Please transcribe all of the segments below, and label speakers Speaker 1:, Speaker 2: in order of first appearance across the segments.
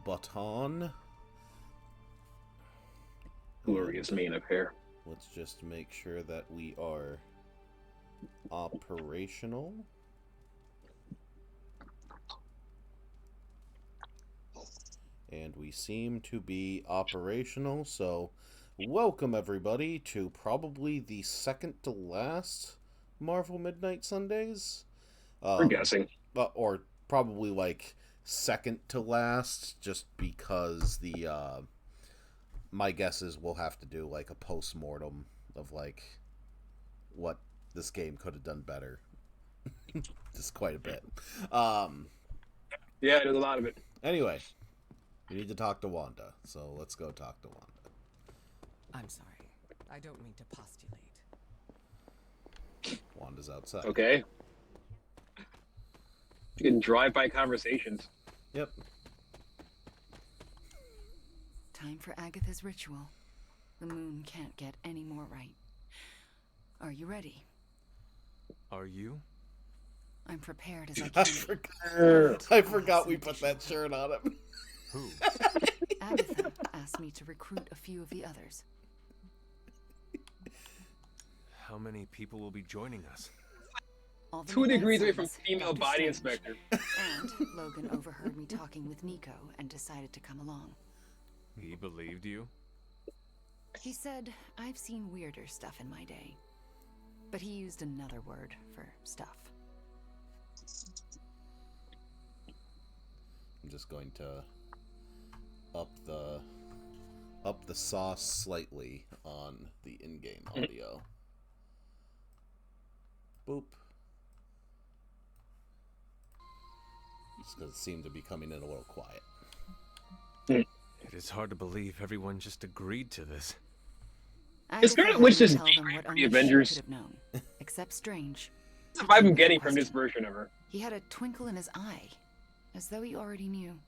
Speaker 1: baton.
Speaker 2: Glorious mane of hair.
Speaker 1: Let's just make sure that we are operational. And we seem to be operational, so welcome everybody to probably the second to last Marvel Midnight Sundays.
Speaker 2: We're guessing.
Speaker 1: Or probably like second to last, just because the my guess is we'll have to do like a post-mortem of like what this game could have done better. Just quite a bit.
Speaker 2: Yeah, there's a lot of it.
Speaker 1: Anyway, we need to talk to Wanda, so let's go talk to Wanda.
Speaker 3: I'm sorry. I don't mean to postulate.
Speaker 1: Wanda's outside.
Speaker 2: Okay. You can drive-by conversations.
Speaker 1: Yep.
Speaker 4: Time for Agatha's ritual. The moon can't get any more right. Are you ready?
Speaker 5: Are you?
Speaker 4: I'm prepared as I
Speaker 1: I
Speaker 4: can.
Speaker 1: I forgot we put that shirt on him.
Speaker 5: Who?
Speaker 4: Agatha asked me to recruit a few of the others.
Speaker 5: How many people will be joining us?
Speaker 4: All the
Speaker 2: 2
Speaker 4: Midnight
Speaker 2: degrees away from
Speaker 4: Suns,
Speaker 2: female
Speaker 4: Dr.
Speaker 2: body
Speaker 4: Strange.
Speaker 2: inspector.
Speaker 4: And Logan overheard me talking with Nico and decided to come along.
Speaker 5: He believed you?
Speaker 4: He said, I've seen weirder stuff in my day. But he used another word for stuff.
Speaker 1: I'm just going to up the sauce slightly on the in-game audio. Boop. Just because it seemed to be coming in a little quiet.
Speaker 5: It is hard to believe everyone just agreed to this.
Speaker 2: Is
Speaker 4: Agatha
Speaker 2: Scarlet
Speaker 4: had
Speaker 2: Witch
Speaker 4: me
Speaker 2: just
Speaker 4: tell them
Speaker 2: angry
Speaker 4: what
Speaker 2: for the
Speaker 4: only she
Speaker 2: Avengers?
Speaker 4: could have known, except Strange.
Speaker 2: That's the vibe I'm getting from this version of her.
Speaker 4: He had a twinkle in his eye, as though he already knew.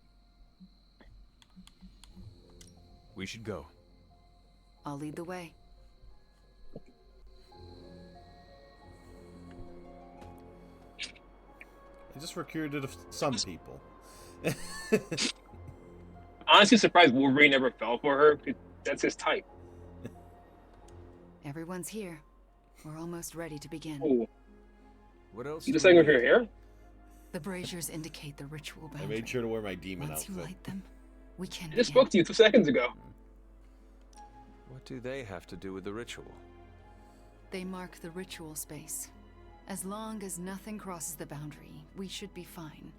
Speaker 5: We should go.
Speaker 4: I'll lead the way.
Speaker 1: I just recruited some people.
Speaker 2: Honestly surprised Wolverine never fell for her. That's his type.
Speaker 4: Everyone's here. We're almost ready to begin.
Speaker 2: Oh,
Speaker 5: What else?
Speaker 2: you
Speaker 5: do
Speaker 2: just
Speaker 5: we
Speaker 2: saying with
Speaker 5: need?
Speaker 2: her hair?
Speaker 4: The braziers indicate the ritual
Speaker 1: I
Speaker 4: boundary.
Speaker 1: made sure to wear my demon
Speaker 4: Once you
Speaker 1: outfit.
Speaker 4: light them, we can
Speaker 2: I just
Speaker 4: begin.
Speaker 2: spoke to you 2 seconds ago.
Speaker 5: What do they have to do with the ritual?
Speaker 4: They mark the ritual space. As long as nothing crosses the boundary, we should be fine.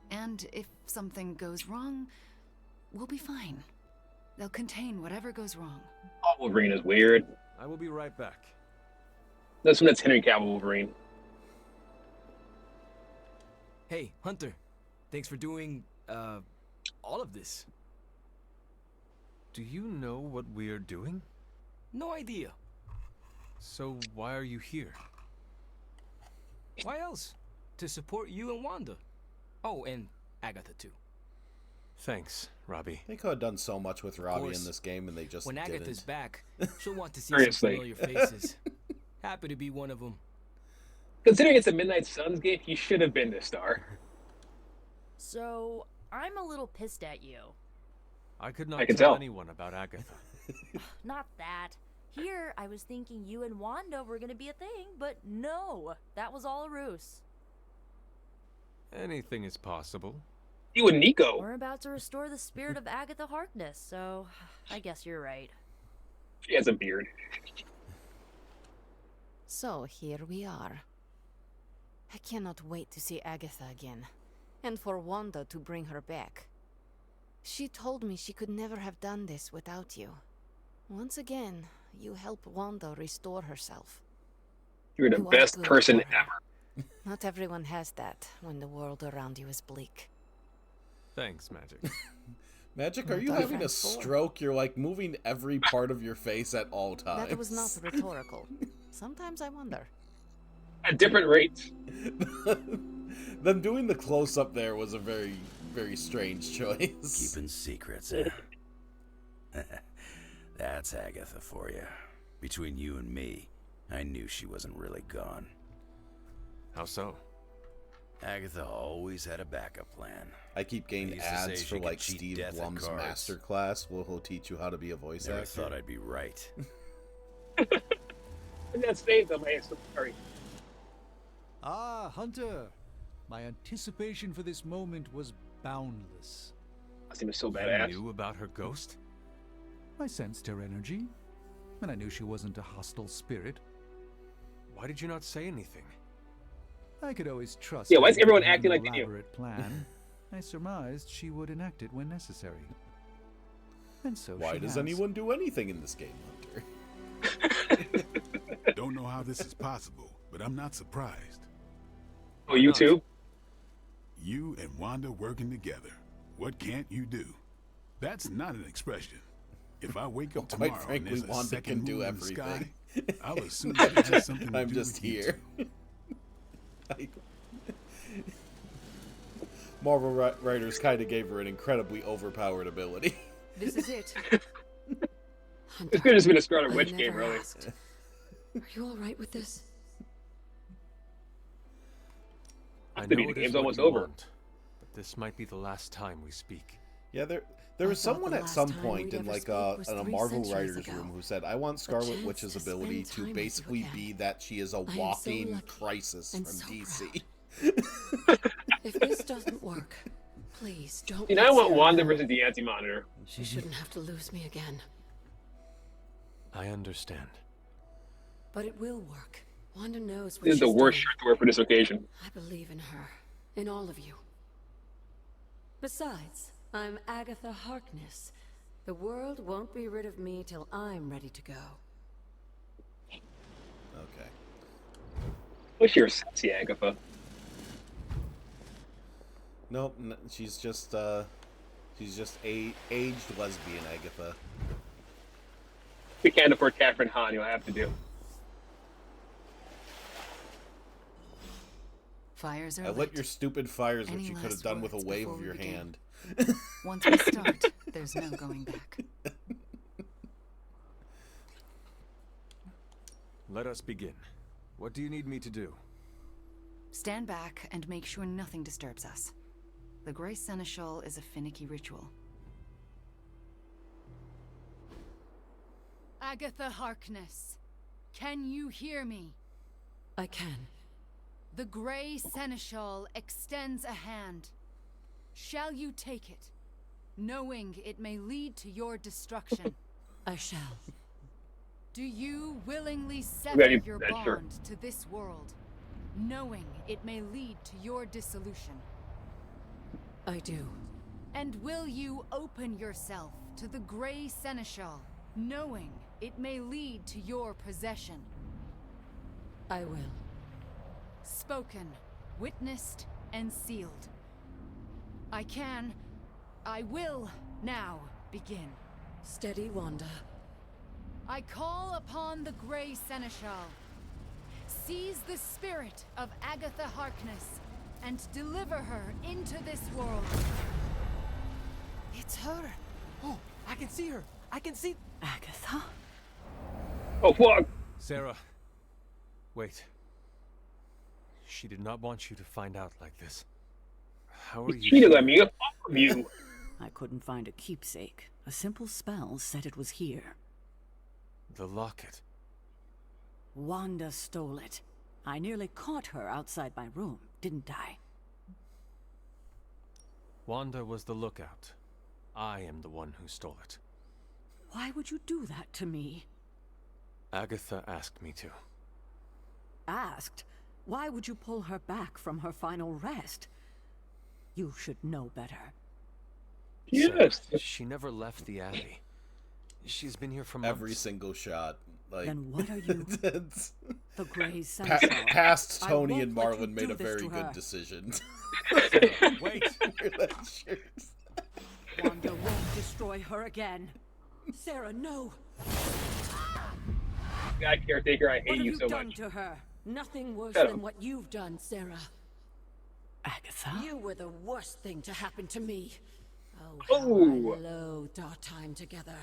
Speaker 4: And if something goes wrong, we'll be fine. They'll contain whatever goes wrong.
Speaker 2: Oh, Wolverine is weird.
Speaker 5: I will be right back.
Speaker 2: That's when that's Henry Cavill Wolverine.
Speaker 3: Hey, Hunter. Thanks for doing, all of this.
Speaker 5: Do you know what we are doing?
Speaker 3: No idea.
Speaker 5: So why are you here?
Speaker 3: Why else? To support you and Wanda. Oh, and Agatha too.
Speaker 5: Thanks, Robbie.
Speaker 1: They could have done so much with Robbie in
Speaker 3: course.
Speaker 1: this game, and they just
Speaker 3: When
Speaker 1: didn't.
Speaker 3: Agatha's back, she'll want to see
Speaker 2: Seriously.
Speaker 3: some familiar faces. Happy to be one of them.
Speaker 2: Considering it's a Midnight Suns game, he should have been the star.
Speaker 6: So, I'm a little pissed at you.
Speaker 5: I could
Speaker 2: I
Speaker 5: not
Speaker 2: can
Speaker 5: tell
Speaker 2: tell.
Speaker 5: anyone about Agatha.
Speaker 6: Not that. Here, I was thinking you and Wanda were gonna be a thing, but no, that was all a ruse.
Speaker 5: Anything is possible.
Speaker 2: You and Nico.
Speaker 6: We're about to restore the spirit of Agatha Harkness, so I guess you're right.
Speaker 2: She has a beard.
Speaker 7: So here we are. I cannot wait to see Agatha again, and for Wanda to bring her back. She told me she could never have done this without you. Once again, you help Wanda restore herself.
Speaker 2: You're the
Speaker 7: You are
Speaker 2: best
Speaker 7: good
Speaker 2: person
Speaker 7: for her.
Speaker 2: ever.
Speaker 7: Not everyone has that when the world around you is bleak.
Speaker 5: Thanks, Magic.
Speaker 1: Magic, are
Speaker 7: What
Speaker 1: you
Speaker 7: are
Speaker 1: having a
Speaker 7: friends for?
Speaker 1: stroke? You're like moving every part of your face at all times.
Speaker 7: That was not rhetorical. Sometimes I wonder.
Speaker 2: At different rates.
Speaker 1: Them doing the close up there was a very, very strange choice.
Speaker 8: Keeping secrets, eh? That's Agatha for you. Between you and me, I knew she wasn't really gone.
Speaker 5: How so?
Speaker 8: Agatha always had a backup plan.
Speaker 1: I keep getting
Speaker 8: used to say
Speaker 1: ads
Speaker 8: she
Speaker 1: for
Speaker 8: could
Speaker 1: like
Speaker 8: cheat
Speaker 1: Steve
Speaker 8: death at
Speaker 1: Blum's
Speaker 8: cards.
Speaker 1: masterclass. Will he'll teach you how to be a voice
Speaker 8: Never
Speaker 1: actor?
Speaker 8: thought I'd be right.
Speaker 2: And that saved them. I'm so sorry.
Speaker 9: Ah, Hunter. My anticipation for this moment was boundless.
Speaker 2: I seem so
Speaker 5: You
Speaker 2: badass.
Speaker 5: knew about her ghost?
Speaker 9: I sensed her energy, and I knew she wasn't a hostile spirit.
Speaker 5: Why did you not say anything?
Speaker 9: I could always trust.
Speaker 2: Yeah, why is
Speaker 9: her
Speaker 2: everyone
Speaker 9: to have
Speaker 2: acting
Speaker 9: an
Speaker 2: like they do?
Speaker 9: elaborate plan. I surmised she would enact it when necessary. And so
Speaker 1: Why
Speaker 9: she
Speaker 1: does
Speaker 9: has.
Speaker 1: anyone do anything in this game, Hunter?
Speaker 10: Don't know how this is possible, but I'm not surprised.
Speaker 2: Oh, you too?
Speaker 10: You and Wanda working together. What can't you do? That's not an expression. If I wake up
Speaker 1: Quite
Speaker 10: tomorrow
Speaker 1: frankly,
Speaker 10: and there's a
Speaker 1: Wanda
Speaker 10: second
Speaker 1: can do
Speaker 10: moon in the sky,
Speaker 1: everything.
Speaker 10: I'll assume it has something to
Speaker 1: I'm
Speaker 10: do
Speaker 1: just
Speaker 10: with you
Speaker 1: here.
Speaker 10: two.
Speaker 1: Marvel writers kind of gave her an incredibly overpowered ability.
Speaker 7: This is it.
Speaker 2: This could have just been a Scarlet
Speaker 7: I
Speaker 2: Witch game,
Speaker 7: never
Speaker 2: really.
Speaker 7: asked. Are you all right with this?
Speaker 5: I
Speaker 2: The
Speaker 5: know it
Speaker 2: game's
Speaker 5: is what
Speaker 2: almost
Speaker 5: you
Speaker 2: over.
Speaker 5: want, but this might be the last time we speak.
Speaker 1: Yeah, there
Speaker 7: I
Speaker 1: was
Speaker 7: thought
Speaker 1: someone
Speaker 7: the
Speaker 1: at
Speaker 7: last
Speaker 1: some
Speaker 7: time
Speaker 1: point
Speaker 7: we'd
Speaker 1: in
Speaker 7: ever
Speaker 1: like
Speaker 7: spoke was
Speaker 1: in a
Speaker 7: 3
Speaker 1: Marvel
Speaker 7: centuries
Speaker 1: writers
Speaker 7: ago.
Speaker 1: room who said, "I want Scarlet
Speaker 7: chance
Speaker 1: Witch's
Speaker 7: to spend
Speaker 1: ability
Speaker 7: time
Speaker 1: to
Speaker 7: with you
Speaker 1: basically
Speaker 7: again.
Speaker 1: be that she is a
Speaker 7: I am so
Speaker 1: walking
Speaker 7: lucky
Speaker 1: crisis
Speaker 7: and
Speaker 1: from
Speaker 7: so
Speaker 1: DC."
Speaker 7: If this doesn't work, please don't.
Speaker 2: You know, I
Speaker 7: let
Speaker 2: want
Speaker 7: Sarah
Speaker 2: Wanda
Speaker 7: know.
Speaker 2: versus the Anti-Monitor.
Speaker 7: She shouldn't have to lose me again.
Speaker 5: I understand.
Speaker 7: But it will work. Wanda knows what
Speaker 2: This is the
Speaker 7: she's
Speaker 2: worst
Speaker 7: doing.
Speaker 2: shirt to wear for this occasion.
Speaker 7: I believe in her. In all of you. Besides, I'm Agatha Harkness. The world won't be rid of me till I'm ready to go.
Speaker 1: Okay.
Speaker 2: Wish you were sexy, Agatha.
Speaker 1: Nope, she's just aged lesbian Agatha.
Speaker 2: If we can't afford Catherine Hahn, you'll have to do.
Speaker 4: Fires are
Speaker 1: I lit
Speaker 4: lit.
Speaker 1: your stupid fires, which
Speaker 4: Any
Speaker 1: you could have
Speaker 4: last
Speaker 1: done with a
Speaker 4: words
Speaker 1: wave
Speaker 4: before
Speaker 1: of
Speaker 4: we
Speaker 1: your
Speaker 4: begin?
Speaker 1: hand.
Speaker 4: Once we start, there's no going back.
Speaker 5: Let us begin. What do you need me to do?
Speaker 4: Stand back and make sure nothing disturbs us. The Grey Seneschal is a finicky ritual. Agatha Harkness, can you hear me?
Speaker 7: I can.
Speaker 4: The Grey Seneschal extends a hand. Shall you take it, knowing it may lead to your destruction?
Speaker 7: I shall.
Speaker 4: Do you willingly
Speaker 2: Yeah,
Speaker 4: sever
Speaker 2: you-
Speaker 4: your
Speaker 2: that's sure.
Speaker 4: bond to this world, knowing it may lead to your dissolution?
Speaker 7: I do.
Speaker 4: And will you open yourself to the Grey Seneschal, knowing it may lead to your possession?
Speaker 7: I will.
Speaker 4: Spoken, witnessed, and sealed. I will now begin.
Speaker 7: Steady, Wanda.
Speaker 4: I call upon the Grey Seneschal. Seize the spirit of Agatha Harkness and deliver her into this world.
Speaker 7: It's her.
Speaker 3: Oh, I can see her. I can see.
Speaker 7: Agatha?
Speaker 2: Oh, fuck!
Speaker 5: Sarah. Wait. She did not want you to find out like this. How are
Speaker 2: You
Speaker 5: you?
Speaker 2: cheated on me. Fuck from you.
Speaker 11: I couldn't find a keepsake. A simple spell said it was here.
Speaker 5: The locket.
Speaker 11: Wanda stole it. I nearly caught her outside my room, didn't I?
Speaker 5: Wanda was the lookout. I am the one who stole it.
Speaker 11: Why would you do that to me?
Speaker 5: Agatha asked me to.
Speaker 11: Asked? Why would you pull her back from her final rest? You should know better.
Speaker 2: Yes.
Speaker 5: Sarah, she never left the Abbey. She's been here for months.
Speaker 1: Every single shot. Like,
Speaker 11: Then what are you?
Speaker 1: it's-
Speaker 11: The Grey Seneschal.
Speaker 1: past
Speaker 11: I
Speaker 1: Tony
Speaker 11: won't
Speaker 1: and
Speaker 11: let you
Speaker 1: Marlon made
Speaker 11: do
Speaker 1: a
Speaker 11: this
Speaker 1: very
Speaker 11: to
Speaker 1: good
Speaker 11: her.
Speaker 1: decision.
Speaker 5: Sarah, wait!
Speaker 1: Wear that shirt.
Speaker 11: Wanda won't destroy her again. Sarah, no!
Speaker 2: God, caretaker, I
Speaker 11: What
Speaker 2: hate
Speaker 11: have
Speaker 2: you
Speaker 11: you
Speaker 2: so
Speaker 11: done
Speaker 2: much.
Speaker 11: to her?
Speaker 7: Nothing worse
Speaker 2: Shut
Speaker 7: than
Speaker 2: up.
Speaker 7: what you've done, Sarah.
Speaker 11: Agatha?
Speaker 7: You were the worst thing to happen to me. Oh, how
Speaker 2: Oh.
Speaker 7: I loathed our time together.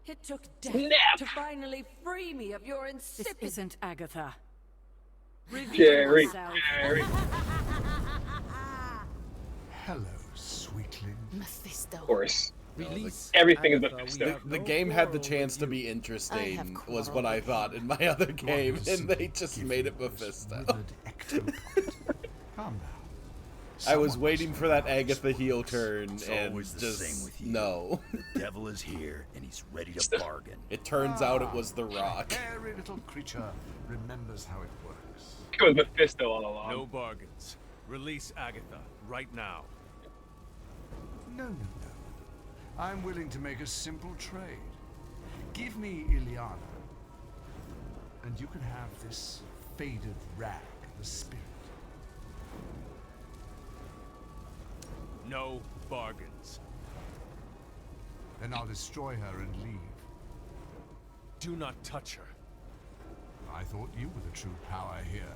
Speaker 7: It took death
Speaker 2: Snap.
Speaker 7: to finally free me of your
Speaker 11: This
Speaker 7: insipid...
Speaker 11: isn't Agatha. Reveal
Speaker 2: Jerry,
Speaker 11: yourself.
Speaker 2: Jerry.
Speaker 10: Hello, sweet.
Speaker 7: Mephisto.
Speaker 2: Of course.
Speaker 3: Release
Speaker 2: Everything is
Speaker 3: Agatha, we
Speaker 2: Mephisto.
Speaker 3: have
Speaker 1: The
Speaker 3: no
Speaker 1: game had the
Speaker 3: quarrel
Speaker 1: chance
Speaker 3: with
Speaker 1: to
Speaker 3: you.
Speaker 1: be
Speaker 7: I
Speaker 1: interesting,
Speaker 7: have
Speaker 1: was
Speaker 7: quarreled
Speaker 1: what I
Speaker 7: with
Speaker 1: thought in my other game, and they just made it Mephisto.
Speaker 10: Calm down.
Speaker 1: I was
Speaker 10: Someone
Speaker 1: waiting
Speaker 10: must
Speaker 1: for that
Speaker 10: know.
Speaker 1: Agatha heel turn,
Speaker 8: It's
Speaker 1: and
Speaker 8: always the
Speaker 1: just
Speaker 8: same with you.
Speaker 1: no.
Speaker 8: The devil is here, and he's ready to bargain.
Speaker 1: It turns out it was The Rock.
Speaker 10: Hairy little creature remembers how it works.
Speaker 2: It was Mephisto all along.
Speaker 5: No bargains. Release Agatha right now.
Speaker 10: No. I'm willing to make a simple trade. Give me Ileana, and you can have this faded rag, the spirit.
Speaker 5: No bargains.
Speaker 10: Then I'll destroy her and leave.
Speaker 5: Do not touch her.
Speaker 10: I thought you were the true power here.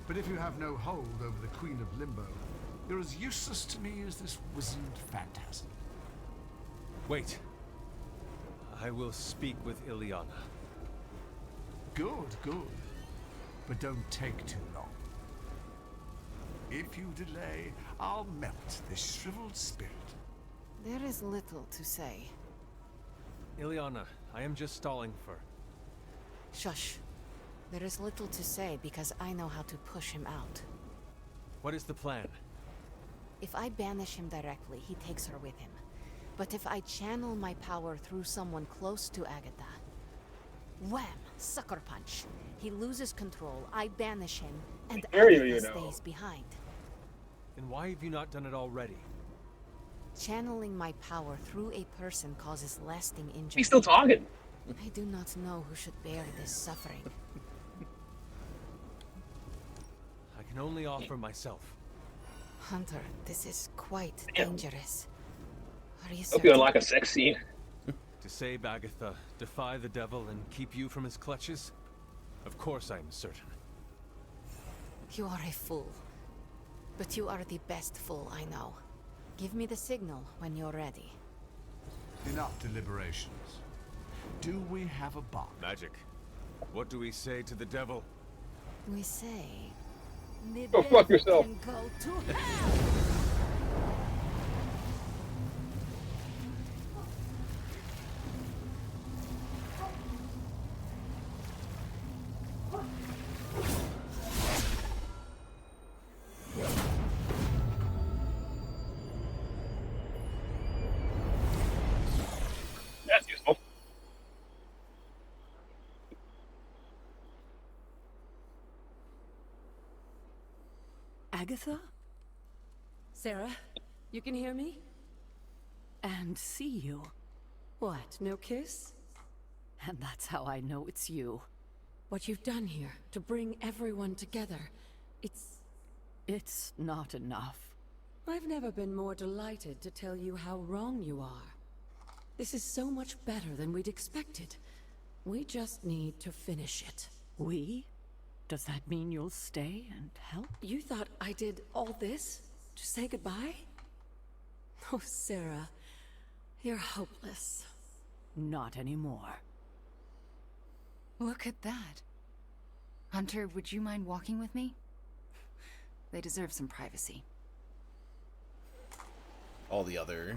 Speaker 10: But if you have no hold over the Queen of Limbo, you're as useless to me as this wizened phantasm.
Speaker 5: Wait. I will speak with Ileana.
Speaker 10: Good. But don't take too long. If you delay, I'll melt this shriveled spirit.
Speaker 7: There is little to say.
Speaker 5: Ileana, I am just stalling for...
Speaker 7: Shush. There is little to say because I know how to push him out.
Speaker 5: What is the plan?
Speaker 7: If I banish him directly, he takes her with him. But if I channel my power through someone close to Agatha, wham! Sucker punch. He loses control, I banish him, and
Speaker 2: There
Speaker 7: Agatha
Speaker 2: you know.
Speaker 7: stays behind.
Speaker 5: Then why have you not done it already?
Speaker 7: Channeling my power through a person causes lasting injury.
Speaker 2: He's still talking.
Speaker 7: I do not know who should bear this suffering.
Speaker 5: I can only offer myself.
Speaker 7: Hunter, this is quite
Speaker 2: Damn.
Speaker 7: dangerous. Are you
Speaker 2: Hope
Speaker 7: certain?
Speaker 2: you unlock a sex scene.
Speaker 5: To save Agatha, defy the devil, and keep you from his clutches? Of course I am certain.
Speaker 7: You are a fool. But you are the best fool I know. Give me the signal when you're ready.
Speaker 10: Enough deliberations. Do we have a bond?
Speaker 5: Magic. What do we say to the devil?
Speaker 7: We say... The
Speaker 2: Go fuck
Speaker 7: devil
Speaker 2: yourself.
Speaker 7: can go to hell!
Speaker 2: That's useful.
Speaker 11: Agatha? Sarah, you can hear me? And see you. What, no kiss? And that's how I know it's you. What you've done here, to bring everyone together, it's not enough. I've never been more delighted to tell you how wrong you are. This is so much better than we'd expected. We just need to finish it. We? Does that mean you'll stay and help? You thought I did all this to say goodbye? Oh, Sarah, you're hopeless. Not anymore.
Speaker 4: Look at that. Hunter, would you mind walking with me? They deserve some privacy.
Speaker 1: All the other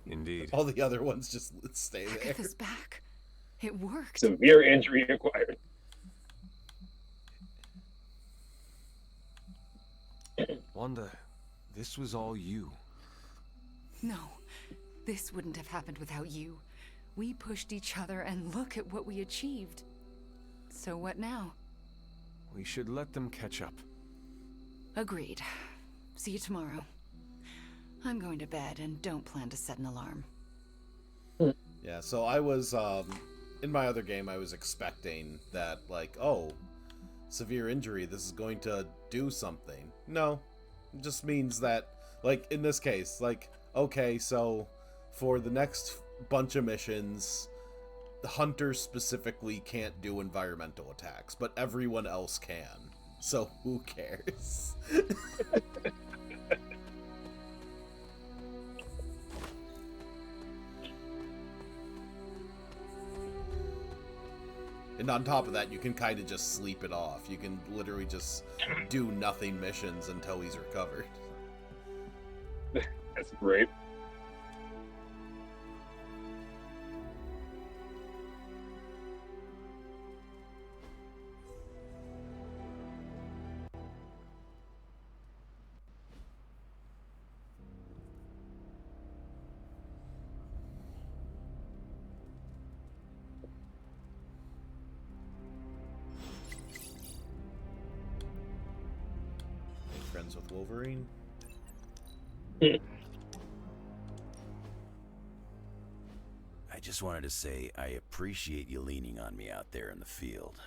Speaker 5: Indeed.
Speaker 1: all the other ones just stay there.
Speaker 4: Agatha's back. It worked.
Speaker 2: Severe injury acquired.
Speaker 5: Wanda, this was all you.
Speaker 4: No, this wouldn't have happened without you. We pushed each other and look at what we achieved. So what now?
Speaker 5: We should let them catch up.
Speaker 4: Agreed. See you tomorrow. I'm going to bed and don't plan to set an alarm.
Speaker 1: Yeah, so I was, in my other game, I was expecting that, like, oh, severe injury, this is going to do something. No, it just means that, like, in this case, like, okay, so for the next bunch of missions, the Hunter specifically can't do environmental attacks, but everyone else can. So who cares? And on top of that, you can kind of just sleep it off. You can literally just do nothing missions until he's recovered.
Speaker 2: That's great.
Speaker 1: Friends with Wolverine.
Speaker 8: I just wanted to say I appreciate you leaning on me out there in the field,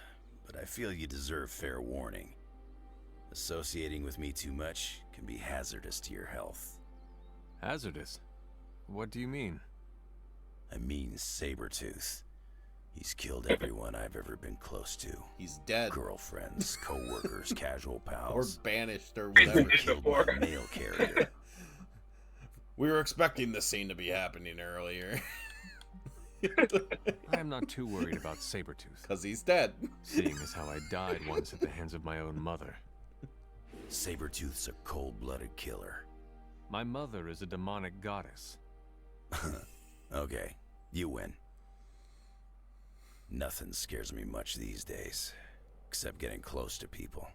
Speaker 8: but I feel you deserve fair warning. Associating with me too much can be hazardous to your health.
Speaker 5: Hazardous? What do you mean?
Speaker 8: I mean Sabretooth. He's killed everyone I've ever been close to.
Speaker 1: He's dead.
Speaker 8: Girlfriends, co-workers, casual
Speaker 1: Or
Speaker 8: pals.
Speaker 1: banished or
Speaker 8: Never
Speaker 1: whatever.
Speaker 8: killed my mail carrier.
Speaker 1: We were expecting this scene to be happening earlier.
Speaker 5: I am not too worried about Sabretooth.
Speaker 1: Because he's dead.
Speaker 5: Seeing as how I died once at the hands of my own mother.
Speaker 8: Sabretooth's a cold-blooded killer.
Speaker 5: My mother is a demonic goddess.
Speaker 8: Okay, you win. Nothing scares me much these days, except getting close to people.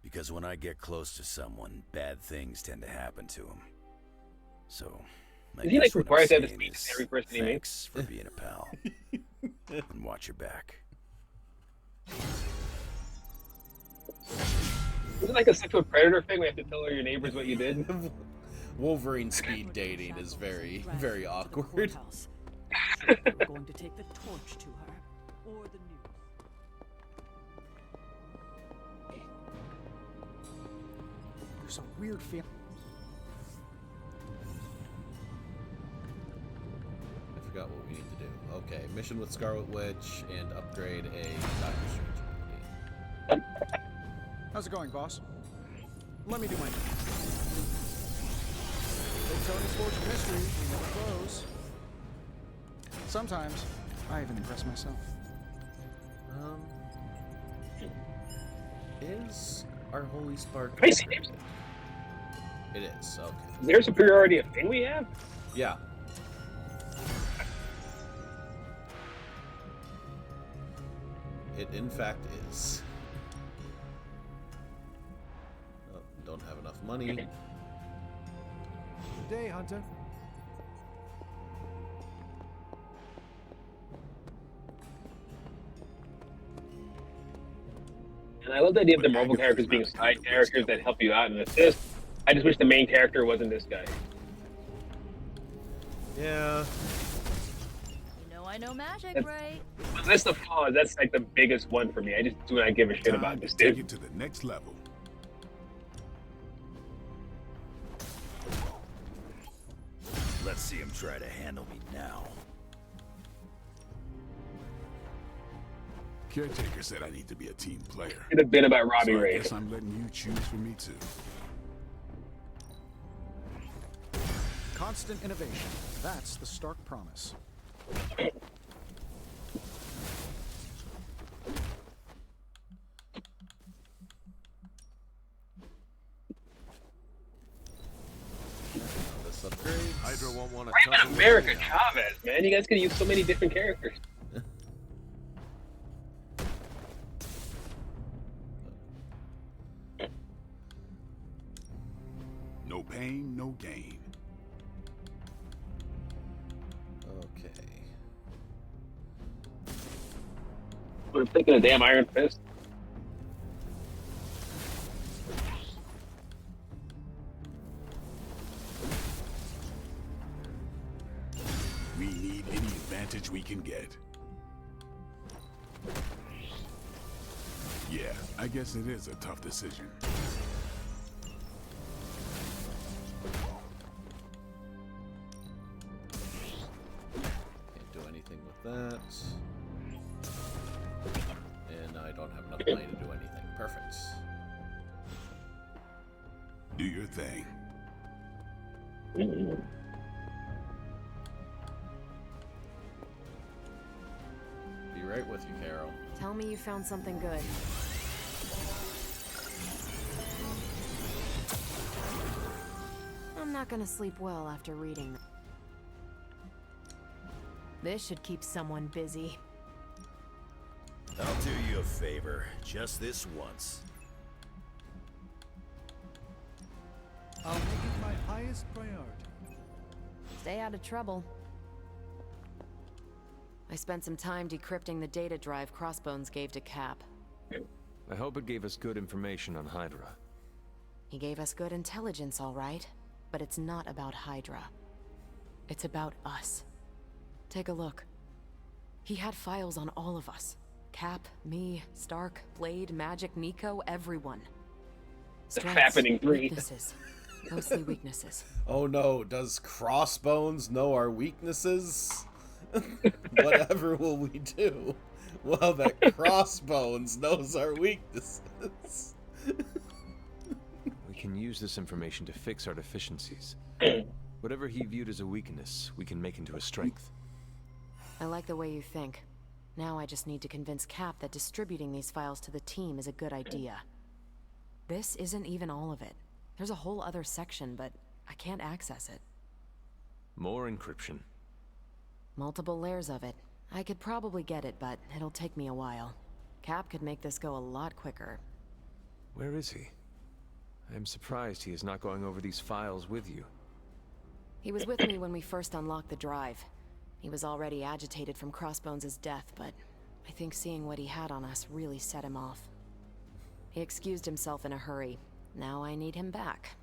Speaker 8: Because when I get close to someone, bad things tend to happen to them. So, I
Speaker 2: Is he, like,
Speaker 8: guess what I'm
Speaker 2: required to have to
Speaker 8: saying
Speaker 2: speak to
Speaker 8: is
Speaker 2: every person he
Speaker 8: thanks
Speaker 2: meets?
Speaker 8: for being a pal. And watch your back.
Speaker 2: Is it like a sexual predator thing? We have to tell all your neighbors what you did?
Speaker 1: Wolverine speed dating is very, very awkward.
Speaker 11: We're going to take the torch to her, or the news.
Speaker 12: There's a weird feeling.
Speaker 1: I forgot what we need to do. Okay, mission with Scarlet Witch and upgrade a Doctor Strange movie.
Speaker 12: How's it going, boss? Let me do my thing. Big Tony's Forge of Mystery, we never close. Sometimes, I even impress myself.
Speaker 1: Is our Holy Spark...
Speaker 2: I see names.
Speaker 1: It is, okay.
Speaker 2: Is there superiority a thing we have?
Speaker 1: Yeah. It in fact is. Oh, don't have enough money.
Speaker 12: Good day, Hunter.
Speaker 2: And I love the idea of the Marvel characters being side characters that help you out and assist. I just wish the main character wasn't this guy.
Speaker 1: Yeah.
Speaker 6: You know I know magic,
Speaker 2: That's-
Speaker 6: right?
Speaker 2: But that's the flaw. That's like the biggest one for me. I just do not give a shit about this
Speaker 13: Take
Speaker 2: dude.
Speaker 13: it to the next level.
Speaker 8: Let's see him try to handle me now.
Speaker 13: Caretaker said I need to be a team player.
Speaker 2: Could have been about Robbie
Speaker 13: So I
Speaker 2: Ray.
Speaker 13: guess I'm letting you choose for me too.
Speaker 12: Constant innovation. That's the Stark promise.
Speaker 1: This upgrade.
Speaker 5: Hydra won't want to
Speaker 2: Why
Speaker 5: touch
Speaker 2: even America Chavez, man? You guys could use so many different characters.
Speaker 13: No pain, no gain.
Speaker 1: Okay.
Speaker 2: I'm thinking a damn Iron Fist.
Speaker 13: We need any advantage we can get. Yeah, I guess it is a tough decision.
Speaker 1: Can't do anything with that. And I don't have enough money to do anything. Perfect.
Speaker 13: Do your thing.
Speaker 1: Be right with you, Carol.
Speaker 7: Tell me you found something good. I'm not not gonna sleep well after reading. This should keep someone busy.
Speaker 8: I'll do you a favor, just this once.
Speaker 9: I'll make it my highest priority.
Speaker 7: Stay out of trouble. I spent some time decrypting the data drive Crossbones gave to Cap.
Speaker 5: I hope it gave us good information on Hydra.
Speaker 7: He gave us good intelligence, all right, but it's not about Hydra. It's about us. Take a look. He had files on all of us. Cap, me, Stark, Blade, Magic, Nico, everyone.
Speaker 2: It's happening, three.
Speaker 7: Weaknesses. Mostly weaknesses.
Speaker 1: Oh no, does Crossbones know our weaknesses? Whatever will we do? Well, that Crossbones knows our weaknesses.
Speaker 5: We can use this information to fix our deficiencies. Whatever he viewed as a weakness, we can make into a strength.
Speaker 7: I like the way you think. Now I just need to convince Cap that distributing these files to the team is a good idea. This isn't even all of it. There's a whole other section, but I can't access it.
Speaker 5: More encryption.
Speaker 7: Multiple layers of it. I could probably get it, but it'll take me a while. Cap could make this go a lot quicker.
Speaker 5: Where is he? I am surprised he is not going over these files with you.
Speaker 7: He was with me when we first unlocked the drive. He was already agitated from Crossbones' death, but I think seeing what he had on us really set him off. He excused himself in a hurry. Now I need him back.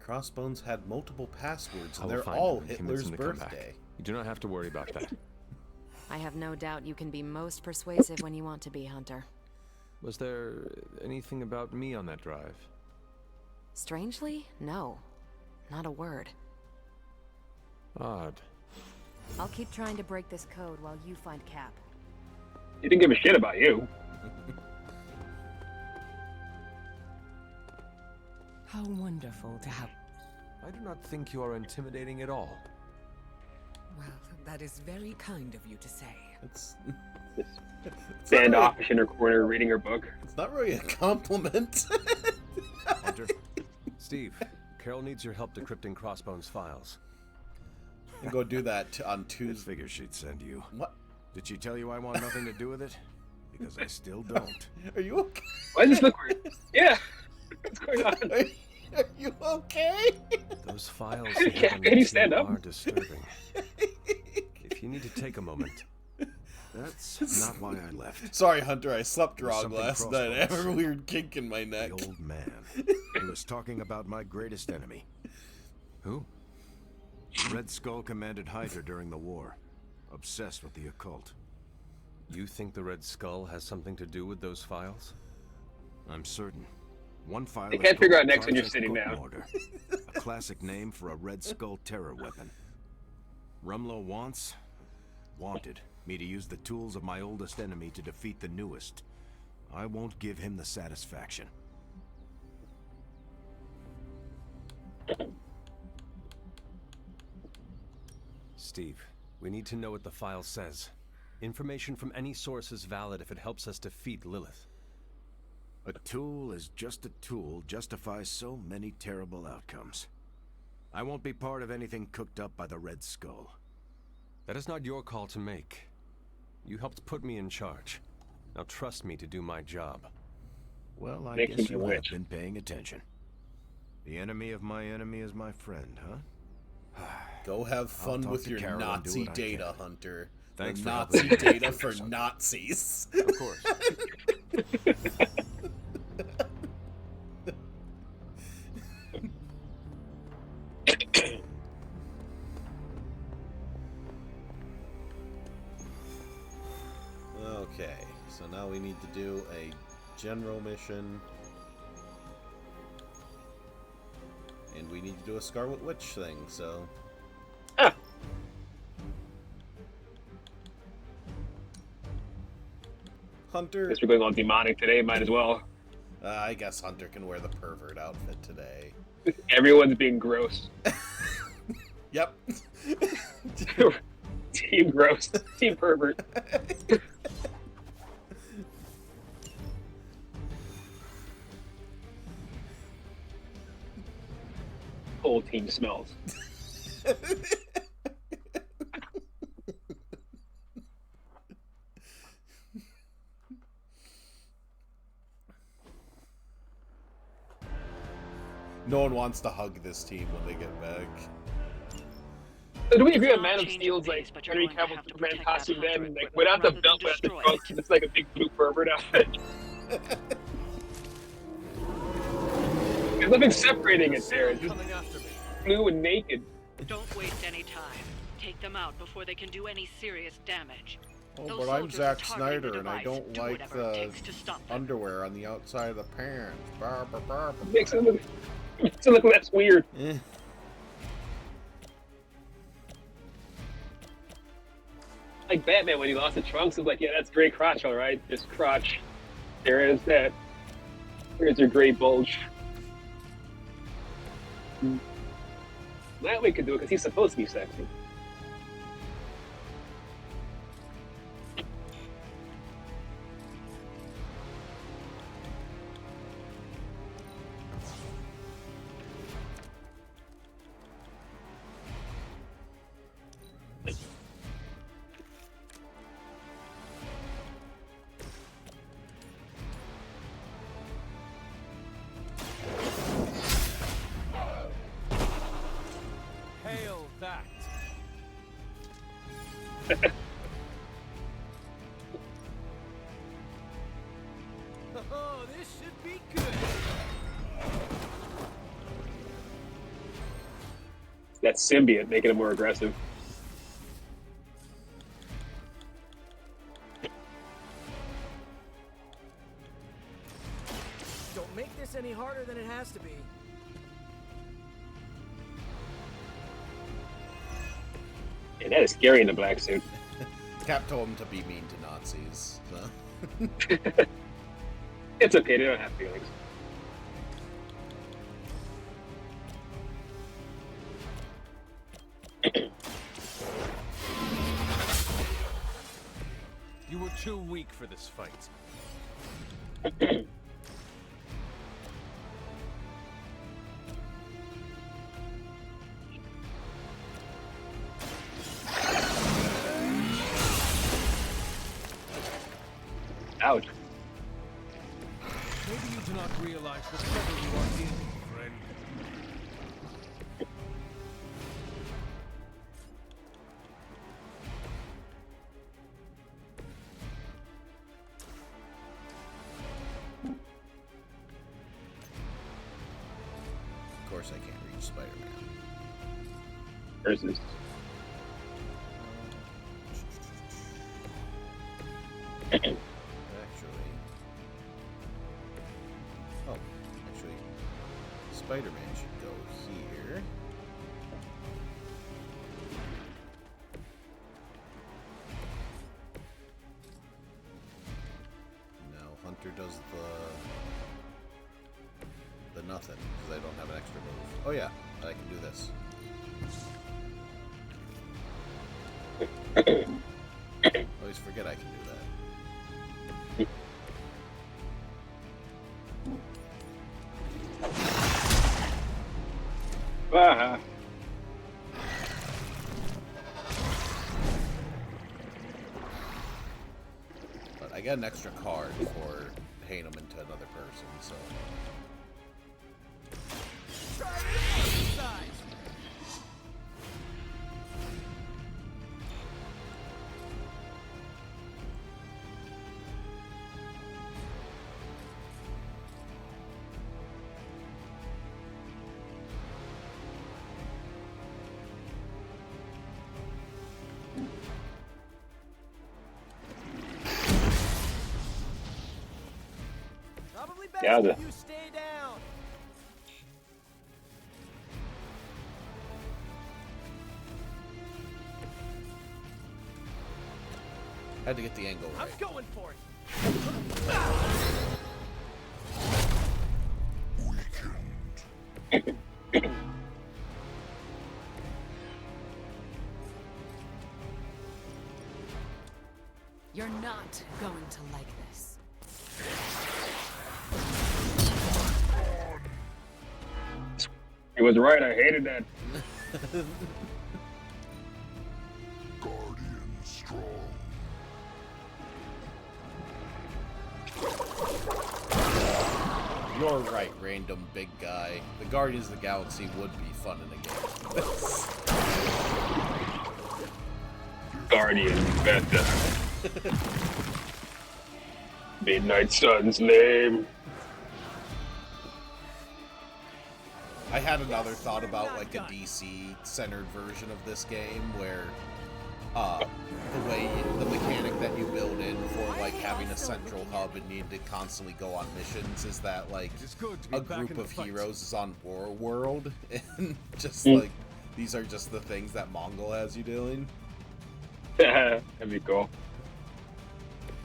Speaker 1: Crossbones had multiple passwords, and
Speaker 5: I will
Speaker 1: they're
Speaker 5: find
Speaker 1: all
Speaker 5: him and convince
Speaker 1: Hitler's
Speaker 5: him to come back.
Speaker 1: birthday.
Speaker 5: You do not have to worry about that.
Speaker 7: I have no doubt you can be most persuasive when you want to be, Hunter.
Speaker 5: Was there anything about me on that drive?
Speaker 7: Strangely, no. Not a word.
Speaker 5: Odd.
Speaker 7: I'll keep trying to break this code while you find Cap.
Speaker 2: He didn't give a shit about you.
Speaker 11: How wonderful to have...
Speaker 5: I do not think you are intimidating at all.
Speaker 11: Well, that is very kind of you to say.
Speaker 1: It's
Speaker 2: Standoffish in her corner reading her book.
Speaker 1: It's not really a compliment.
Speaker 5: Hunter. Steve, Carol needs your help decrypting Crossbones' files.
Speaker 1: And go do that on
Speaker 8: I
Speaker 1: Tuesday.
Speaker 8: figured she'd send you.
Speaker 1: What?
Speaker 8: Did she tell you I want nothing to do with it? Because I still don't.
Speaker 1: Are you okay?
Speaker 2: Why does this look weird? Yeah. What's going on?
Speaker 1: Are you okay?
Speaker 5: Those files
Speaker 2: Can you stand up?
Speaker 5: are disturbing. If you need to take a moment.
Speaker 8: That's not why I left.
Speaker 1: Sorry, Hunter. I slept
Speaker 8: There's
Speaker 1: wrong
Speaker 8: something
Speaker 1: last night. I have a
Speaker 8: Crossbones
Speaker 1: weird kink in my neck.
Speaker 8: The old man. He was talking about my greatest enemy.
Speaker 5: Who?
Speaker 8: Red Skull commanded Hydra during the war. Obsessed with the occult.
Speaker 5: You think the Red Skull has something to do with those files?
Speaker 8: I'm certain. One file
Speaker 2: I
Speaker 8: is
Speaker 2: can't figure
Speaker 8: called
Speaker 2: out next when you're
Speaker 8: Project
Speaker 2: sitting
Speaker 8: Goat
Speaker 2: down.
Speaker 8: Mortar, a classic name for a Red Skull terror weapon. Rumlow wanted me to use the tools of my oldest enemy to defeat the newest. I won't give him the satisfaction.
Speaker 5: Steve, we need to know what the file says. Information from any source is valid if it helps us defeat Lilith.
Speaker 8: A tool is just a tool justifies so many terrible outcomes. I won't be part of anything cooked up by the Red Skull.
Speaker 5: That is not your call to make. You helped put me in charge. Now trust me to do my job.
Speaker 8: Well, I
Speaker 2: Making
Speaker 8: guess
Speaker 2: you
Speaker 8: you have
Speaker 2: witch.
Speaker 8: been paying attention. The enemy of my enemy is my friend, huh?
Speaker 1: Go have fun
Speaker 8: talk
Speaker 1: with
Speaker 8: to
Speaker 1: your
Speaker 8: Carol and do
Speaker 1: Nazi
Speaker 8: what I
Speaker 1: data,
Speaker 8: can.
Speaker 1: Hunter.
Speaker 8: Thanks
Speaker 1: the
Speaker 8: for
Speaker 1: Nazi
Speaker 8: helping me
Speaker 1: data
Speaker 8: figure
Speaker 1: for
Speaker 8: something.
Speaker 1: Nazis.
Speaker 5: Of course.
Speaker 1: Okay, so now we need to do a general mission. And we need to do a Scarlet Witch thing, so... Hunter...
Speaker 2: Guess we're going all demonic today, might as well.
Speaker 1: I guess Hunter can wear the pervert outfit today.
Speaker 2: Everyone's being gross.
Speaker 1: Yep.
Speaker 2: Team gross. Team pervert. whole team smells.
Speaker 1: No one wants to hug this team when they get back.
Speaker 2: So do we agree on Man of Steel's like Henry Cavill Superman costume then? Like without the belt, without the trunks, it's like a big blue pervert outfit. There's nothing separating it there. It's just blue and naked.
Speaker 14: Don't waste any time. Take them out before they can do any serious damage.
Speaker 1: Oh, but I'm Zack Snyder and I don't like the underwear on the outside of the pants. Bar, bar, bar, bar.
Speaker 2: Makes it look less weird. Like Batman when he lost the trunks, it was like, yeah, that's gray crotch, all right. Just crotch. There is that. There's your gray bulge. Nightwing could do it because he's supposed to be sexy.
Speaker 5: Hail that! Oh, this should be good.
Speaker 2: That symbiote making him more aggressive.
Speaker 15: Don't make this any harder than it has to be.
Speaker 2: Yeah, that is scary in the black suit.
Speaker 1: Cap told him to be mean to Nazis. So.
Speaker 2: It's okay, they don't have feelings.
Speaker 5: You were too weak for this fight.
Speaker 2: Ouch.
Speaker 5: Maybe you do not realize the trouble you are in, friend.
Speaker 1: Of course I can't reach Spider-Man.
Speaker 2: Versus.
Speaker 1: Actually, Spider-Man should go here. No, Hunter does the nothing because I don't have an extra move. Oh yeah, I can do this. Always forget I can do that.
Speaker 2: Ah.
Speaker 1: But I got an extra card for paying them into another person, so.
Speaker 2: Yeah,
Speaker 15: if you stay down.
Speaker 1: Had to get the angle right.
Speaker 15: I'm going for it.
Speaker 4: You're not going to like this.
Speaker 2: was right. I hated that.
Speaker 13: Guardian strong.
Speaker 1: You're right, random big guy. The Guardians of the Galaxy would be fun in a game.
Speaker 2: Guardian better. Midnight Sun's name.
Speaker 1: I had another thought about like a DC-centered version of this game where the mechanic that you build in for like having a central hub and needing to constantly go on missions is that like a group of heroes is on War World and just like these are just the things that Mongol has you doing.
Speaker 2: That'd be cool.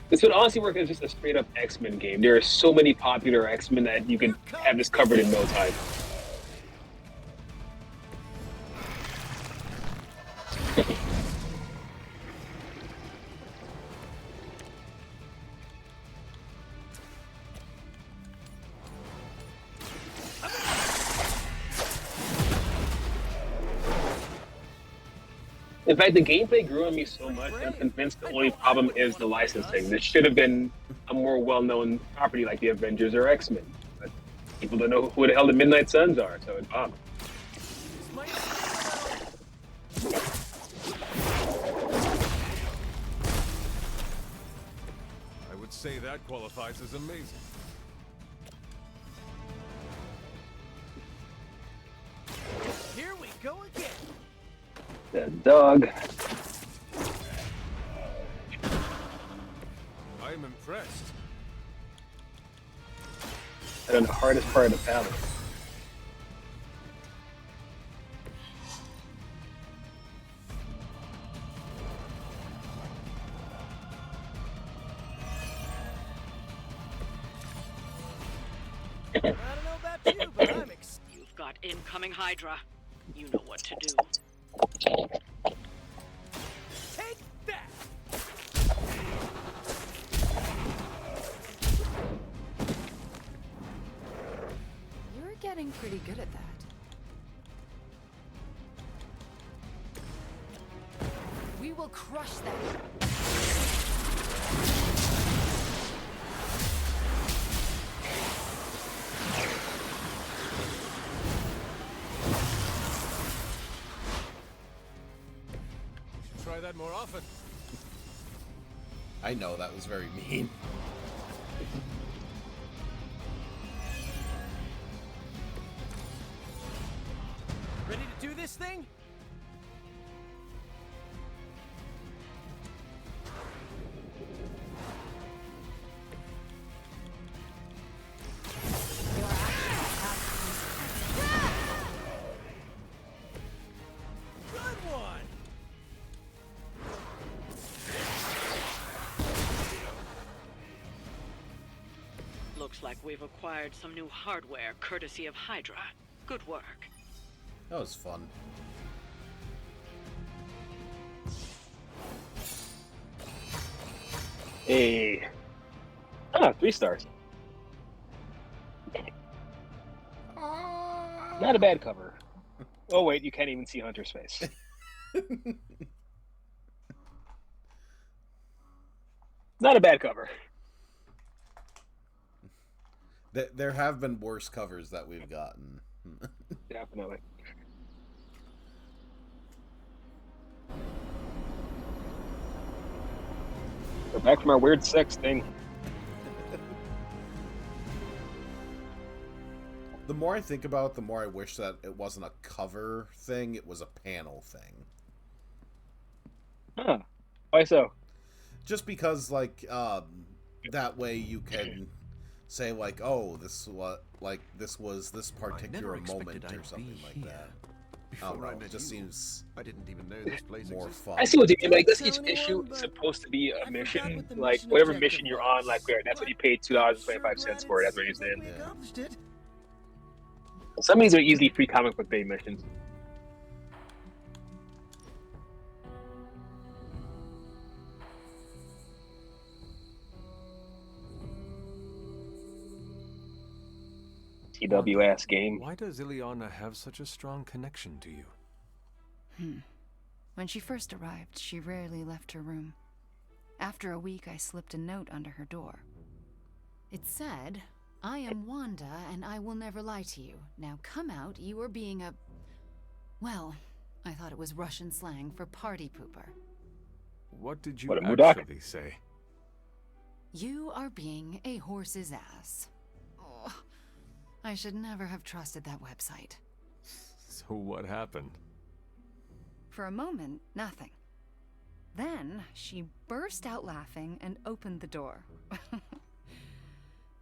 Speaker 2: This would honestly work as just a straight up X-Men game. There are so many popular X-Men that you could have this covered in no time. In fact, the gameplay grew on me so much, I'm convinced the only problem is the licensing. This should have been a more well-known property like the Avengers or X-Men. But people don't know who the hell the Midnight Suns are, so it's odd.
Speaker 5: I would say that qualifies as amazing.
Speaker 15: Here we go again.
Speaker 2: The dog.
Speaker 5: I am impressed.
Speaker 2: And then the hardest part of the battle.
Speaker 14: I don't know about you, but I'm You've got incoming Hydra. You know what to do.
Speaker 15: Take that!
Speaker 4: You're getting pretty good at that. We will crush them.
Speaker 5: Try that more often.
Speaker 1: I know that was very mean.
Speaker 15: Ready to do this thing? Good one!
Speaker 14: Looks like we've acquired some new hardware courtesy of Hydra. Good work.
Speaker 1: That was fun.
Speaker 2: Hey. Ah, 3 stars. Not a bad cover. Oh wait, you can't even see Hunter's face. Not a bad cover.
Speaker 1: There have been worse covers that we've gotten.
Speaker 2: Definitely. We're back from our weird sex thing.
Speaker 1: The more I think about it, the more I wish that it wasn't a cover thing, it was a panel thing.
Speaker 2: Huh. Why so?
Speaker 1: Just because, like, that way you can say, like, oh, this was this particular moment or something like that. I don't know, it just seems
Speaker 13: I didn't even know this place
Speaker 1: more fun.
Speaker 2: I see what you mean. Like, this each issue is supposed to be a mission. Like, whatever mission you're on, like, that's what you paid $2.25 for. That's what you're saying.
Speaker 1: Yeah.
Speaker 2: Some of these are easily free comic book day missions. TW ass game.
Speaker 5: Why does Ileana have such a strong connection to you?
Speaker 4: When she first arrived, she rarely left her room. After a week, I slipped a note under her door. It said, "I am Wanda, and I will never lie to you. Now come out, you are being a..." Well, I thought it was Russian slang for party pooper.
Speaker 5: What did you
Speaker 2: What a Mudak.
Speaker 5: actually say?
Speaker 4: You are being a horse's ass. Oh, I should never have trusted that website.
Speaker 5: So what happened?
Speaker 4: For a moment, nothing. Then, she burst out laughing and opened the door.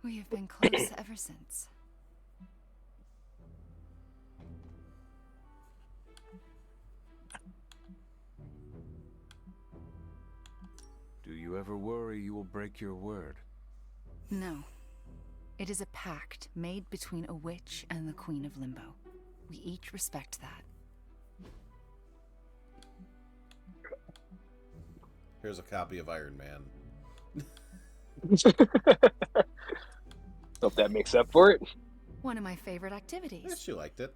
Speaker 4: We have been close ever since.
Speaker 5: Do you ever worry you will break your word?
Speaker 4: No. It is a pact made between a witch and the Queen of Limbo. We each respect that.
Speaker 1: Here's a copy of Iron Man.
Speaker 2: Hope that makes up for it.
Speaker 4: One of my favorite activities.
Speaker 1: Yeah, she liked it.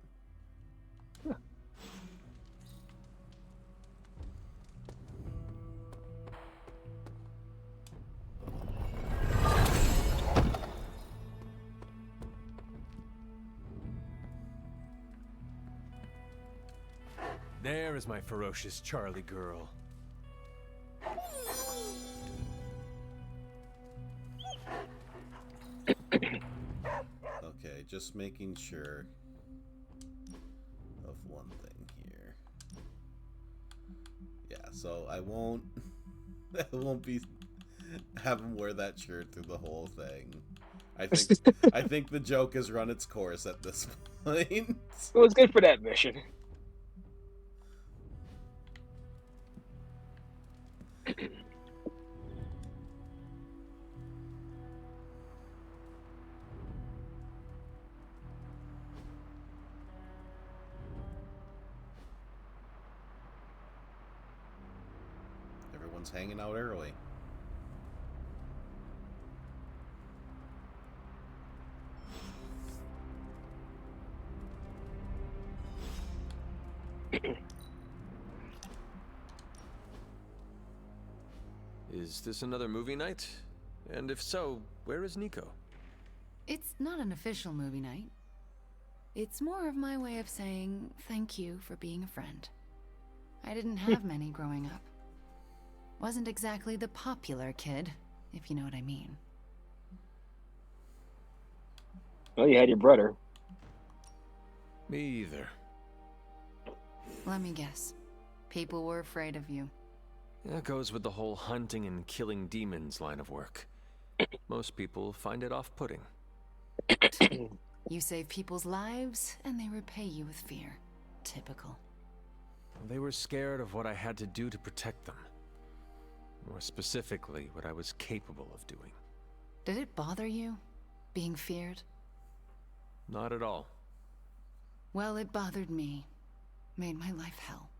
Speaker 5: There is my ferocious Charlie girl.
Speaker 1: Okay, just making sure of one thing here. Yeah, so I won't be have him wear that shirt through the whole thing. I think the joke has run its course at this point.
Speaker 2: It was good for that mission.
Speaker 1: Everyone's hanging out early.
Speaker 5: Is this another movie night? And if so, where is Nico?
Speaker 4: It's not an official movie night. It's more of my way of saying thank you for being a friend. I didn't have many growing up. Wasn't exactly the popular kid, if you know what I mean.
Speaker 2: Well, you had your brother.
Speaker 5: Me either.
Speaker 4: Let me guess. People were afraid of you.
Speaker 5: That goes with the whole hunting and killing demons line of work. Most people find it off-putting.
Speaker 4: You save people's lives, and they repay you with fear. Typical.
Speaker 5: They were scared of what I had to do to protect them. More specifically, what I was capable of doing.
Speaker 4: Did it bother you, being feared?
Speaker 5: Not at all.
Speaker 4: Well, it bothered me. Made my life hell.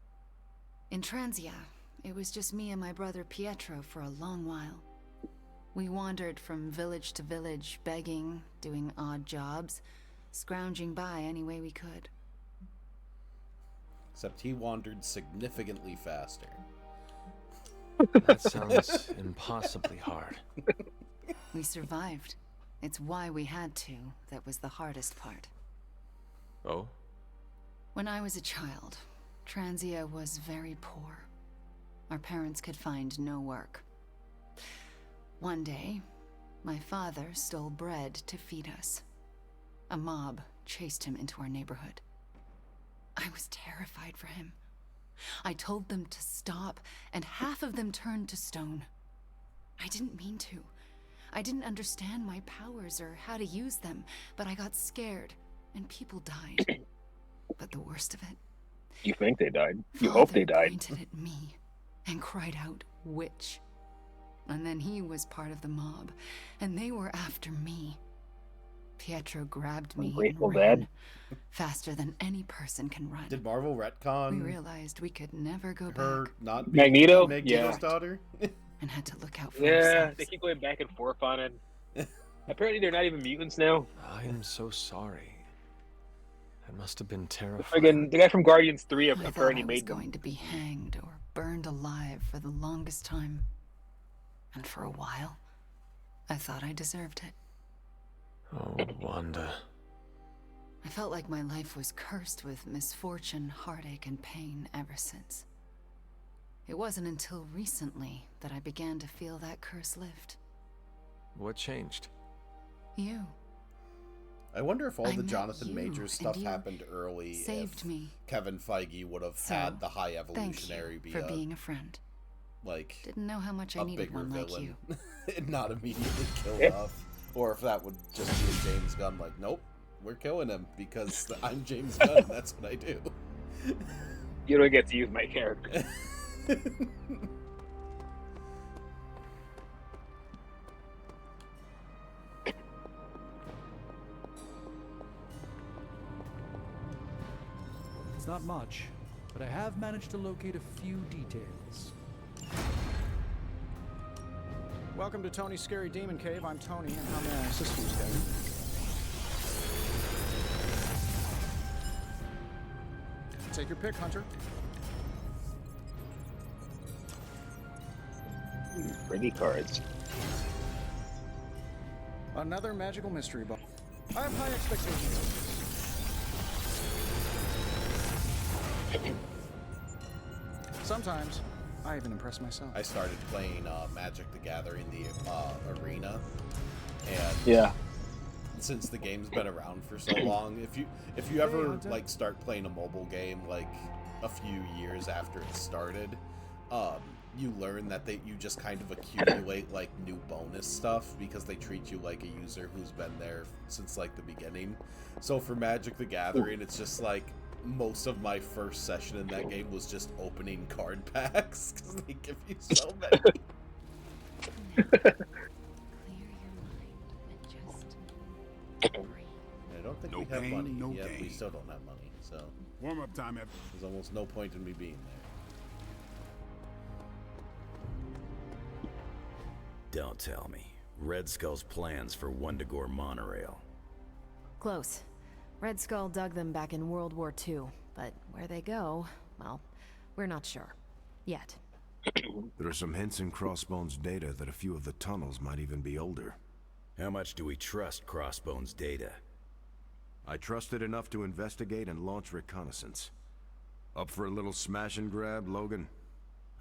Speaker 4: In Transia, it was just me and my brother Pietro for a long while. We wandered from village to village, begging, doing odd jobs, scrounging by any way we could.
Speaker 1: Except he wandered significantly faster.
Speaker 5: That sounds impossibly hard.
Speaker 4: We survived. It's why we had to. That was the hardest part.
Speaker 5: Oh?
Speaker 4: When I was a child, Transia was very poor. Our parents could find no work. One day, my father stole bread to feed us. A mob chased him into our neighborhood. I was terrified for him. I told them to stop, and half of them turned to stone. I didn't mean to. I didn't understand my powers or how to use them, but I got scared, and people died. But the worst of it...
Speaker 2: You think they died. You hope they died.
Speaker 4: Pointed at me and cried out, "Witch." And then he was part of the mob, and they were after me. Pietro grabbed me
Speaker 2: Ungrateful
Speaker 4: and ran
Speaker 2: dad.
Speaker 4: faster than any person can run.
Speaker 1: Did Marvel retcon
Speaker 4: We realized we could never go
Speaker 1: her
Speaker 4: back
Speaker 1: not
Speaker 2: Magneto?
Speaker 1: Magneto's
Speaker 2: Yeah.
Speaker 1: daughter?
Speaker 4: and had to look out for
Speaker 2: Yeah,
Speaker 4: ourselves.
Speaker 2: they keep going back and forth on it. Apparently they're not even mutants now.
Speaker 5: I am so sorry. It must have been terrifying.
Speaker 2: Again, the guy from Guardians 3
Speaker 4: I thought
Speaker 2: apparently
Speaker 4: I was
Speaker 2: made them.
Speaker 4: going to be hanged or burned alive for the longest time. And for a while, I thought I deserved it.
Speaker 5: Oh, Wanda.
Speaker 4: I felt like my life was cursed with misfortune, heartache, and pain ever since. It wasn't until recently that I began to feel that curse lift.
Speaker 5: What changed?
Speaker 4: You.
Speaker 1: I wonder if all
Speaker 4: I
Speaker 1: the
Speaker 4: met
Speaker 1: Jonathan
Speaker 4: you,
Speaker 1: Majors
Speaker 4: and
Speaker 1: stuff
Speaker 4: you
Speaker 1: happened early.
Speaker 4: saved
Speaker 1: if
Speaker 4: me.
Speaker 1: Kevin Feige would have
Speaker 4: So,
Speaker 1: had the High
Speaker 4: Thank
Speaker 1: Evolutionary
Speaker 4: you
Speaker 1: be
Speaker 4: for
Speaker 1: a,
Speaker 4: being a friend.
Speaker 1: like
Speaker 4: Didn't know how much I
Speaker 1: a
Speaker 4: needed
Speaker 1: bigger
Speaker 4: one like
Speaker 1: villain,
Speaker 4: you.
Speaker 1: and not immediately killed
Speaker 2: Yeah.
Speaker 1: off, or if that would just be a James Gunn like, nope, we're killing him because I'm James Gunn. And that's what I do.
Speaker 2: You don't get to use my character.
Speaker 9: It's not much, but I have managed to locate a few details.
Speaker 12: Welcome to Tony's Scary Demon Cave. I'm Tony, and how may I assist you today? Take your pick, Hunter.
Speaker 2: Pretty cards.
Speaker 12: Another magical mystery box. I have high expectations. Sometimes, I even impress myself.
Speaker 1: I started playing Magic the Gathering, the arena, and
Speaker 2: Yeah.
Speaker 1: since the game's been around for so long, if you ever
Speaker 9: Hunter.
Speaker 1: like start playing a mobile game like a few years after it started, you learn that you just kind of accumulate like new bonus stuff because they treat you like a user who's been there since like the beginning. So for Magic the Gathering, it's just like most of my first session in that game was just opening card packs because they give you so many.
Speaker 4: Clear your mind and just breathe.
Speaker 1: I don't think
Speaker 13: No
Speaker 1: we have
Speaker 13: pain,
Speaker 1: money.
Speaker 13: no
Speaker 1: Yeah, we
Speaker 13: gain.
Speaker 1: still don't have money, so
Speaker 13: Warm-up time,
Speaker 1: there's almost no point in me being there.
Speaker 16: Don't tell me. Red Skull's plans for Wundagore monorail.
Speaker 7: Close. Red Skull dug them back in World War II, but where they go, well, we're not sure. Yet.
Speaker 8: There are some hints in Crossbone's data that a few of the tunnels might even be older.
Speaker 16: How much do we trust Crossbone's data?
Speaker 8: I trust it enough to investigate and launch reconnaissance. Up for a little smash and grab, Logan?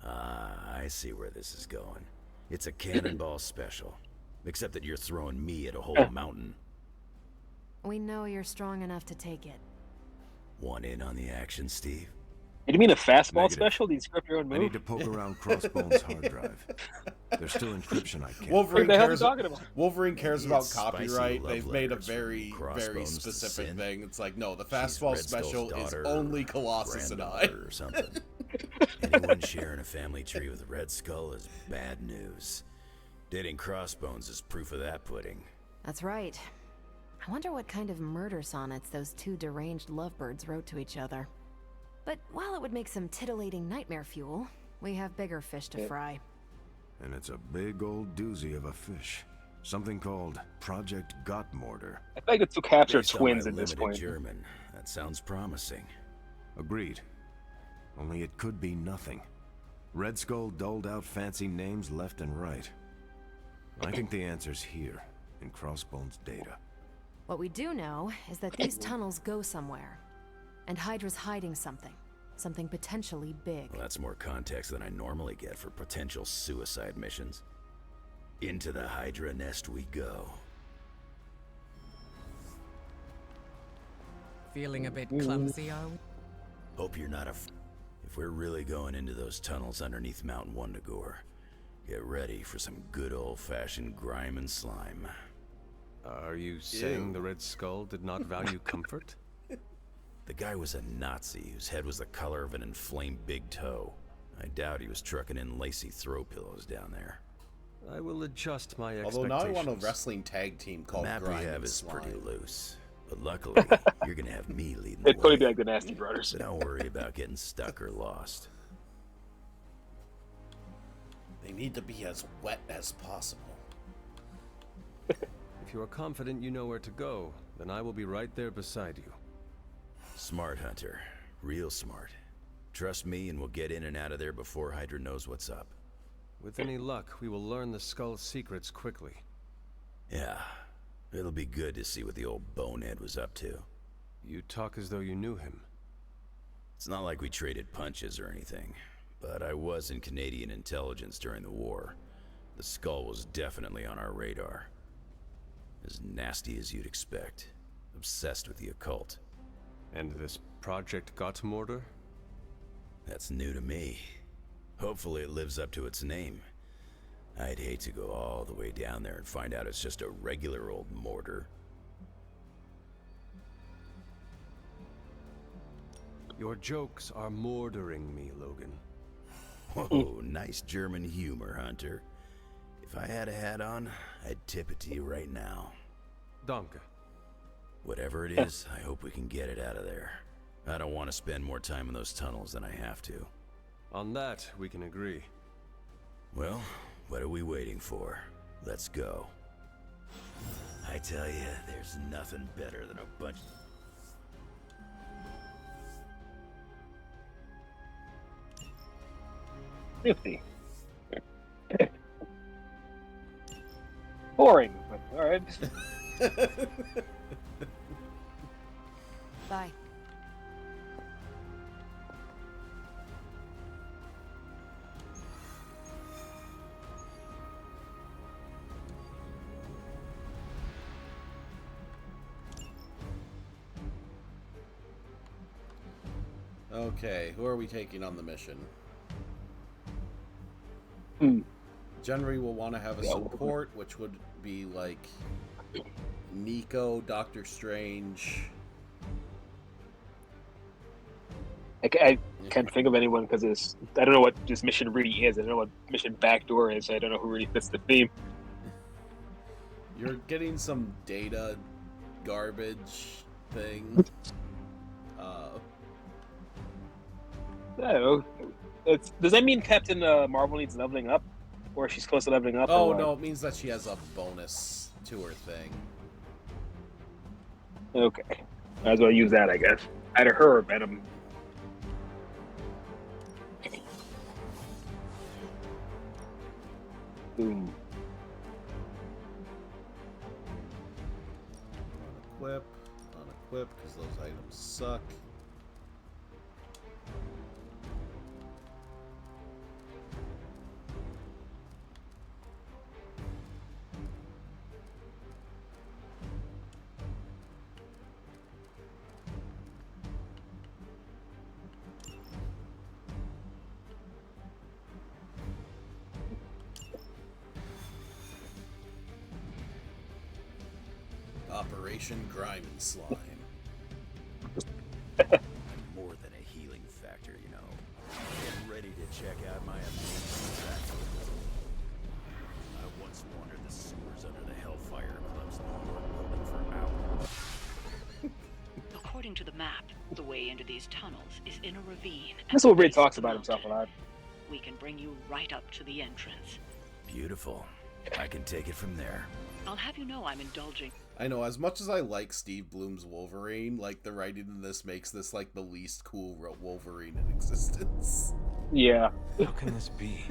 Speaker 16: Ah, I see where this is going. It's a cannonball special. Except that you're throwing me at a whole mountain.
Speaker 7: We know you're strong enough to take it.
Speaker 16: Want in on the action, Steve?
Speaker 2: You mean a fastball
Speaker 8: Negative.
Speaker 2: special? Do you script your own
Speaker 8: I
Speaker 2: move?
Speaker 8: need to poke around Crossbone's hard drive. There's still encryption I can't.
Speaker 1: Wolverine
Speaker 2: What the hell are you
Speaker 1: cares.
Speaker 2: talking about?
Speaker 1: Wolverine cares about
Speaker 16: It's spicy
Speaker 1: copyright.
Speaker 16: love
Speaker 1: They've made a
Speaker 16: letters from
Speaker 1: very, very
Speaker 16: Crossbones to
Speaker 1: specific
Speaker 16: Sin.
Speaker 1: thing. It's like, no, the
Speaker 16: She's
Speaker 1: fastball
Speaker 16: Red Skull's
Speaker 1: special is
Speaker 16: daughter
Speaker 1: only
Speaker 16: or
Speaker 1: Colossus and I.
Speaker 16: granddaughter or something. Anyone sharing a family tree with Red Skull is bad news. Dating Crossbones is proof of that pudding.
Speaker 7: That's right. I wonder what kind of murder sonnets those two deranged lovebirds wrote to each other. But while it would make some titillating nightmare fuel, we have bigger fish to fry.
Speaker 8: And it's a big old doozy of a fish. Something called Project Gottmortar.
Speaker 2: I feel like the two caps are
Speaker 16: Based on
Speaker 2: twins
Speaker 16: my
Speaker 2: at this
Speaker 16: limited
Speaker 2: point.
Speaker 16: German, that sounds promising.
Speaker 8: Agreed. Only it could be nothing. Red Skull doled out fancy names left and right. I think the answer's here, in Crossbone's data.
Speaker 7: What we do know is that these tunnels go somewhere. And Hydra's hiding something. Something potentially big.
Speaker 16: Well, that's more context than I normally get for potential suicide missions. Into the Hydra nest we go.
Speaker 3: Feeling a bit clumsy, are we?
Speaker 16: Hope you're not if we're really going into those tunnels underneath Mount Wundagore, get ready for some good old-fashioned grime and slime.
Speaker 5: Are you saying the Red Skull did not value comfort?
Speaker 16: The guy was a Nazi whose head was the color of an inflamed big toe. I doubt he was trucking in lacy throw pillows down there.
Speaker 5: I will adjust my
Speaker 1: Although
Speaker 5: expectations.
Speaker 1: now I want a wrestling tag team
Speaker 16: The
Speaker 1: called
Speaker 16: map we
Speaker 1: Grime
Speaker 16: have
Speaker 1: and
Speaker 16: is
Speaker 1: Slime.
Speaker 16: pretty loose, but luckily, you're gonna have me leading the
Speaker 2: It'd probably be
Speaker 16: way.
Speaker 2: like the Nasty Brothers.
Speaker 16: So don't worry about getting stuck or lost.
Speaker 1: They need to be as wet as possible.
Speaker 5: If you are confident you know where to go, then I will be right there beside you.
Speaker 16: Smart, Hunter. Real smart. Trust me and we'll get in and out of there before Hydra knows what's up.
Speaker 5: With any luck, we will learn the Skull's secrets quickly.
Speaker 16: Yeah. It'll be good to see what the old bonehead was up to.
Speaker 5: You talk as though you knew him.
Speaker 16: It's not like we traded punches or anything, but I was in Canadian intelligence during the war. The Skull was definitely on our radar. As nasty as you'd expect. Obsessed with the occult.
Speaker 5: And this Project Gottmorder?
Speaker 16: That's new to me. Hopefully it lives up to its name. I'd hate to go all the way down there and find out it's just a regular old mortar.
Speaker 5: Your jokes are mordering me, Logan.
Speaker 16: Whoa, nice German humor, Hunter. If I had a hat on, I'd tip it to you right now.
Speaker 5: Danke.
Speaker 16: Whatever it is, I hope we can get it out of there. I don't want to spend more time in those tunnels than I have to.
Speaker 5: On that, we can agree.
Speaker 16: Well, what are we waiting for? Let's go. I tell you, there's nothing better than a bunch...
Speaker 2: Nifty. Boring, but alright.
Speaker 7: Bye.
Speaker 1: Okay, who are we taking on the mission?
Speaker 2: Hmm.
Speaker 1: Generally, we'll want to have a support, which would be like Nico, Doctor Strange.
Speaker 2: I can't think of anyone because I don't know what this mission really is. I don't know what mission backdoor is. I don't know who really fits the theme.
Speaker 1: You're getting some data garbage thing.
Speaker 2: I don't know. Does that mean Captain Marvel needs leveling up? Or she's close to leveling up?
Speaker 1: Oh, no, it means that she has a bonus to her thing.
Speaker 2: Okay. Might as well use that, I guess. Either her or Venom. Boom.
Speaker 1: Unequip, unequip, because those items suck. Operation Grime and Slime.
Speaker 16: More than a healing factor, you know. Get ready to check out my amazing factor. I once wandered the sewers under the Hellfire Club's building for hours.
Speaker 14: According to the map, the way into these tunnels is in a ravine.
Speaker 2: That's what Ray talks about himself a lot.
Speaker 14: We can bring you right up to the entrance.
Speaker 16: Beautiful. I can take it from there.
Speaker 14: I'll have you know I'm indulging.
Speaker 1: I know, as much as I like Steve Bloom's Wolverine, like, the writing in this makes this, like, the least cool Wolverine in existence.
Speaker 2: Yeah.
Speaker 5: How can this be?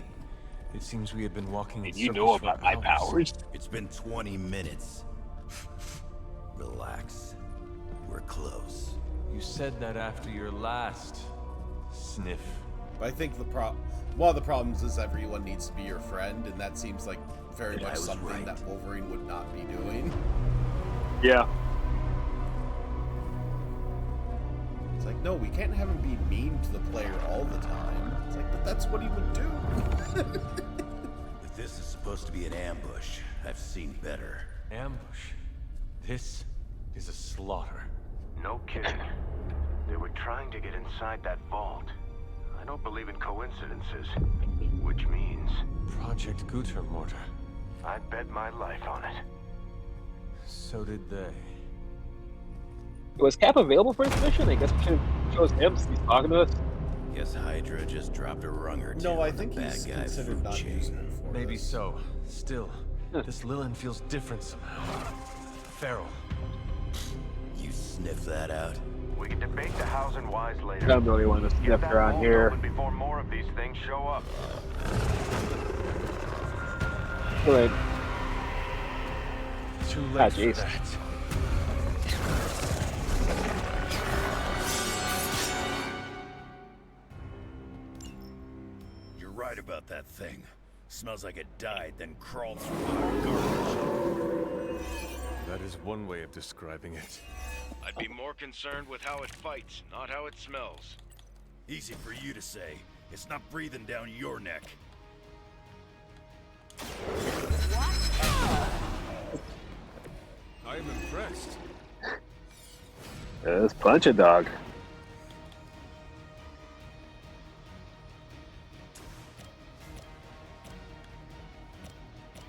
Speaker 5: It seems we had been walking in
Speaker 2: you know about my powers.
Speaker 16: It's been 20 minutes. Relax. We're close.
Speaker 5: You said that after your last sniff.
Speaker 1: I think one of the problems is everyone needs to be your friend, and that seems like very much something that Wolverine would not be doing.
Speaker 2: Yeah.
Speaker 1: It's like, no, we can't have him be mean to the player all the time. It's like, but that's what he would do.
Speaker 16: If this is supposed to be an ambush, I've seen better.
Speaker 5: Ambush? This is a slaughter.
Speaker 17: No kidding. They were trying to get inside that vault. I don't believe in coincidences. Which means...
Speaker 5: Project Gutermorder.
Speaker 17: I'd bet my life on it.
Speaker 5: So did they.
Speaker 2: Was Cap available for this mission? I guess we should have chose him since he's talking to us.
Speaker 16: Guess Hydra just dropped a rung or two.
Speaker 1: No, I
Speaker 16: on
Speaker 1: think
Speaker 16: the bad
Speaker 1: he's
Speaker 16: guy
Speaker 1: considered
Speaker 16: food
Speaker 1: not
Speaker 16: chain.
Speaker 1: usable for
Speaker 5: Maybe
Speaker 1: this.
Speaker 5: so. Still, this Lilin feels different somehow. Feral.
Speaker 16: You sniff that out?
Speaker 17: We can debate the hows and whys later.
Speaker 2: I'm the only one that's
Speaker 17: Get
Speaker 2: left
Speaker 17: that
Speaker 2: around
Speaker 17: vault
Speaker 2: here.
Speaker 17: open before more of these things show up.
Speaker 2: Good.
Speaker 5: Too
Speaker 2: Ah,
Speaker 5: late for
Speaker 2: jeez.
Speaker 5: that.
Speaker 13: You're right about that thing. Smells like it died, then crawled through hot garbage.
Speaker 5: That is one way of describing it.
Speaker 8: I'd be more concerned with how it fights, not how it smells.
Speaker 13: Easy for you to say. It's not breathing down your neck.
Speaker 5: I am impressed.
Speaker 2: Let's punch a dog.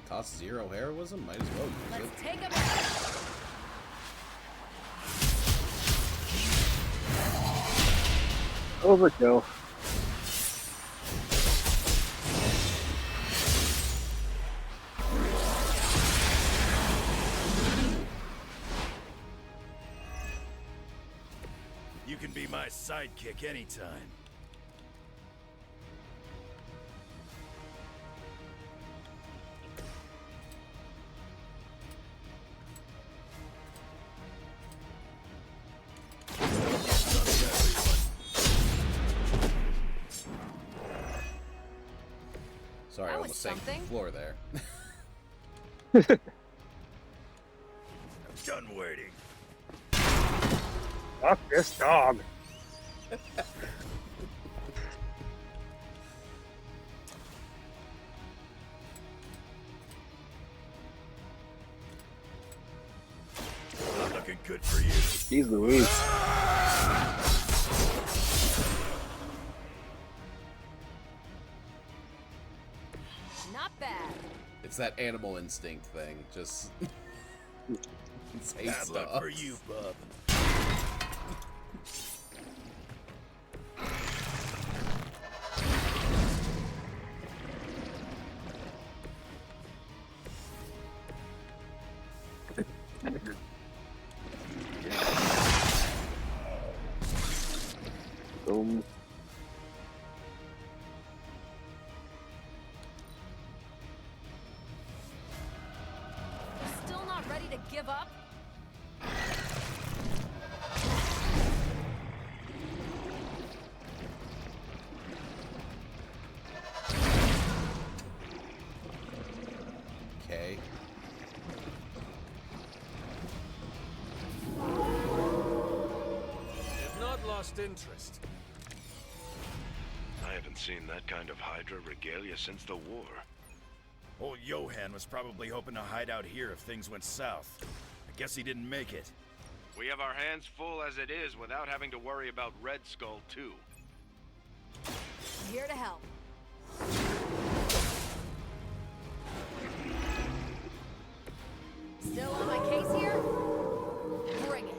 Speaker 1: Costs 0 heroism? Might as well use it.
Speaker 6: Let's take him
Speaker 2: Overkill.
Speaker 13: You can be my sidekick anytime.
Speaker 1: Sorry, I
Speaker 6: That was
Speaker 1: almost sank to the
Speaker 6: something.
Speaker 1: floor there.
Speaker 13: I'm done waiting.
Speaker 2: Fuck this dog.
Speaker 13: Not looking good for you.
Speaker 2: Jeez Louise.
Speaker 6: Not bad.
Speaker 1: It's that animal instinct thing. Just insane
Speaker 13: Bad
Speaker 1: stuff.
Speaker 13: luck for you, bub.
Speaker 2: Boom.
Speaker 6: Still not ready to give up?
Speaker 1: Okay.
Speaker 5: Have not lost interest.
Speaker 8: I haven't seen that kind of Hydra regalia since the war.
Speaker 13: Old Johan was probably hoping to hide out here if things went south. I guess he didn't make it.
Speaker 8: We have our hands full as it is without having to worry about Red Skull too.
Speaker 6: I'm here to help. Still on my case here? Bring it.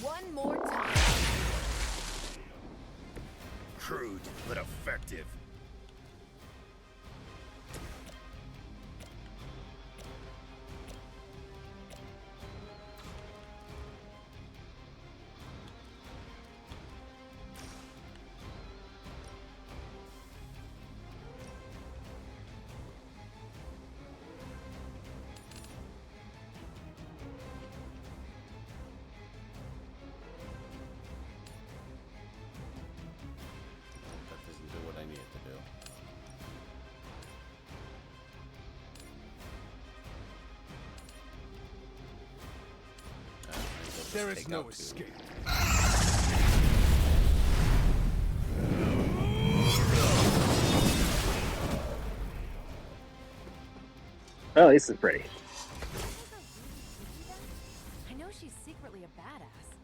Speaker 6: One more time.
Speaker 13: Crude, but effective.
Speaker 1: That doesn't do what I need it to do.
Speaker 5: There is
Speaker 1: take
Speaker 5: no
Speaker 1: out two.
Speaker 5: escape.
Speaker 2: Oh, this is pretty.
Speaker 6: I know she's secretly a badass.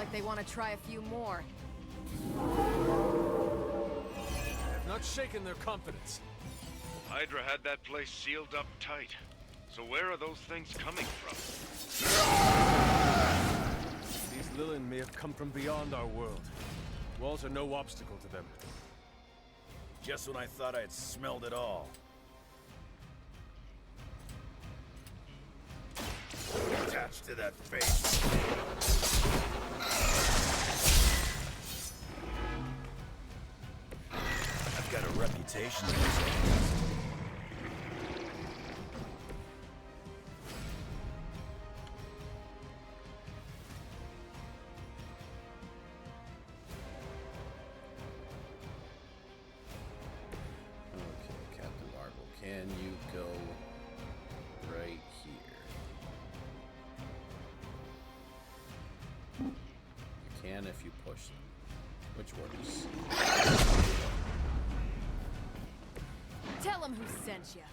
Speaker 7: like they want to try a few more.
Speaker 5: I've not shaken their confidence.
Speaker 8: Hydra had that place sealed up tight. So where are those things coming from?
Speaker 5: These Lilin may have come from beyond our world. Walls are no obstacle to them.
Speaker 13: Just when I thought I had smelled it all. Attached to that face. I've got a reputation in this area.
Speaker 1: Can you go right here? You can if you push them, which works.
Speaker 6: Tell him who sent you.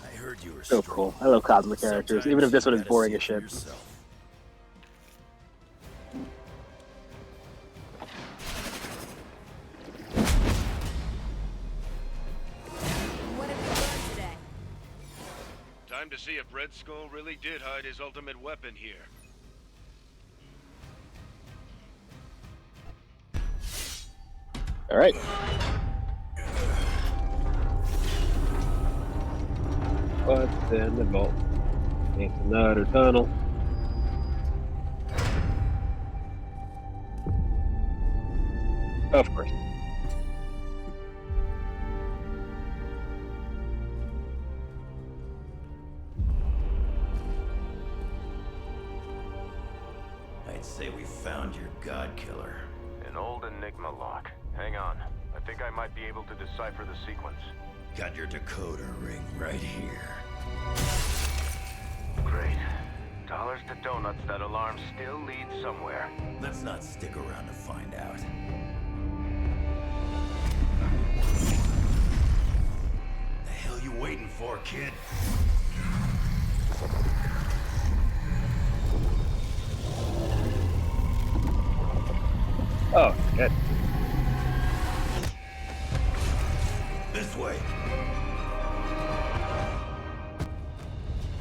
Speaker 13: I heard you were
Speaker 2: so cool. I love cosmic characters, even if this one is boring as shit.
Speaker 8: Time to see if Red Skull really did hide his ultimate weapon here.
Speaker 2: All right. What's in the vault? It's another tunnel. Of course.
Speaker 16: I'd say we found your god killer.
Speaker 17: An old Enigma lock. Hang on. I think I might be able to decipher the sequence.
Speaker 16: Got your decoder ring right here.
Speaker 17: Great. Dollars to donuts, that alarm still leads somewhere.
Speaker 16: Let's not stick around to find out. The hell you waiting for, kid?
Speaker 2: Oh, shit.
Speaker 16: This way.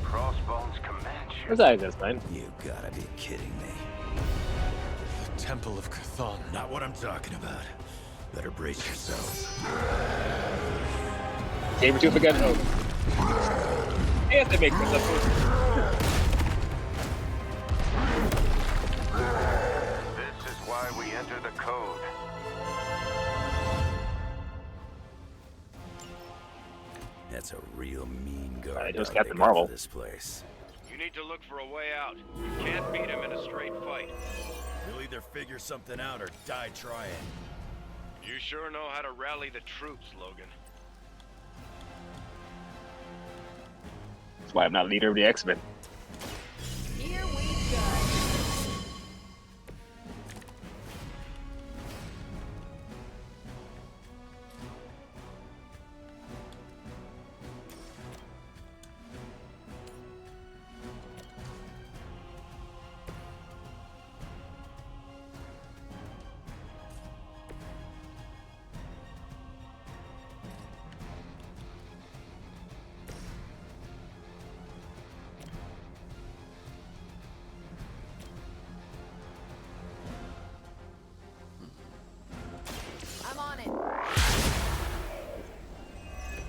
Speaker 17: Crossbones Comanche.
Speaker 2: Where's Eisenstein?
Speaker 16: You gotta be kidding me.
Speaker 5: The Temple of Chthon.
Speaker 16: Not what I'm talking about. Better brace yourselves.
Speaker 2: Sabertooth again? Oh. Yes, that makes sense.
Speaker 17: This is why we enter the code.
Speaker 16: That's a real mean guard.
Speaker 2: Alright, here's
Speaker 16: dog
Speaker 2: Captain
Speaker 16: they got for
Speaker 2: Marvel.
Speaker 16: This place.
Speaker 8: You need to look for a way out. You can't beat him in a straight fight.
Speaker 13: You'll either figure something out or die trying.
Speaker 8: You sure know how to rally the troops, Logan.
Speaker 2: That's why I'm not leader of the X-Men.
Speaker 6: Here we go. I'm on it.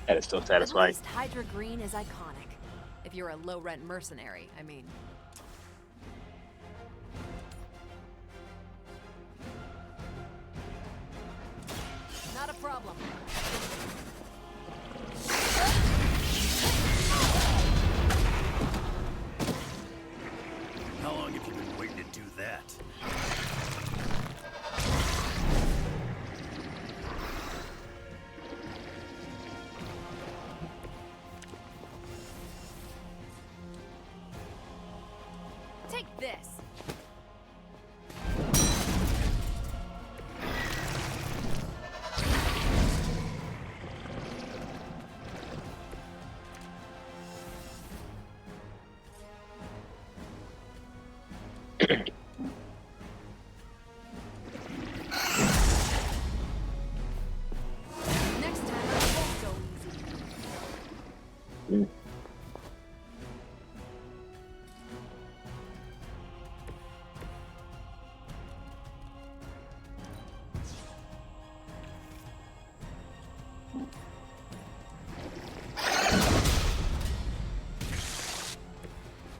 Speaker 2: That is still
Speaker 6: At
Speaker 2: satisfying.
Speaker 6: least Hydra Green is iconic. If you're a low-rent mercenary, I mean. Not a problem.
Speaker 13: How long have you been waiting to do that?
Speaker 6: Take this. Next time it won't go easy.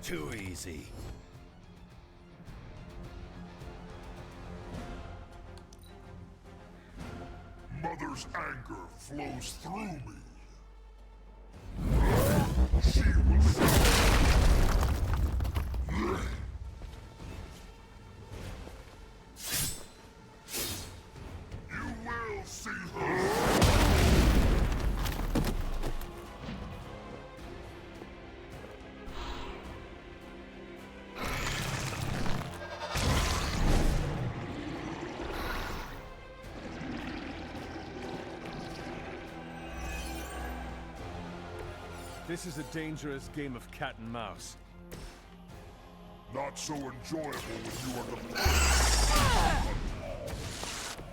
Speaker 13: Too easy.
Speaker 18: Mother's anger flows through me. She will You will see her.
Speaker 5: This is a dangerous game of cat and mouse.
Speaker 18: Not so enjoyable when you are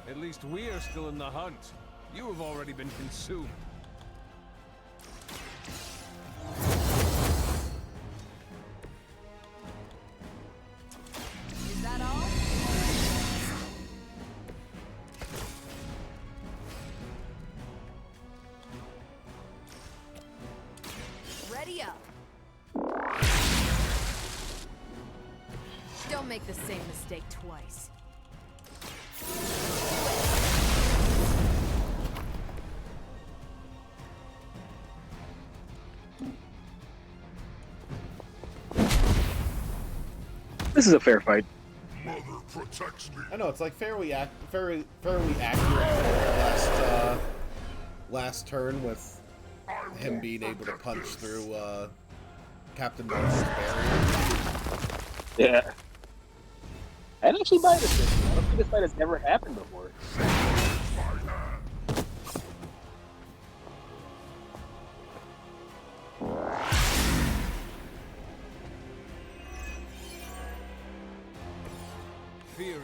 Speaker 18: the
Speaker 5: At least we are still in the hunt. You have already been consumed.
Speaker 6: Is that all? Ready up.
Speaker 7: Don't make the same mistake twice.
Speaker 2: This is a fair fight.
Speaker 18: Mother protects me.
Speaker 1: I know it's like fairly accurate for last turn with him being able to punch through Captain Marvel's barrier.
Speaker 2: Yeah. I'd actually buy this thing. I don't think this fight has ever happened before.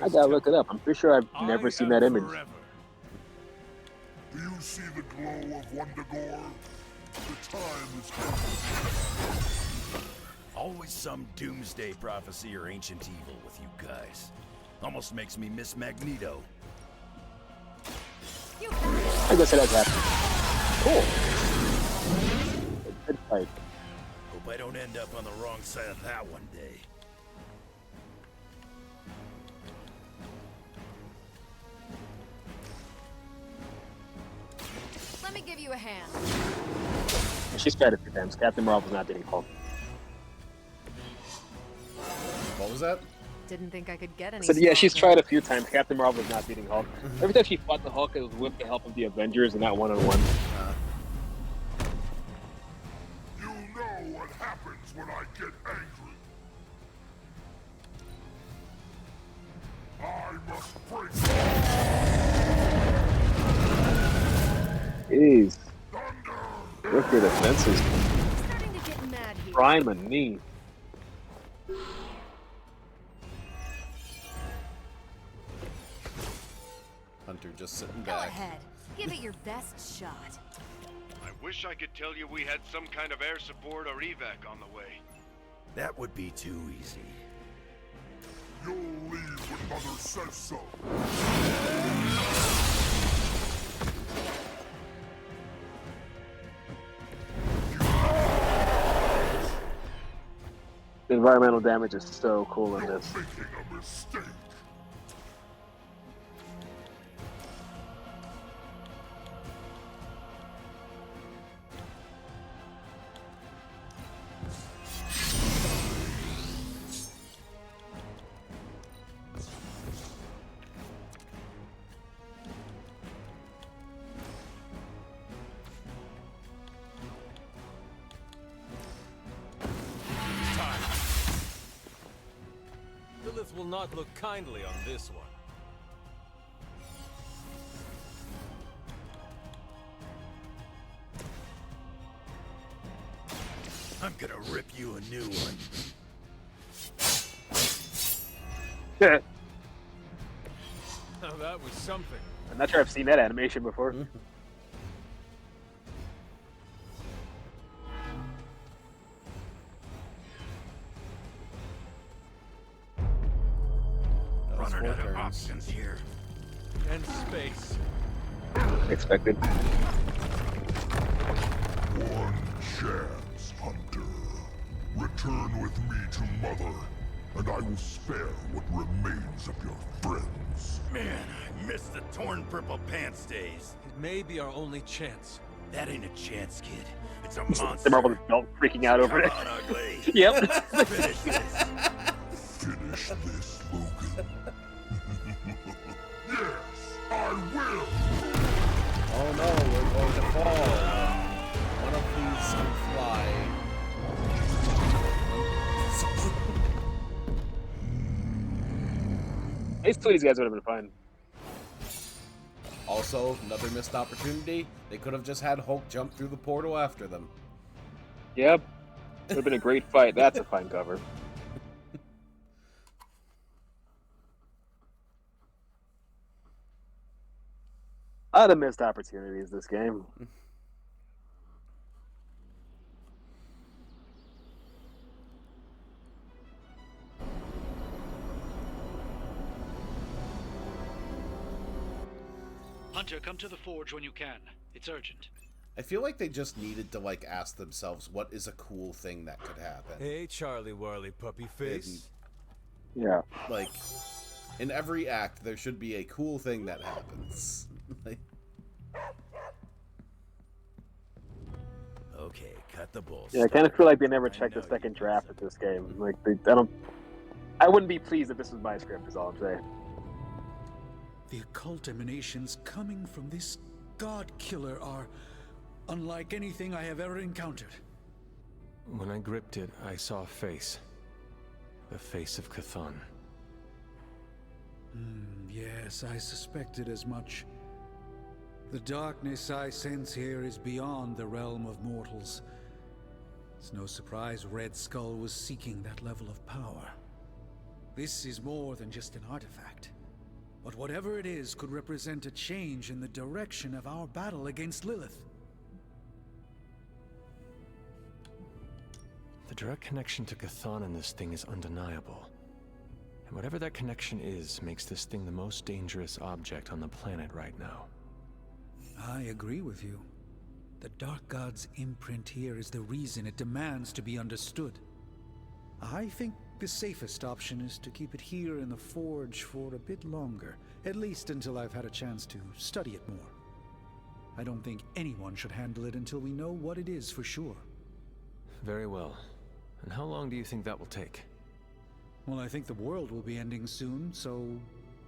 Speaker 2: I gotta look it up. I'm pretty sure I've never seen that image.
Speaker 18: Do you see the glow of Wundagore? The time is coming.
Speaker 13: Always some doomsday prophecy or ancient evil with you guys. Almost makes me miss Magneto.
Speaker 2: I guess it has happened. Cool. Good fight.
Speaker 13: Hope I don't end up on the wrong side of that one day.
Speaker 6: Let me give you a hand.
Speaker 2: She's tried it a few times. Captain Marvel's not beating Hulk.
Speaker 1: What was that?
Speaker 7: Didn't think I could get any.
Speaker 2: So yeah, she's tried a few times. Captain Marvel's not beating Hulk. Every time she fought the Hulk, it was with the help of the Avengers and not one-on-one.
Speaker 18: You know what happens when I get angry. I must break.
Speaker 2: Jeez. Look at the fences.
Speaker 6: Starting to get mad here.
Speaker 2: Prime and knee.
Speaker 1: Hunter just sitting
Speaker 6: Go
Speaker 1: back.
Speaker 6: ahead. Give it your best shot.
Speaker 17: I wish I could tell you we had some kind of air support or evac on the way.
Speaker 13: That would be too easy.
Speaker 18: You'll leave when Mother says so.
Speaker 2: The environmental damage is so cool in this.
Speaker 18: Making a mistake.
Speaker 5: Lilith will not look kindly on this one.
Speaker 13: I'm gonna rip you a new one.
Speaker 2: I'm
Speaker 5: Oh, that was something.
Speaker 2: not sure I've seen that animation before.
Speaker 13: Running out of options here.
Speaker 5: And space.
Speaker 2: Expected.
Speaker 18: One chance, Hunter. Return with me to Mother, and I will spare what remains of your friends.
Speaker 13: Man, I miss the torn purple pants days.
Speaker 5: It may be our only chance.
Speaker 13: That ain't a chance, kid. It's a
Speaker 2: The
Speaker 13: monster.
Speaker 2: Marvel belt freaking out over it.
Speaker 13: Come on, ugly.
Speaker 2: Yep.
Speaker 13: Let's finish this.
Speaker 18: Finish this, Logan. Yes, I will!
Speaker 1: Oh no, we're going to fall. One of these can fly.
Speaker 2: These two of these guys would have been fine.
Speaker 1: Also, another missed opportunity. They could have just had Hulk jump through the portal after them.
Speaker 2: Yep. Would have been a great fight. That's a fine cover. A lot of missed opportunities this game.
Speaker 19: Hunter, come to the forge when you can. It's urgent.
Speaker 1: I feel like they just needed to like ask themselves what is a cool thing that could happen.
Speaker 5: Hey, Charlie Warley puppy face.
Speaker 2: Yeah.
Speaker 1: Like in every act there should be a cool thing that happens. Like,
Speaker 16: Okay, cut the bullshit.
Speaker 2: Yeah, I kind of feel like they never checked the second draft of this game. Like, I wouldn't be pleased if this was my script, is all I'm saying.
Speaker 19: The occult emanations coming from this god killer are unlike anything I have ever encountered.
Speaker 5: When I gripped it, I saw a face. The face of Chthon.
Speaker 19: Yes, I suspected as much. The darkness I sense here is beyond the realm of mortals. It's no surprise Red Skull was seeking that level of power. This is more than just an artifact. But whatever it is could represent a change in the direction of our battle against Lilith.
Speaker 5: The direct connection to Chthon in this thing is undeniable. And whatever that connection is, makes this thing the most dangerous object on the planet right now.
Speaker 19: I agree with you. The Dark God's imprint here is the reason it demands to be understood. I think the safest option is to keep it here in the forge for a bit longer, at least until I've had a chance to study it more. I don't think anyone should handle it until we know what it is for sure.
Speaker 5: Very well. And how long do you think that will take?
Speaker 19: Well, I think the world will be ending soon, so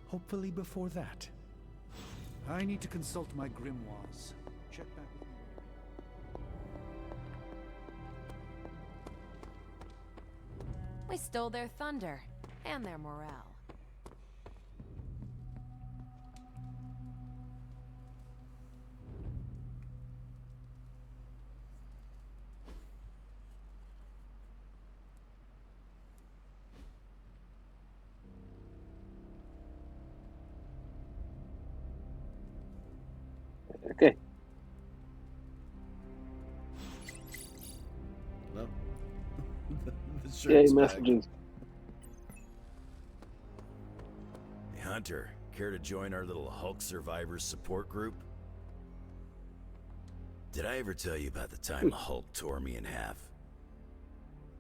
Speaker 19: hopefully before that. I need to consult my grimoires. Check back with me.
Speaker 6: We stole their thunder and their morale.
Speaker 2: Okay.
Speaker 1: No.
Speaker 2: Yay, messages.
Speaker 16: Hey, Hunter, care to join our little Hulk survivors support group? Did I ever tell you about the time the Hulk tore me in half?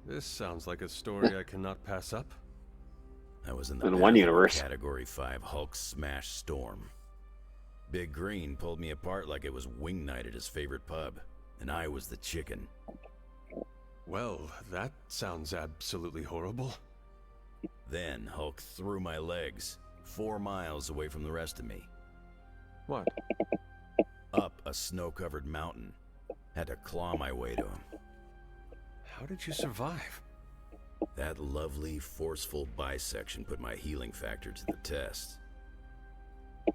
Speaker 5: This sounds like a story I cannot pass up.
Speaker 16: I was in the
Speaker 2: In one universe.
Speaker 16: Category 5 Hulk Smash Storm. Big Green pulled me apart like it was wing night at his favorite pub, and I was the chicken.
Speaker 5: Well, that sounds absolutely horrible.
Speaker 16: Then Hulk threw my legs 4 miles away from the rest of me.
Speaker 5: What?
Speaker 16: Up a snow-covered mountain. Had to claw my way to him.
Speaker 5: How did you survive?
Speaker 16: That lovely, forceful bisection put my healing factor to the test.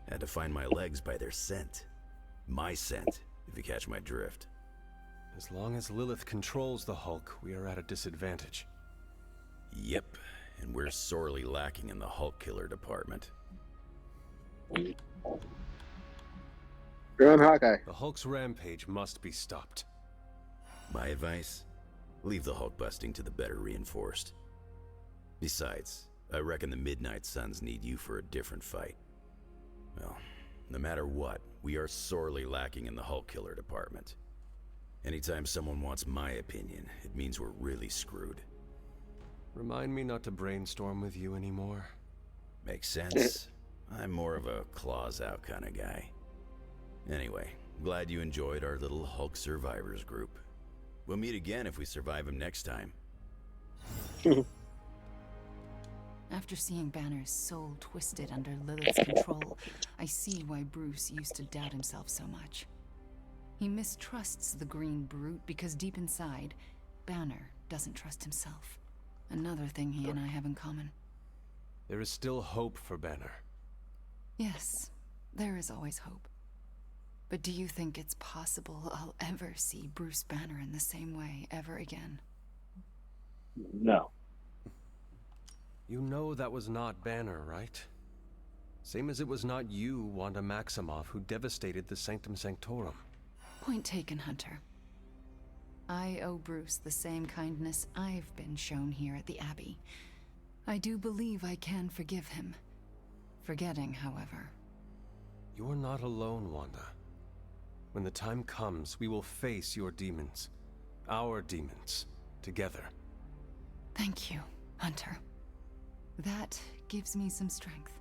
Speaker 16: Had to find my legs by their scent. My scent, if you catch my drift.
Speaker 5: As long as Lilith controls the Hulk, we are at a disadvantage.
Speaker 16: Yep, and we're sorely lacking in the Hulk killer department.
Speaker 2: You're on Hawkeye.
Speaker 5: The Hulk's rampage must be stopped.
Speaker 16: My advice? Leave the Hulk busting to the better reinforced. Besides, I reckon the Midnight Suns need you for a different fight. Well, no matter what, we are sorely lacking in the Hulk killer department. Anytime someone wants my opinion, it means we're really screwed.
Speaker 5: Remind me not to brainstorm with you anymore.
Speaker 16: Makes sense. I'm more of a claws out kind of guy. Anyway, glad you enjoyed our little Hulk survivors group. We'll meet again if we survive him next time.
Speaker 4: After seeing Banner's soul twisted under Lilith's control, I see why Bruce used to doubt himself so much. He mistrusts the green brute because deep inside, Banner doesn't trust himself. Another thing he and I have in common.
Speaker 5: There is still hope for Banner.
Speaker 4: Yes, there is always hope. But do you think it's possible I'll ever see Bruce Banner in the same way ever again?
Speaker 2: No.
Speaker 5: You know that was not Banner, right? Same as it was not you, Wanda Maximoff, who devastated the Sanctum Sanctorum.
Speaker 4: Point taken, Hunter. I owe Bruce the same kindness I've been shown here at the Abbey. I do believe I can forgive him. Forgetting, however.
Speaker 5: You're not alone, Wanda. When the time comes, we will face your demons. Our demons. Together.
Speaker 4: Thank you, Hunter. That gives me some strength.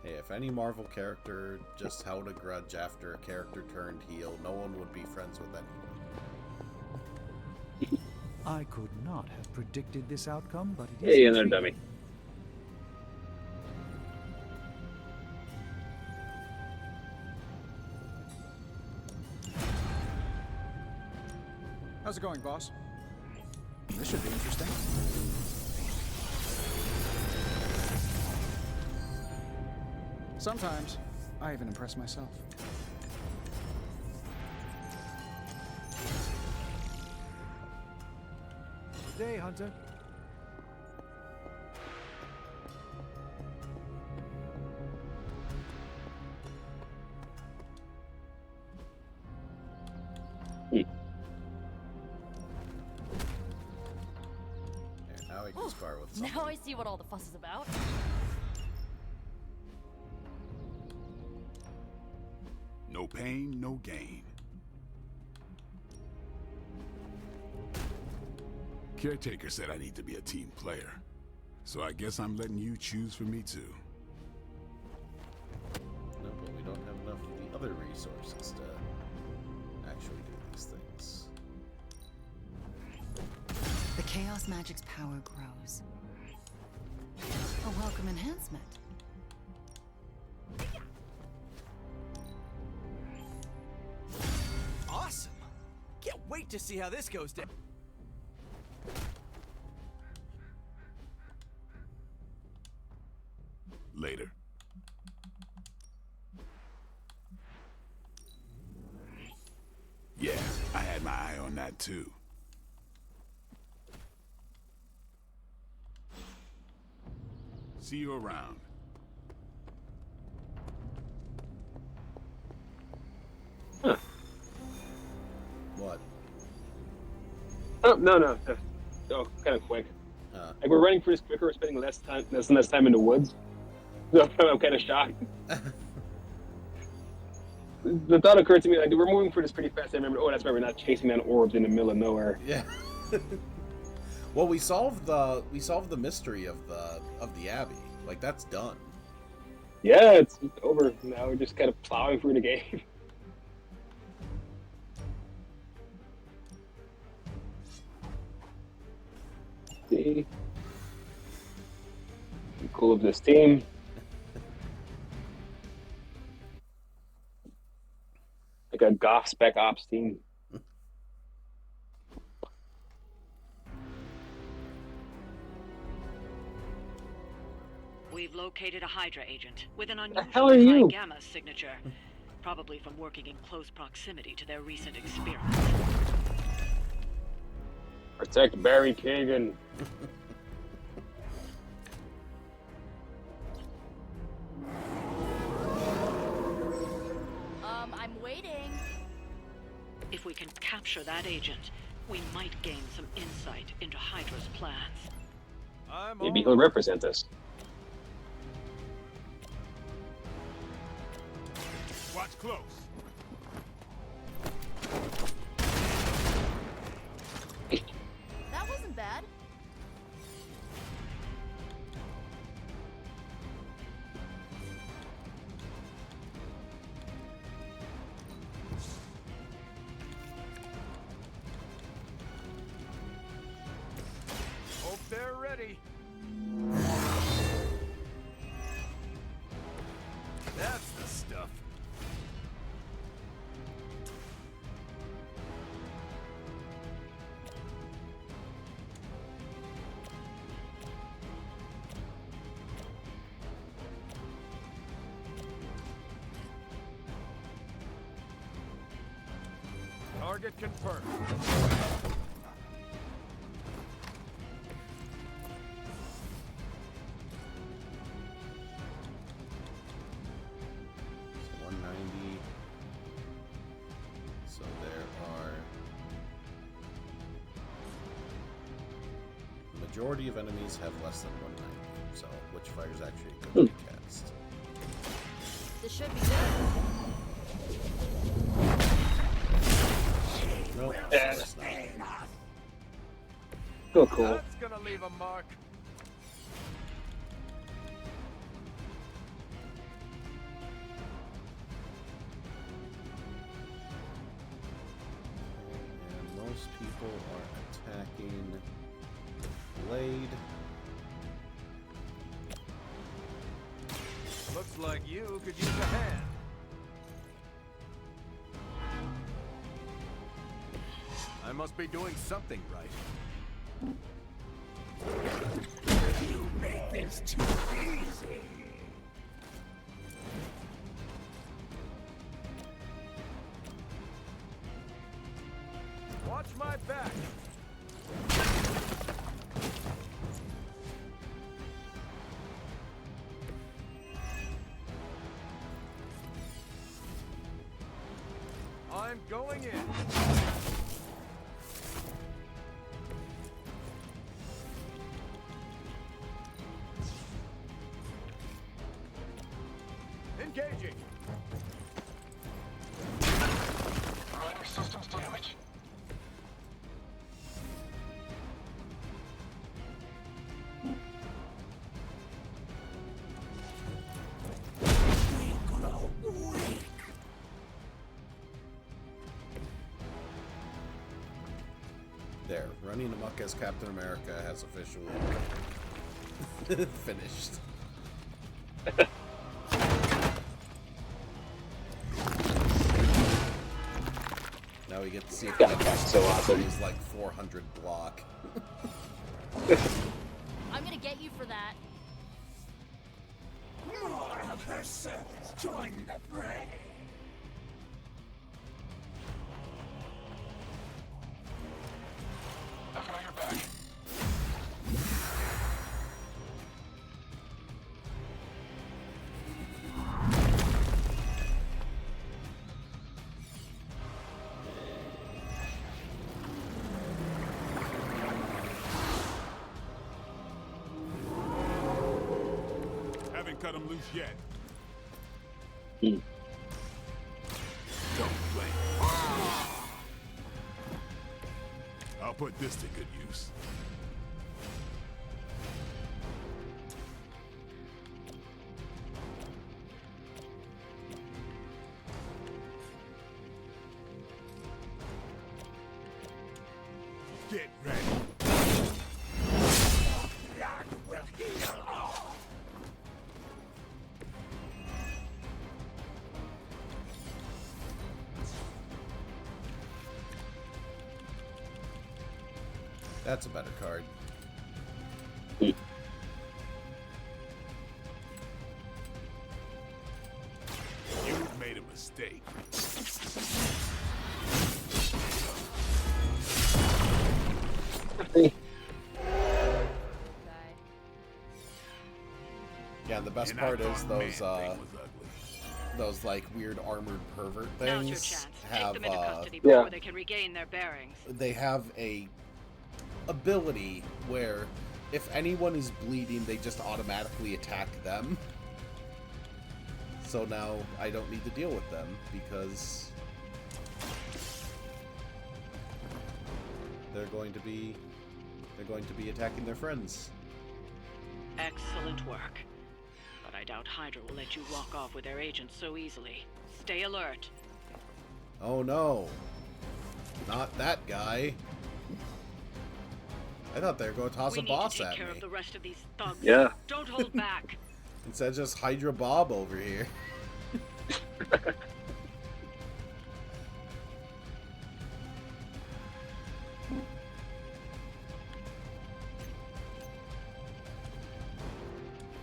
Speaker 1: Hey, if any Marvel character just held a grudge after a character turned heel, no one would be friends with anyone.
Speaker 9: I could not have predicted this outcome, but it is.
Speaker 2: Hey, another dummy.
Speaker 12: How's it going, boss? This should be interesting. Sometimes, I even impress myself.
Speaker 9: Good day, Hunter.
Speaker 1: Now we can spar with someone.
Speaker 6: Now I see what all the fuss is about.
Speaker 18: No pain, no gain. Caretaker said I need to be a team player, so I guess I'm letting you choose for me too.
Speaker 1: No, but we don't have enough of the other resources to actually do these things.
Speaker 4: The Chaos Magic's power grows. A welcome enhancement.
Speaker 15: Awesome! Can't wait to see how this goes down.
Speaker 18: Later. Yeah, I had my eye on that too. See you around.
Speaker 2: Huh.
Speaker 1: What?
Speaker 2: Oh, no. Oh, kind of quick. Like, we're running pretty quicker, we're spending less and less time in the woods. So I'm kind of shocked. The thought occurred to me, like, we're moving through this pretty fast. I remember, oh, that's why we're not chasing down orbs in the middle of nowhere.
Speaker 1: Yeah. Well, we solved the mystery of the Abbey. Like, that's done.
Speaker 2: Yeah, it's over. Now we're just kind of plowing through the game. See. Cool of this team. Like a Goth Spec Ops team.
Speaker 14: We've located a Hydra agent with an
Speaker 2: hell
Speaker 14: unusual
Speaker 2: are you?
Speaker 14: Phi Gamma signature, probably from working in close proximity to their recent experiments.
Speaker 2: Protect Barry Kagan.
Speaker 6: I'm waiting.
Speaker 14: If we can capture that agent, we might gain some insight into Hydra's plans.
Speaker 2: Maybe he'll represent us.
Speaker 18: Watch close.
Speaker 6: That wasn't bad.
Speaker 15: Hope they're ready. That's the stuff. Target confirmed.
Speaker 1: So there are the majority of enemies have less than 190. So Witchfire's actually a good cast.
Speaker 6: This should be good.
Speaker 1: Nope,
Speaker 2: Yeah.
Speaker 1: that's not.
Speaker 2: Still cool.
Speaker 15: That's gonna leave a mark.
Speaker 1: And most people are attacking Blade.
Speaker 15: Looks like you could use a hand. I must be doing something right.
Speaker 18: You made this too easy.
Speaker 15: Watch my back. I'm going in. Engaging.
Speaker 18: Minor systems damage.
Speaker 1: There, running amok as Captain America has officially finished. Now we get to see if
Speaker 2: That's so awesome.
Speaker 1: he's like 400 block.
Speaker 6: I'm gonna get you for that.
Speaker 18: More of her servants join the fray. I've got your back. Haven't cut him loose yet. Don't play. I'll put this to good use. Get ready. Blood will heal all.
Speaker 1: That's a better card.
Speaker 18: You've made a mistake.
Speaker 1: Yeah, the best part is those like weird armored pervert
Speaker 14: Now's your
Speaker 1: things
Speaker 14: chance.
Speaker 1: have
Speaker 14: Take them into custody before they can regain their bearings.
Speaker 1: they have a ability where if anyone is bleeding, they just automatically attack them. So now I don't need to deal with them because they're going to be attacking their friends.
Speaker 14: Excellent work. But I doubt Hydra will let you walk off with their agents so easily. Stay alert.
Speaker 1: Oh no. Not that guy. I thought they were going to toss a boss
Speaker 14: We need to
Speaker 1: at
Speaker 14: take care
Speaker 1: me.
Speaker 14: of the rest of these thugs.
Speaker 2: Yeah.
Speaker 14: Don't hold back.
Speaker 1: Instead, just Hydra Bob over here.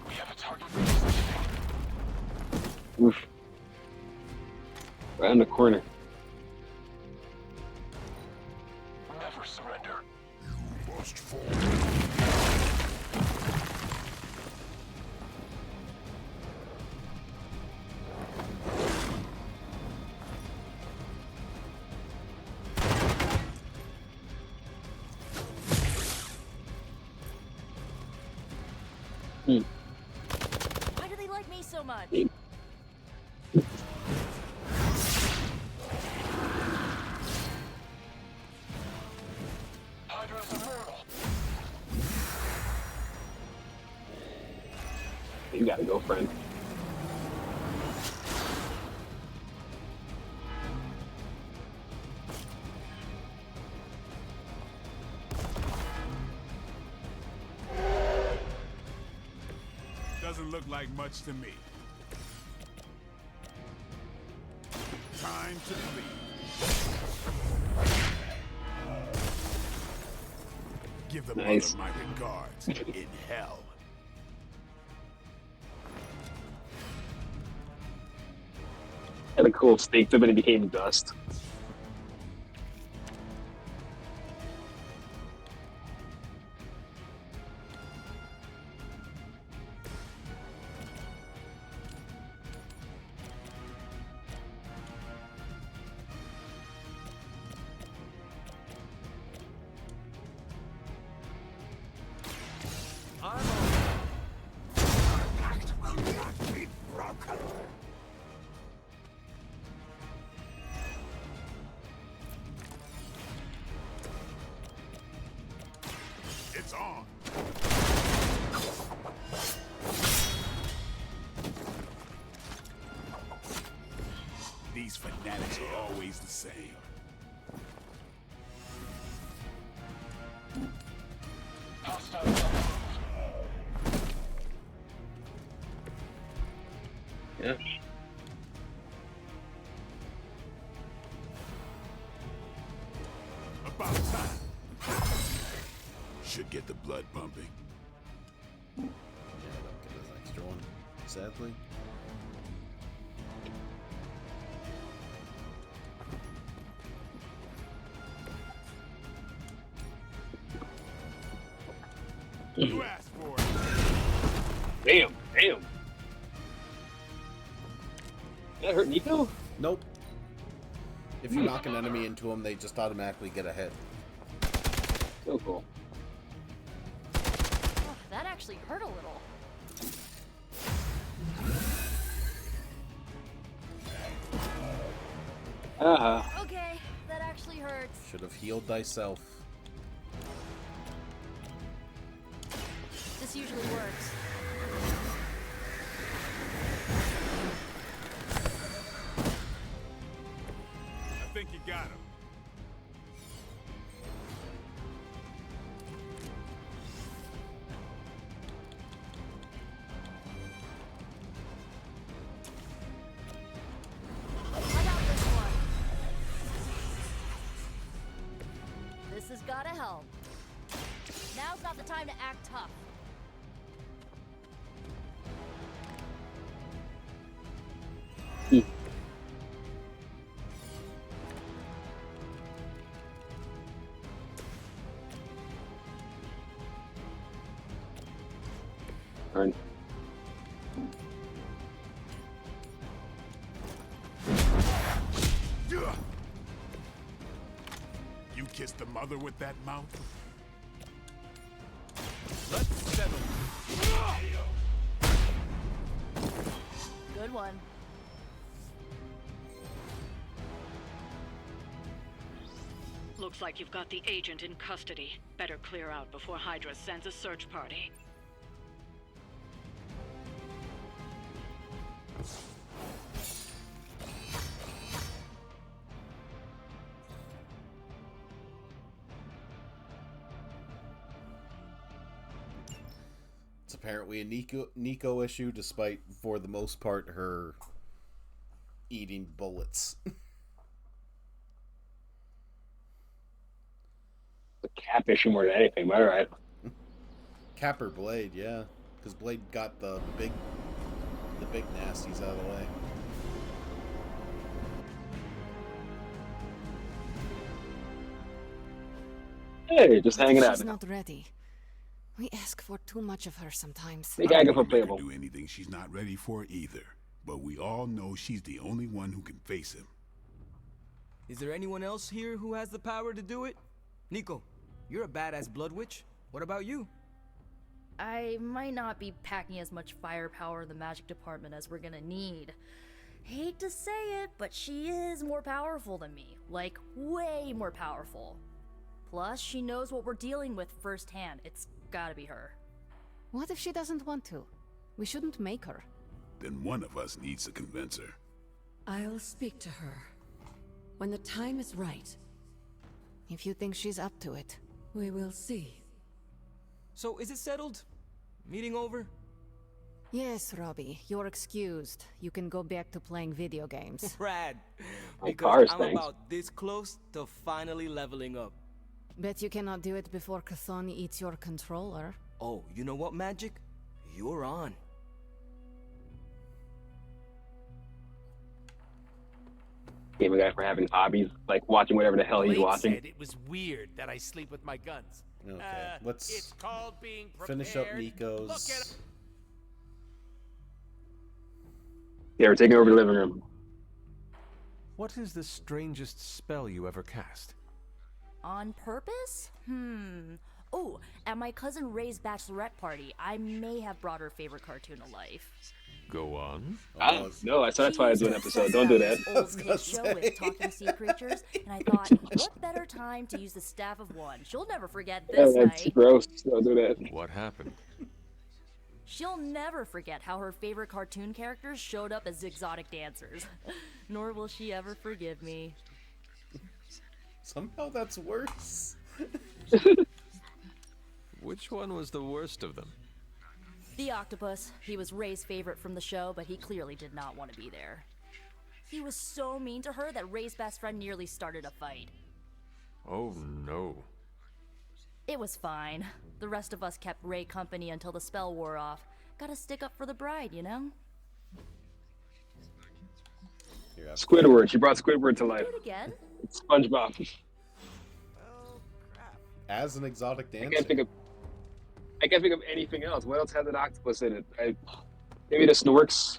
Speaker 18: We have a target.
Speaker 2: Oof. Right in the corner.
Speaker 18: Never surrender. You must fall.
Speaker 6: Why do they like me so much?
Speaker 18: Hydra's immortal.
Speaker 2: You gotta go, friend.
Speaker 20: Doesn't look like much to me. Time to leave. Give the
Speaker 2: Nice.
Speaker 20: mother my regards in hell.
Speaker 2: Had a cool snake but it became dust.
Speaker 20: It's on. These fanatics are always the same.
Speaker 2: Yeah.
Speaker 20: About time. Should get the blood pumping.
Speaker 1: Yeah, I don't get this extra one, sadly.
Speaker 20: You asked for it.
Speaker 2: Damn, damn. That hurt Nico?
Speaker 1: Nope. If you knock an enemy into them, they just automatically get a hit.
Speaker 2: So cool.
Speaker 6: Oh, that actually hurt a little. Okay, that actually hurts.
Speaker 1: Should have healed thyself.
Speaker 6: This usually works.
Speaker 20: I think you got him.
Speaker 6: I got this one. This has gotta help. Now's not the time to act tough.
Speaker 20: kiss the mother with that mouth?
Speaker 15: Let's settle.
Speaker 6: Good one.
Speaker 14: Looks like you've got the agent in custody. Better clear out before Hydra sends a search party.
Speaker 1: It's apparently a Nico issue, despite, for the most part, her eating bullets.
Speaker 2: The Cap issue more than anything, am I right?
Speaker 1: Cap or Blade, yeah. Because Blade got the big nasties out of the way.
Speaker 2: Hey, just hanging out.
Speaker 7: She's not ready. We ask for too much of her sometimes.
Speaker 2: Make Agatha
Speaker 18: Make her
Speaker 2: playable.
Speaker 18: do anything she's not ready for either. But we all know she's the only one who can face him.
Speaker 3: Is there anyone else here who has the power to do it? Nico, you're a badass blood witch. What about you?
Speaker 6: I might not be packing as much firepower in the magic department as we're gonna need. Hate to say it, but she is more powerful than me. Like, way more powerful. Plus, she knows what we're dealing with firsthand. It's gotta be her.
Speaker 7: What if she doesn't want to? We shouldn't make her.
Speaker 18: Then one of us needs to convince her.
Speaker 11: I'll speak to her. When the time is right.
Speaker 7: If you think she's up to it.
Speaker 11: We will see.
Speaker 3: So, is it settled? Meeting over?
Speaker 7: Yes, Robbie, you're excused. You can go back to playing video games.
Speaker 3: Rad.
Speaker 2: My
Speaker 3: Because
Speaker 2: car's
Speaker 3: I'm
Speaker 2: thanks.
Speaker 3: about this close to finally leveling up.
Speaker 7: Bet you cannot do it before Chthon eats your controller.
Speaker 3: Oh, you know what, Magic? You're on.
Speaker 2: Game a guy for having hobbies, like watching whatever the hell he's
Speaker 15: Blade
Speaker 2: watching.
Speaker 15: said it was weird that I sleep with my guns.
Speaker 1: Okay, let's
Speaker 15: It's called being
Speaker 1: finish up
Speaker 15: prepared.
Speaker 1: Nico's.
Speaker 15: Look at
Speaker 2: Yeah, we're taking over the living room.
Speaker 5: What is the strangest spell you ever cast?
Speaker 6: On purpose? Oh, at my cousin Ray's bachelorette party, I may have brought her favorite cartoon to life.
Speaker 5: Go on.
Speaker 2: No, I saw that's why I was doing an episode. Don't do that.
Speaker 6: Old kid show with talking sea creatures, and I thought, what better time to use the Staff of One? She'll never forget
Speaker 2: Yeah,
Speaker 6: this
Speaker 2: that's
Speaker 6: night.
Speaker 2: gross. Don't do that.
Speaker 5: What happened?
Speaker 6: She'll never forget how her favorite cartoon characters showed up as exotic dancers. Nor will she ever forgive me.
Speaker 1: Somehow that's worse.
Speaker 5: Which one was the worst of them?
Speaker 6: The octopus. He was Ray's favorite from the show, but he clearly did not want to be there. He was so mean to her that Ray's best friend nearly started a fight.
Speaker 5: Oh no.
Speaker 6: It was fine. The rest of us kept Ray company until the spell wore off. Gotta stick up for the bride, you know?
Speaker 2: Squidward. She brought Squidward to life.
Speaker 6: Do it again?
Speaker 2: It's SpongeBob.
Speaker 1: As an exotic
Speaker 2: I
Speaker 1: dancer.
Speaker 2: can't think of anything else. What else has an octopus in it? Maybe the Snorks.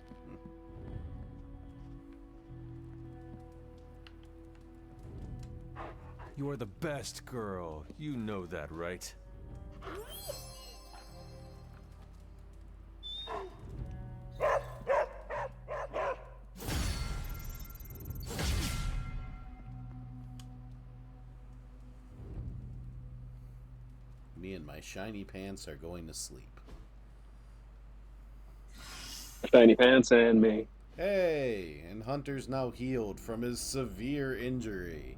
Speaker 5: You are the best girl. You know that, right?
Speaker 1: Me and my shiny pants are going to sleep.
Speaker 2: Shiny pants and me.
Speaker 1: Hey, and Hunter's now healed from his severe injury.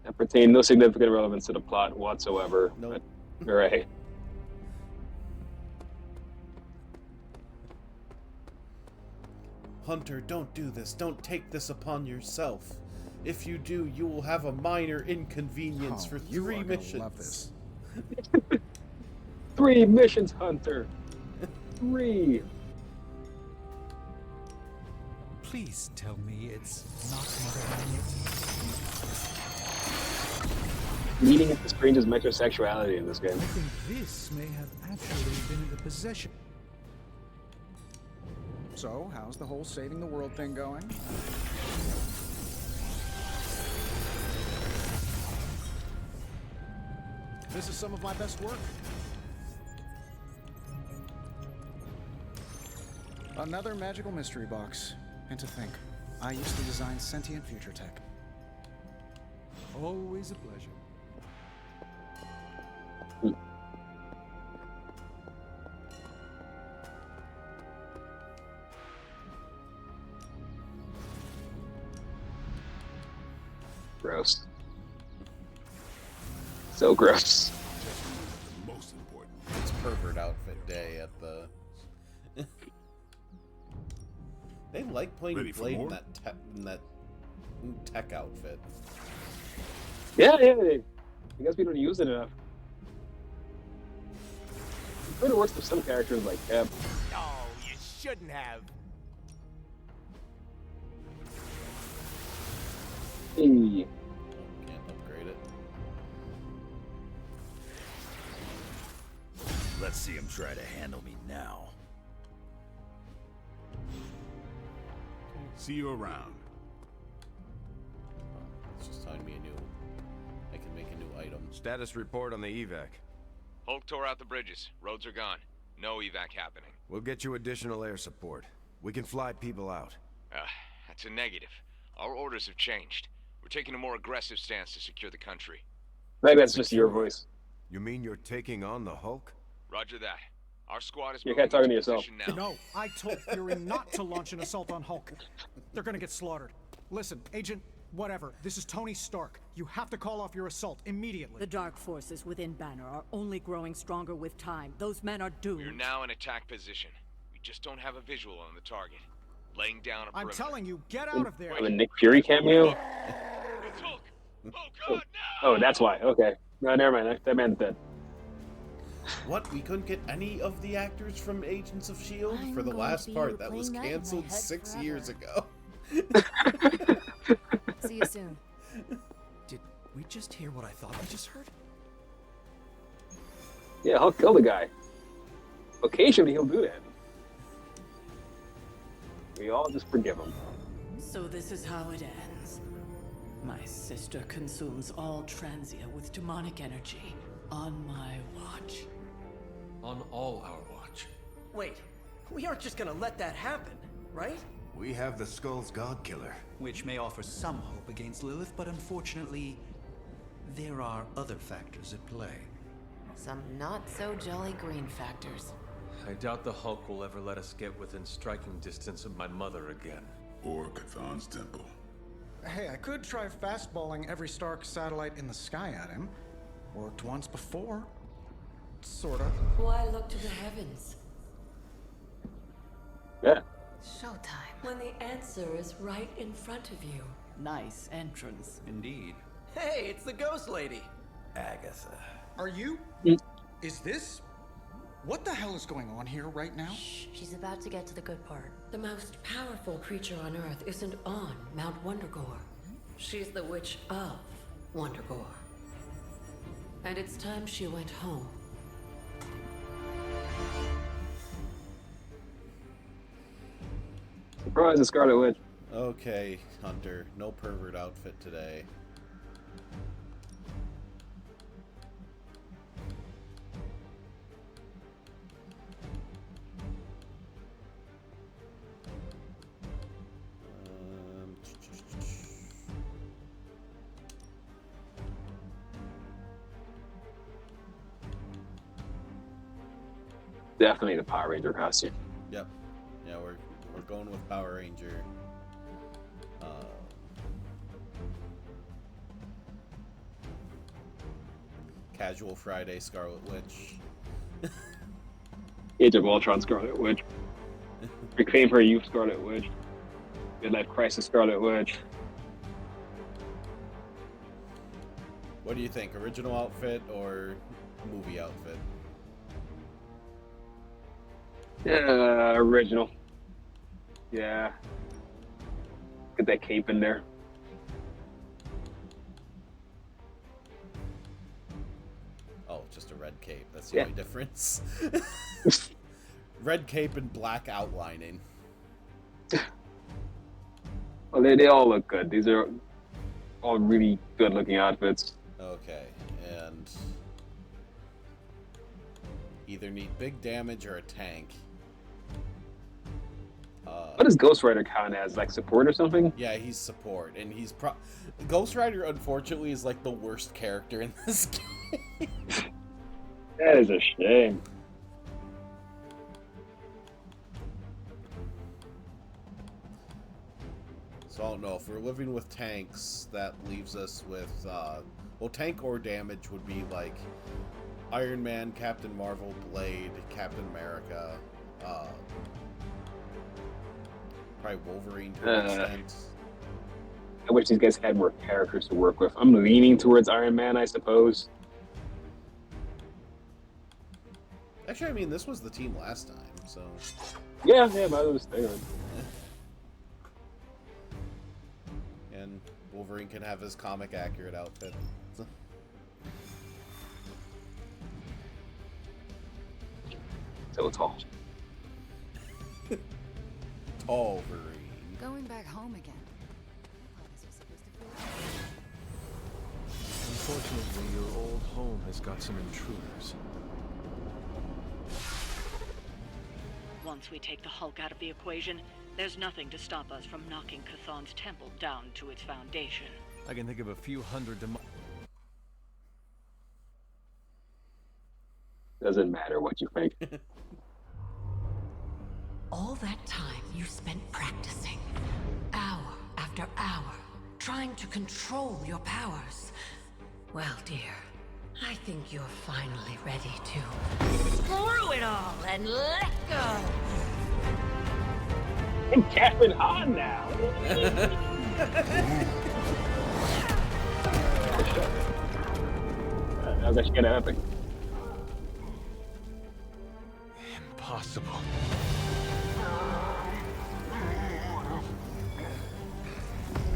Speaker 2: That pertain no significant relevance to the plot whatsoever.
Speaker 1: Nope.
Speaker 2: Right.
Speaker 1: Hunter, don't do this. Don't take this upon yourself. If you do, you will have a minor inconvenience for
Speaker 12: you
Speaker 1: 3
Speaker 12: are gonna
Speaker 1: missions.
Speaker 12: love this.
Speaker 2: 3 missions, Hunter. 3.
Speaker 19: Please tell me it's not inconvenient.
Speaker 2: Leading into Strange's metrosexuality in this game.
Speaker 19: I think this may have actually been in the possession.
Speaker 12: So, how's the whole saving the world thing going? This is some of my best work. Another magical mystery box. And to think, I used to design sentient future tech.
Speaker 9: Always a pleasure.
Speaker 2: Gross. So gross.
Speaker 20: Most important.
Speaker 1: It's pervert outfit day at the. They like playing
Speaker 20: Ready for
Speaker 1: Blade in
Speaker 20: more?
Speaker 1: that tech outfit.
Speaker 2: Yeah. I guess we don't use it enough. It kind of works for some characters like Cap.
Speaker 15: Oh, you shouldn't have.
Speaker 2: Hey.
Speaker 1: Can't upgrade it.
Speaker 13: Let's see him try to handle me now.
Speaker 20: See you around.
Speaker 1: It's just telling me I can make a new item.
Speaker 15: Status report on the evac.
Speaker 21: Hulk tore out the bridges. Roads are gone. No evac happening.
Speaker 15: We'll get you additional air support. We can fly people out.
Speaker 21: That's a negative. Our orders have changed. We're taking a more aggressive stance to secure the country.
Speaker 2: Maybe that's just your voice.
Speaker 15: You mean you're taking on the Hulk?
Speaker 21: Roger that. Our squad is
Speaker 2: You're
Speaker 21: moving
Speaker 2: kinda talking
Speaker 21: into
Speaker 2: to yourself.
Speaker 21: position now.
Speaker 12: No, I told Fury not to launch an assault on Hulk. They're gonna get slaughtered. Listen, Agent, whatever, this is Tony Stark. You have to call off your assault immediately.
Speaker 11: The dark forces within Banner are only growing stronger with time. Those men are doomed.
Speaker 21: We're now in attack position. We just don't have a visual on the target. Laying down a
Speaker 12: I'm
Speaker 21: perimeter.
Speaker 12: telling you, get out of there.
Speaker 2: A Nick Fury cameo?
Speaker 21: It's Hulk! Oh god,
Speaker 2: Oh, that's why. Okay. No, never mind. That man's dead.
Speaker 1: What? We couldn't get any of the actors from Agents of S.H.I.E.L.D.
Speaker 4: I'm
Speaker 1: for the
Speaker 4: going
Speaker 1: last
Speaker 4: to be
Speaker 1: part that was
Speaker 4: replaying that in my
Speaker 1: canceled
Speaker 4: head
Speaker 1: 6
Speaker 4: forever.
Speaker 1: years ago.
Speaker 4: See you soon.
Speaker 3: Did we just hear what I thought we just heard?
Speaker 2: Yeah, Hulk killed a guy. Occasionally he'll do that. We all just forgive him.
Speaker 11: So this is how it ends. My sister consumes all Transia with demonic energy on my watch.
Speaker 5: On all our watch.
Speaker 22: Wait, we aren't just gonna let that happen, right?
Speaker 8: We have the Skull's God Killer.
Speaker 23: Which may offer some hope against Lilith, but unfortunately, there are other factors at play.
Speaker 7: Some not so jolly green factors.
Speaker 5: I doubt the Hulk will ever let us get within striking distance of my mother again.
Speaker 20: Or Cathan's temple.
Speaker 12: Hey, I could try fastballing every Stark satellite in the sky at him. Worked once before. Sorta.
Speaker 11: Why look to the heavens?
Speaker 2: Yeah.
Speaker 7: Showtime.
Speaker 11: When the answer is right in front of you. Nice entrance.
Speaker 23: Indeed.
Speaker 22: Hey, it's the Ghost Lady.
Speaker 15: Agatha.
Speaker 12: Are you? Is this? What the hell is going on here right now?
Speaker 11: She's about to get to the good part. The most powerful creature on Earth isn't on Mount Wondergore. She's the witch of Wondergore. And it's time she went home.
Speaker 2: Surprise, the Scarlet Witch.
Speaker 1: Okay, Hunter. No pervert outfit today.
Speaker 2: Definitely the Power Ranger costume.
Speaker 1: Yep. Yeah, we're going with Power Ranger. Casual Friday Scarlet Witch.
Speaker 2: Age of Ultron Scarlet Witch. Reclaim Her Youth Scarlet Witch. Midlife Crisis Scarlet Witch.
Speaker 1: What do you think? Original outfit or movie outfit?
Speaker 2: Yeah, original. Yeah. Get that cape in there.
Speaker 1: Oh, just a red cape. That's the only difference. Red cape and black outlining.
Speaker 2: Well, they all look good. These are all really good looking outfits.
Speaker 1: Okay, and Either need big damage or a tank.
Speaker 2: What does Ghost Rider count as? Like support or something?
Speaker 1: Yeah, he's support, and he's Ghost Rider, unfortunately, is like the worst character in this game.
Speaker 2: That is a shame.
Speaker 1: So I don't know, if we're living with tanks, that leaves us with, well, tank or damage would be like Iron Man, Captain Marvel, Blade, Captain America, probably Wolverine to an extent.
Speaker 2: I wish these guys had more characters to work with. I'm leaning towards Iron Man, I suppose.
Speaker 1: Actually, I mean, this was the team last time, so...
Speaker 2: Yeah, but I was thinking.
Speaker 1: And Wolverine can have his comic accurate outfit.
Speaker 2: So tall.
Speaker 1: Tall Wolverine.
Speaker 4: Going back home again.
Speaker 5: Unfortunately, your old home has got some intruders.
Speaker 14: Once we take the Hulk out of the equation, there's nothing to stop us from knocking Chthon's temple down to its foundation.
Speaker 5: I can think of a few hundred
Speaker 2: Doesn't matter what you think.
Speaker 11: All that time you spent practicing, hour after hour, trying to control your powers. Well, dear, I think you're finally ready to screw it all and let go.
Speaker 2: I'm Catherine Hahn now. That was actually kind of epic.
Speaker 5: Impossible.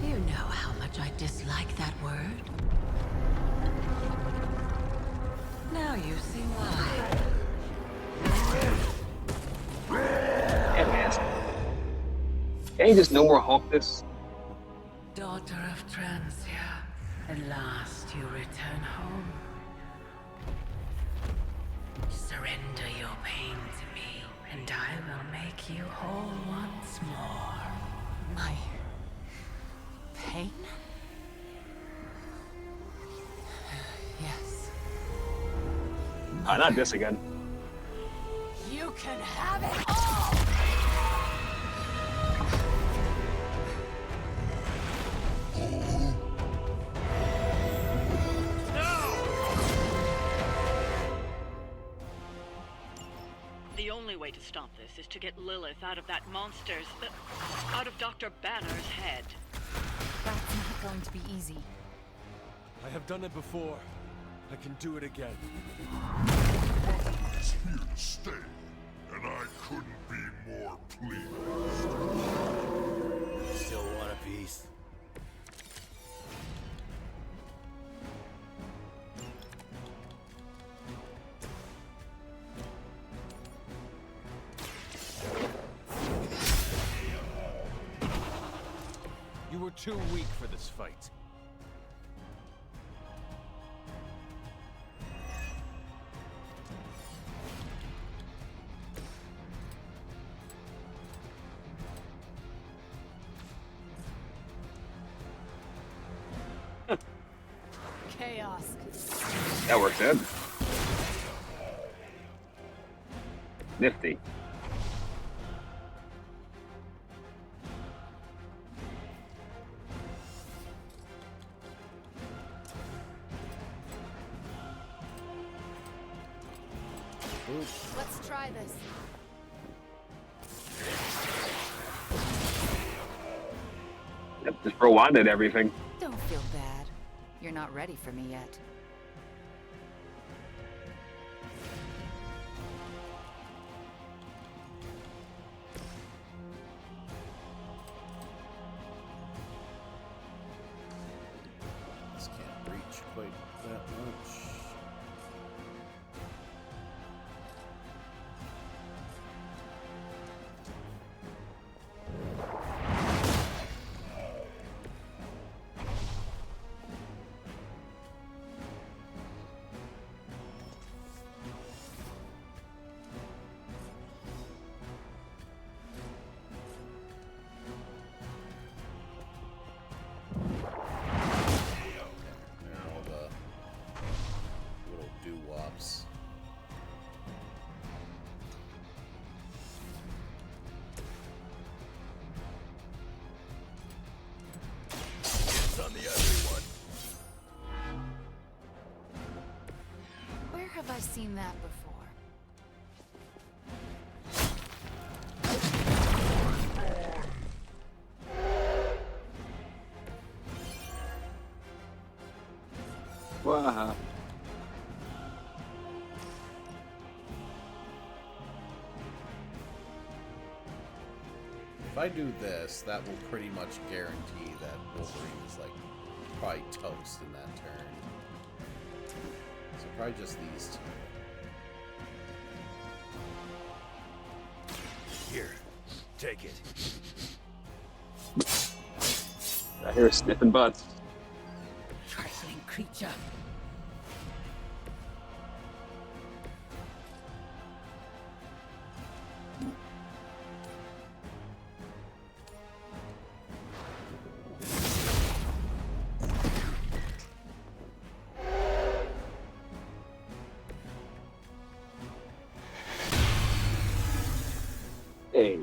Speaker 11: You know how much I dislike that word. Now you see why.
Speaker 2: Can't you just no more Hulk this?
Speaker 11: Daughter of Transia, at last you return home. Surrender your pain to me, and I will make you whole once more. My pain? Yes.
Speaker 2: Not this again.
Speaker 11: You can have it all!
Speaker 14: The only way to stop this is to get Lilith out of that monster's... out of Dr. Banner's head.
Speaker 4: That's not going to be easy.
Speaker 5: I have done it before. I can do it again.
Speaker 18: Is here to stay, and I couldn't be more pleased.
Speaker 20: Still want a piece?
Speaker 5: You were too weak for this fight.
Speaker 11: Chaos.
Speaker 2: That works out. Nifty.
Speaker 4: Let's try this.
Speaker 2: Yep, just Rwanda everything.
Speaker 4: Don't feel bad. You're not ready for me yet.
Speaker 1: This can't reach quite that much.
Speaker 4: I've seen that before.
Speaker 2: Wow.
Speaker 1: If I do this, that will pretty much guarantee that Wolverine is like probably toast in that turn. So probably just these two.
Speaker 13: Here, take it.
Speaker 2: I hear sniffing butts.
Speaker 11: Trifling creature.
Speaker 2: Hey.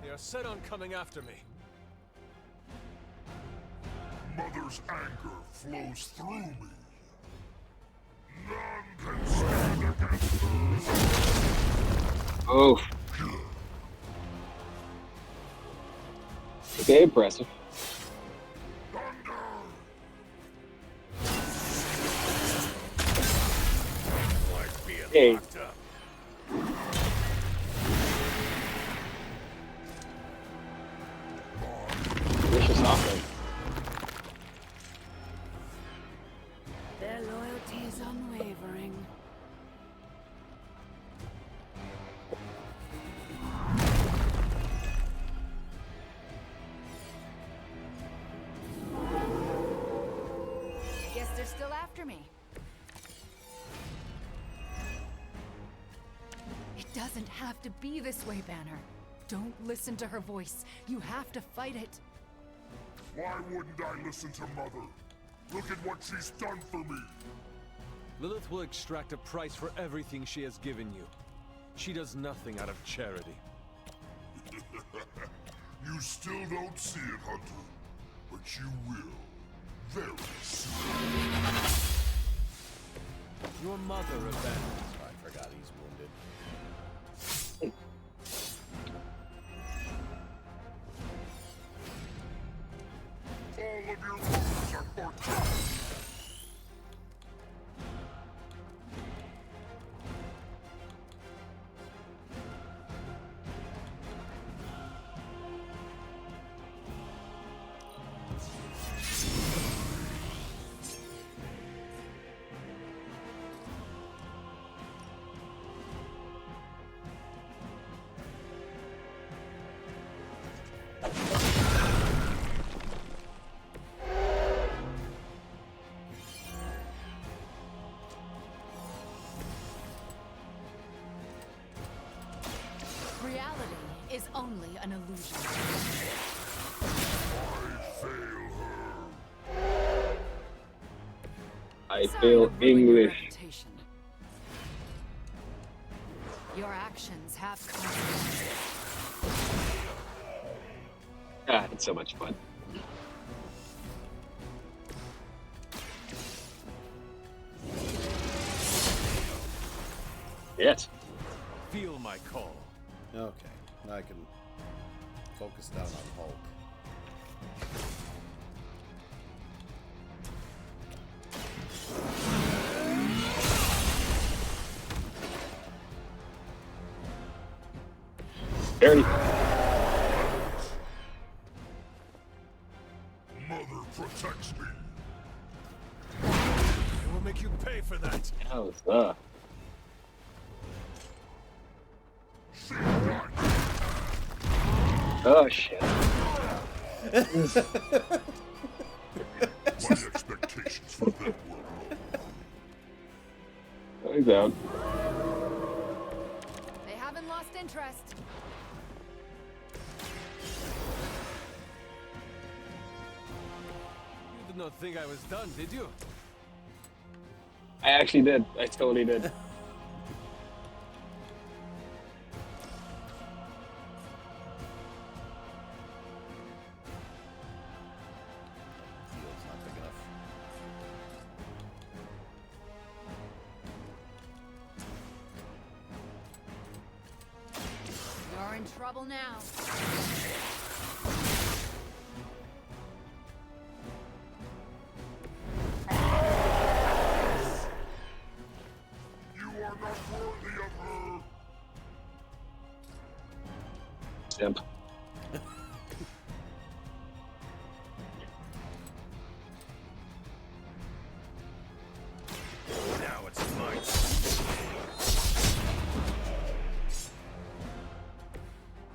Speaker 5: They are set on coming after me.
Speaker 18: Mother's anger flows through me. None can stand against her.
Speaker 2: Oh. Okay, impressive. Hey. Vicious offense.
Speaker 11: Their loyalty is unwavering.
Speaker 4: Guess they're still after me. It doesn't have to be this way, Banner. Don't listen to her voice. You have to fight it.
Speaker 18: Why wouldn't I listen to Mother? Look at what she's done for me.
Speaker 5: Lilith will extract a price for everything she has given you. She does nothing out of charity.
Speaker 18: You still don't see it, Hunter. But you will. Very soon.
Speaker 5: Your mother abandoned.
Speaker 1: Oh, I forgot he's wounded.
Speaker 18: All of your moves are forgotten.
Speaker 4: Reality is only an illusion.
Speaker 2: I fail English.
Speaker 4: Your actions have consequences.
Speaker 2: Ah, it's so much fun. Yes.
Speaker 5: Feel my call.
Speaker 1: Okay, now I can focus down on Hulk.
Speaker 2: Barely.
Speaker 18: Mother protects me.
Speaker 5: I will make you pay for that.
Speaker 2: How's Oh shit.
Speaker 18: My expectations for them were
Speaker 2: Oh, he's out.
Speaker 4: They haven't lost interest.
Speaker 5: not think I was done, did you?
Speaker 2: I actually did. I totally did.
Speaker 1: Field's not big enough.
Speaker 4: You're in trouble now.
Speaker 18: You are not worthy of her.
Speaker 2: Simp.
Speaker 13: Now it's mine.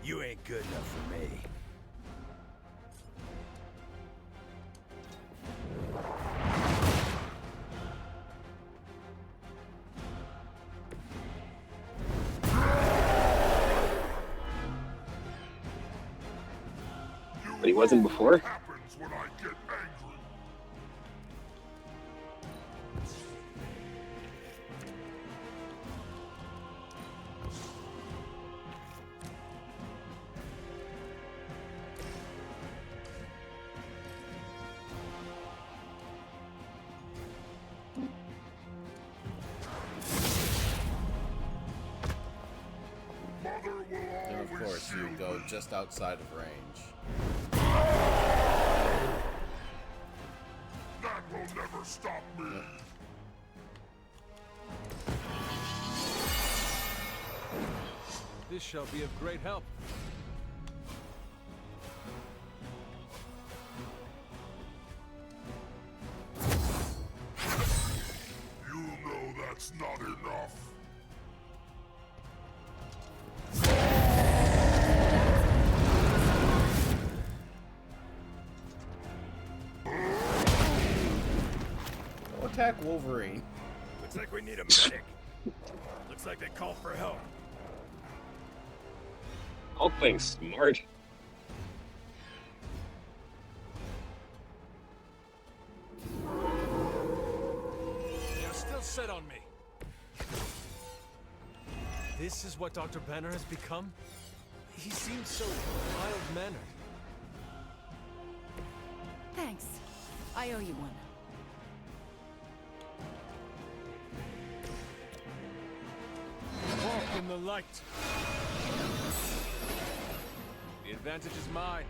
Speaker 13: You ain't good enough for me.
Speaker 2: But he wasn't before?
Speaker 18: Happens when I get angry. Mother will
Speaker 1: And of
Speaker 18: always
Speaker 1: course, you
Speaker 18: shield
Speaker 1: go
Speaker 18: me.
Speaker 1: just outside of range.
Speaker 18: That will never stop me.
Speaker 5: This shall be of great help.
Speaker 18: You know that's not enough.
Speaker 1: Go attack Wolverine.
Speaker 13: Looks like we need a medic. Looks like they call for help.
Speaker 2: Hulk playing smart.
Speaker 5: You're still set on me. This is what Dr. Banner has become? He seems so mild-mannered.
Speaker 4: Thanks. I owe you one.
Speaker 5: Walk in the light. The advantage is mine.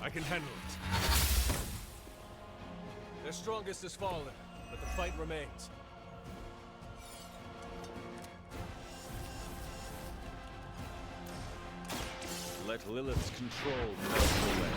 Speaker 5: I can handle it. Their strongest has fallen, but the fight remains. Let Lilith's control melt away.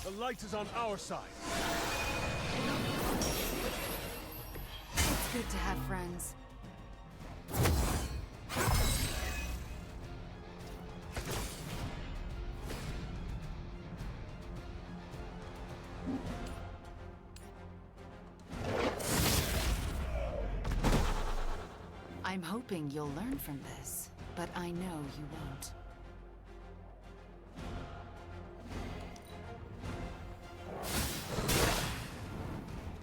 Speaker 5: The light is on our side.
Speaker 4: It's good to have friends. I'm hoping you'll learn from this, but I know you won't.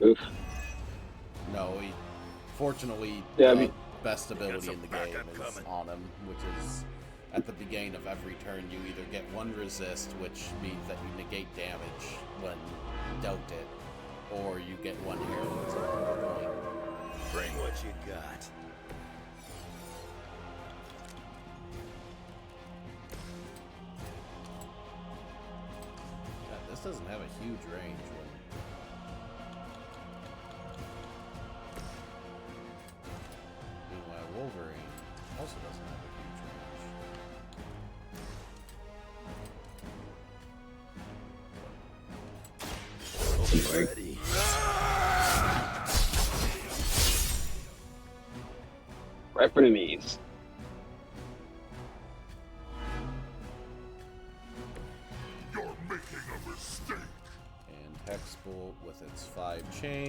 Speaker 2: Oof.
Speaker 1: No, fortunately,
Speaker 2: Yeah,
Speaker 1: the best ability in the game is on him, which is at the beginning of every turn you either get one resist, which means that you negate damage when dealt it, or you get one hero as a point.
Speaker 13: Bring what you got.
Speaker 1: God, this doesn't have a huge range. Meanwhile, Wolverine also doesn't have a huge range.
Speaker 13: Ready.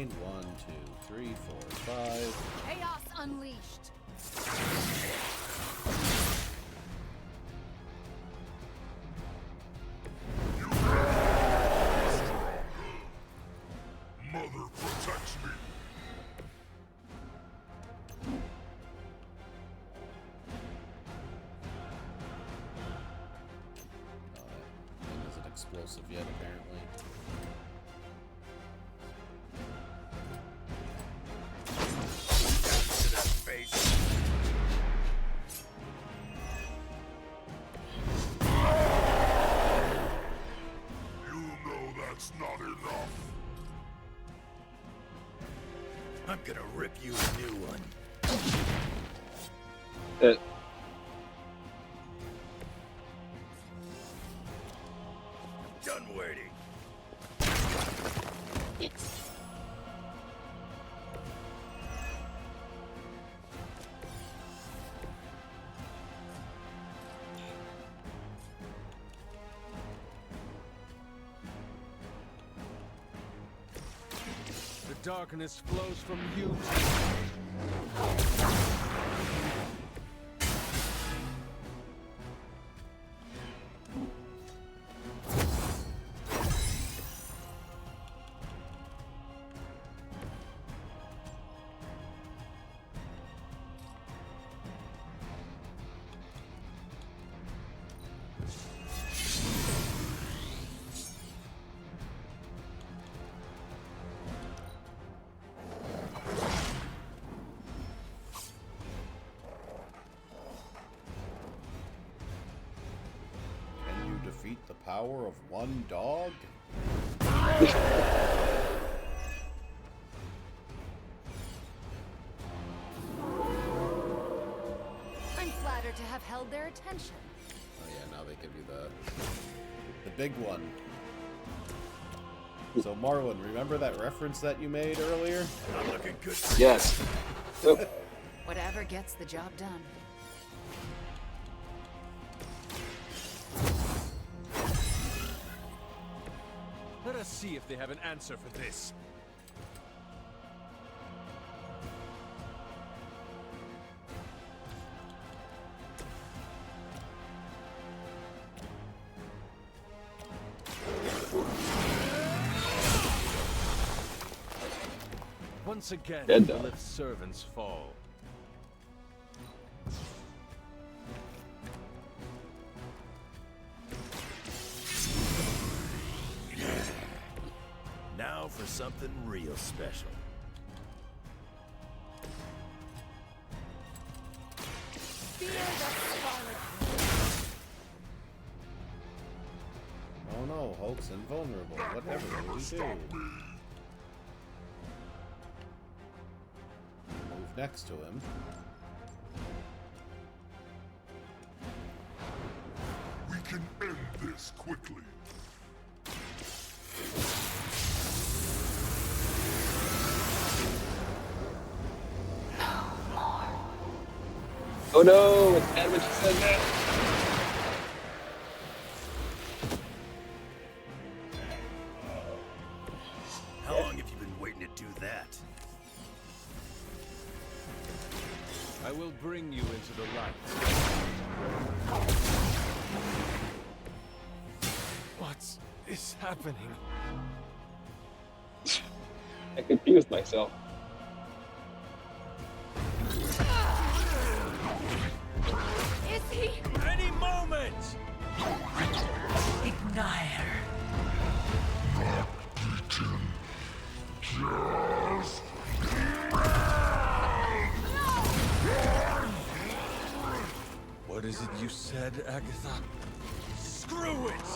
Speaker 1: 9. 1, 2, 3, 4, 5.
Speaker 4: Chaos unleashed.
Speaker 18: Mother protects me.
Speaker 1: Thing isn't explosive yet, apparently.
Speaker 13: To that face.
Speaker 18: You know that's not enough.
Speaker 13: I'm gonna rip you a new one. Done waiting.
Speaker 19: The darkness flows from you.
Speaker 1: Can you defeat the power of one dog?
Speaker 4: I'm flattered to have held their attention.
Speaker 1: Oh yeah, now they give you the big one. So Marlon, remember that reference that you made earlier?
Speaker 13: I'm looking good.
Speaker 2: Yes.
Speaker 4: Whatever gets the job done.
Speaker 19: Let us see if they have an answer for this. Once again,
Speaker 2: Dead dog.
Speaker 19: Lilith's servants fall.
Speaker 13: Now for something real special.
Speaker 4: Fear the scarlet.
Speaker 1: Oh no, Hulk's invulnerable. Whatever will we do? Move next to him.
Speaker 18: We can end this quickly.
Speaker 2: Oh no, it's bad when she said that.
Speaker 13: How long have you been waiting to do that?
Speaker 19: I will bring you into the light. What is happening?
Speaker 2: I confused myself.
Speaker 4: Is he?
Speaker 19: Any moment!
Speaker 11: Ignite.
Speaker 18: Just
Speaker 19: What is it you said, Agatha? Screw it!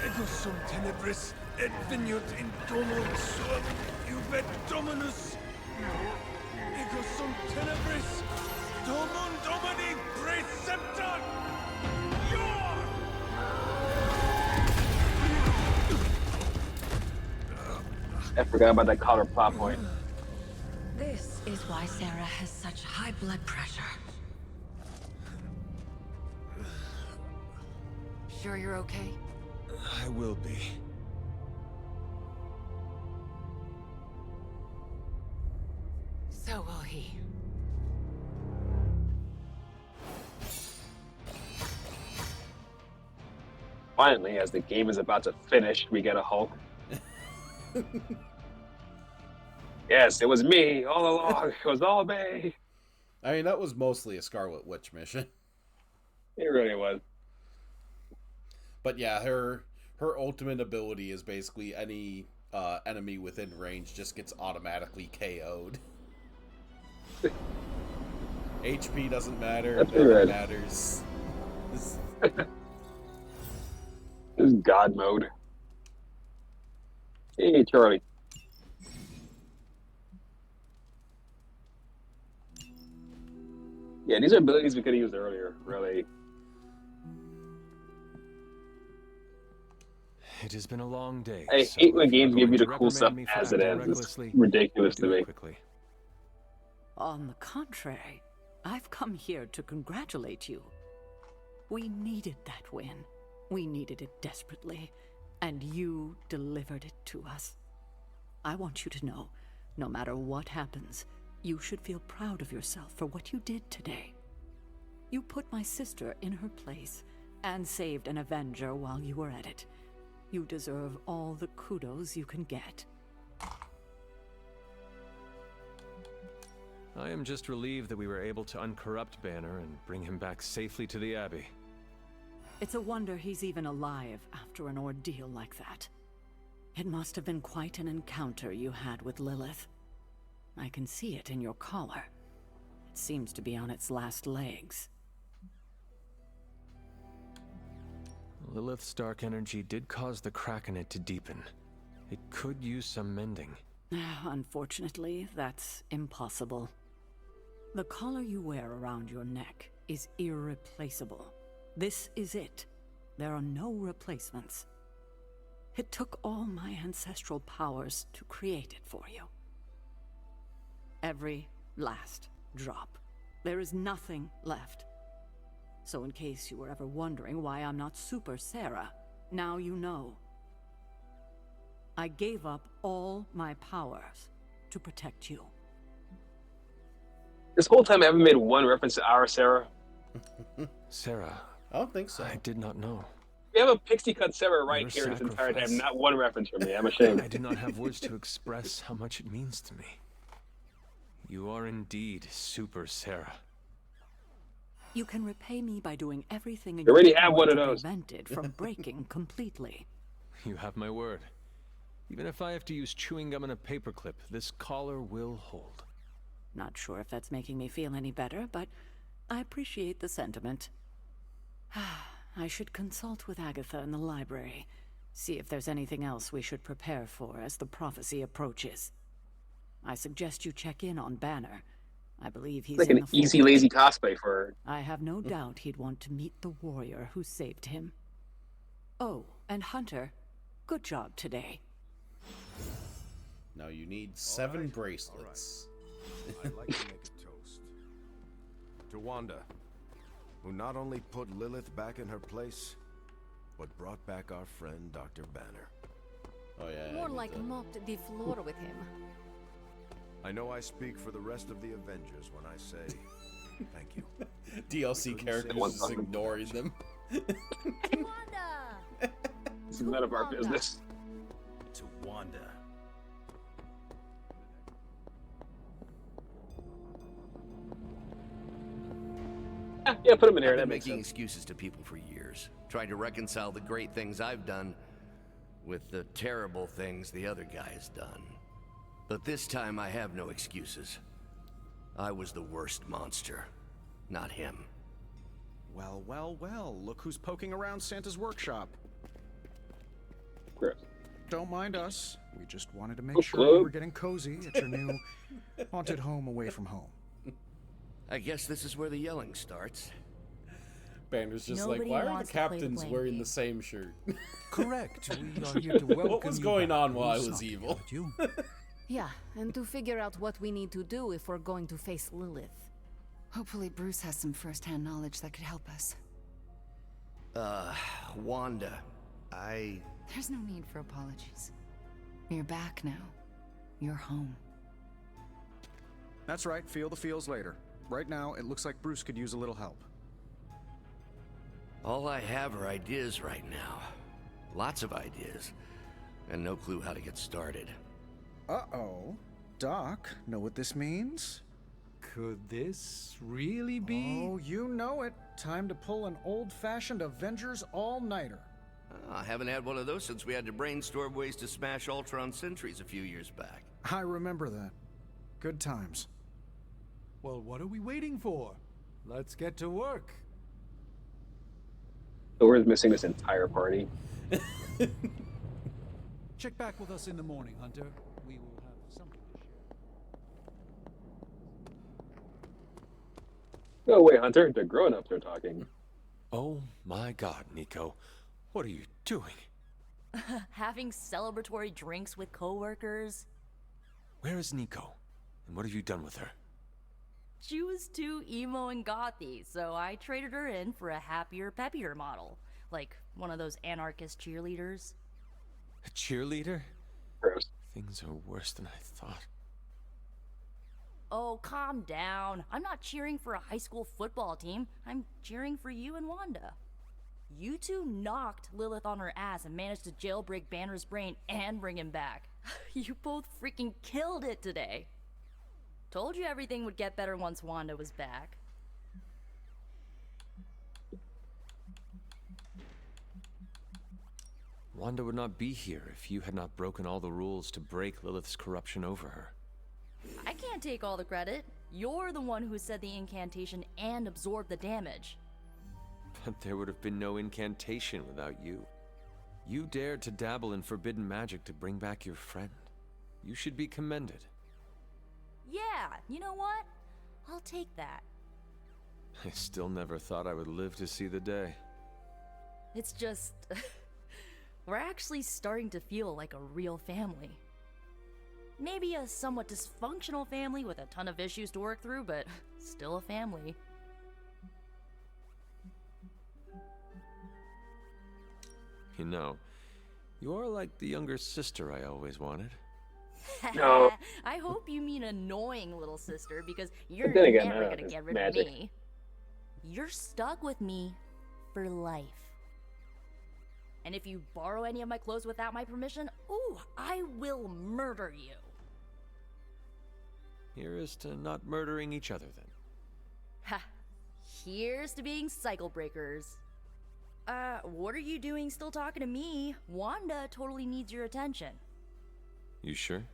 Speaker 19: Ego sum tenebris et veniut in domo suum iubet dominus. Ego sum tenebris domum domini precepta.
Speaker 2: I forgot about that collar plot point.
Speaker 11: This is why Sarah has such high blood pressure.
Speaker 4: Sure you're okay?
Speaker 19: I will be.
Speaker 11: So will he.
Speaker 2: Finally, as the game is about to finish, we get a Hulk. Yes, it was me all along. It was all me.
Speaker 1: I mean, that was mostly a Scarlet Witch mission.
Speaker 2: It really was.
Speaker 1: But yeah, her ultimate ability is basically any enemy within range just gets automatically KO'd. HP doesn't matter.
Speaker 2: That's
Speaker 1: Nothing
Speaker 2: right.
Speaker 1: matters.
Speaker 2: This is God mode. Hey, Charlie. Yeah, these are abilities we could have used earlier, really.
Speaker 5: It has been a long day.
Speaker 2: I
Speaker 5: so
Speaker 2: hate when
Speaker 5: if you're
Speaker 2: games give you
Speaker 5: going
Speaker 2: the
Speaker 5: to
Speaker 2: cool stuff
Speaker 5: reprimand me for
Speaker 2: as it
Speaker 5: acting
Speaker 2: is. It's
Speaker 5: recklessly,
Speaker 2: ridiculous to
Speaker 5: do it
Speaker 2: me.
Speaker 5: quickly.
Speaker 11: On the contrary, I've come here to congratulate you. We needed that win. We needed it desperately, and you delivered it to us. I want you to know, no matter what happens, you should feel proud of yourself for what you did today. You put my sister in her place and saved an Avenger while you were at it. You deserve all the kudos you can get.
Speaker 5: I am just relieved that we were able to uncorrupt Banner and bring him back safely to the Abbey.
Speaker 11: It's a wonder he's even alive after an ordeal like that. It must have been quite an encounter you had with Lilith. I can see it in your collar. It seems to be on its last legs.
Speaker 5: Lilith's dark energy did cause the crack in it to deepen. It could use some mending.
Speaker 11: Unfortunately, that's impossible. The collar you wear around your neck is irreplaceable. This is it. There are no replacements. It took all my ancestral powers to create it for you. Every last drop. There is nothing left. So in case you were ever wondering why I'm not Super Sarah, now you know. I gave up all my powers to protect you.
Speaker 2: This whole time I haven't made one reference to our Sarah.
Speaker 5: Sarah.
Speaker 1: I don't think so.
Speaker 5: I did not know.
Speaker 2: We have a pixie cut Sarah right
Speaker 5: Your
Speaker 2: here this entire
Speaker 5: sacrifice.
Speaker 2: time. Not one reference from me. I'm ashamed.
Speaker 5: I do not have words to express how much it means to me. You are indeed Super Sarah.
Speaker 11: You can repay me by doing everything in
Speaker 2: You already
Speaker 11: your
Speaker 2: have
Speaker 11: power
Speaker 2: one of
Speaker 11: to
Speaker 2: those.
Speaker 11: prevent it from breaking completely.
Speaker 5: You have my word. Even if I have to use chewing gum and a paperclip, this collar will hold.
Speaker 11: Not sure if that's making me feel any better, but I appreciate the sentiment. I should consult with Agatha in the library, see if there's anything else we should prepare for as the prophecy approaches. I suggest you check in on Banner. I believe he's
Speaker 2: It's like
Speaker 11: in
Speaker 2: an
Speaker 11: the
Speaker 2: easy,
Speaker 11: fort.
Speaker 2: lazy cosplay for her.
Speaker 11: I have no doubt he'd want to meet the warrior who saved him. Oh, and Hunter, good job today.
Speaker 1: Now you need 7 bracelets.
Speaker 8: I'd like to make a toast. To Wanda, who not only put Lilith back in her place, but brought back our friend Dr. Banner.
Speaker 1: Oh yeah.
Speaker 7: More like mopped the floor with him.
Speaker 8: I know I speak for the rest of the Avengers when I say thank you.
Speaker 1: DLC characters just ignoring them.
Speaker 6: Wanda!
Speaker 2: This is none of our business.
Speaker 13: To Wanda.
Speaker 2: Yeah, put him in here.
Speaker 10: I've
Speaker 2: That
Speaker 10: been
Speaker 2: makes
Speaker 10: making
Speaker 2: sense.
Speaker 10: excuses to people for years, trying to reconcile the great things I've done with the terrible things the other guy's done. But this time I have no excuses. I was the worst monster, not him.
Speaker 12: Well, well, well. Look who's poking around Santa's workshop.
Speaker 2: Chris.
Speaker 12: Don't mind us. We just wanted to make
Speaker 2: Oh,
Speaker 12: sure you
Speaker 2: hello?
Speaker 12: were getting cozy at your new haunted home away from home.
Speaker 10: I guess this is where the yelling starts.
Speaker 1: Banner's just
Speaker 6: Nobody
Speaker 1: like, why are the
Speaker 6: wants to play the
Speaker 1: captains
Speaker 6: blame
Speaker 1: wearing
Speaker 6: game.
Speaker 1: the same shirt?
Speaker 19: Correct. We are here to welcome
Speaker 1: What was
Speaker 19: you
Speaker 1: going
Speaker 19: back.
Speaker 1: on while I
Speaker 19: Who's
Speaker 1: was
Speaker 19: talking
Speaker 1: evil?
Speaker 19: about you?
Speaker 7: Yeah, and to figure out what we need to do if we're going to face Lilith.
Speaker 4: Hopefully Bruce has some first-hand knowledge that could help us.
Speaker 10: Wanda,
Speaker 4: There's no need for apologies. You're back now. You're home.
Speaker 12: That's right, feel the feels later. Right now, it looks like Bruce could use a little help.
Speaker 10: All I have are ideas right now. Lots of ideas. And no clue how to get started.
Speaker 12: Uh-oh. Doc, know what this means?
Speaker 19: Could this really be?
Speaker 12: Oh, you know it. Time to pull an old-fashioned Avengers all-nighter.
Speaker 10: I haven't had one of those since we had to brainstorm ways to smash Ultron sentries a few years back.
Speaker 12: I remember that. Good times.
Speaker 19: Well, what are we waiting for? Let's get to work.
Speaker 2: Thor is missing this entire party.
Speaker 19: Check back with us in the morning, Hunter. We will have something to share.
Speaker 2: No way, Hunter. The grown-ups are talking.
Speaker 5: Oh my god, Nico. What are you doing?
Speaker 6: Having celebratory drinks with coworkers.
Speaker 5: Where is Nico? And what have you done with her?
Speaker 6: She was too emo and gothy, so I traded her in for a happier, peppier model. Like one of those anarchist cheerleaders.
Speaker 5: A cheerleader?
Speaker 2: Gross.
Speaker 5: Things are worse than I thought.
Speaker 6: Oh, calm down. I'm not cheering for a high school football team. I'm cheering for you and Wanda. You two knocked Lilith on her ass and managed to jailbreak Banner's brain and bring him back. You both freaking killed it today. Told you everything would get better once Wanda was back.
Speaker 5: Wanda would not be here if you had not broken all the rules to break Lilith's corruption over her.
Speaker 6: I can't take all the credit. You're the one who said the incantation and absorbed the damage.
Speaker 5: But there would have been no incantation without you. You dared to dabble in forbidden magic to bring back your friend. You should be commended.
Speaker 6: Yeah, you know what? I'll take that.
Speaker 5: I still never thought I would live to see the day.
Speaker 6: It's just... we're actually starting to feel like a real family. Maybe a somewhat dysfunctional family with a ton of issues to work through, but still a family.
Speaker 5: You know, you are like the younger sister I always wanted.
Speaker 2: No.
Speaker 6: I hope you mean annoying little sister, because you're
Speaker 2: But then again,
Speaker 6: never gonna get rid
Speaker 2: magic.
Speaker 6: of me. You're stuck with me for life. And if you borrow any of my clothes without my permission, ooh, I will murder you.
Speaker 5: Here is to not murdering each other then.
Speaker 6: Ha! Here's to being cycle breakers. What are you doing still talking to me? Wanda totally needs your attention.
Speaker 5: You sure?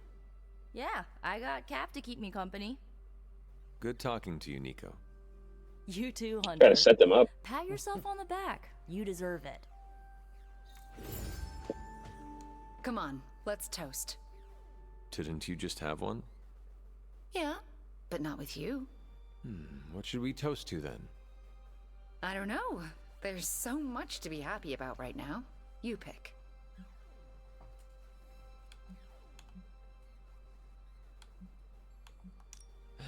Speaker 6: Yeah, I got Cap to keep me company.
Speaker 5: Good talking to you, Nico.
Speaker 6: You too, Hunter.
Speaker 2: Gotta set them up.
Speaker 6: Pat yourself on the back. You deserve it.
Speaker 4: Come on, let's toast.
Speaker 5: Didn't you just have one?
Speaker 4: Yeah, but not with you.
Speaker 5: What should we toast to then?
Speaker 4: I don't know. There's so much to be happy about right now. You pick.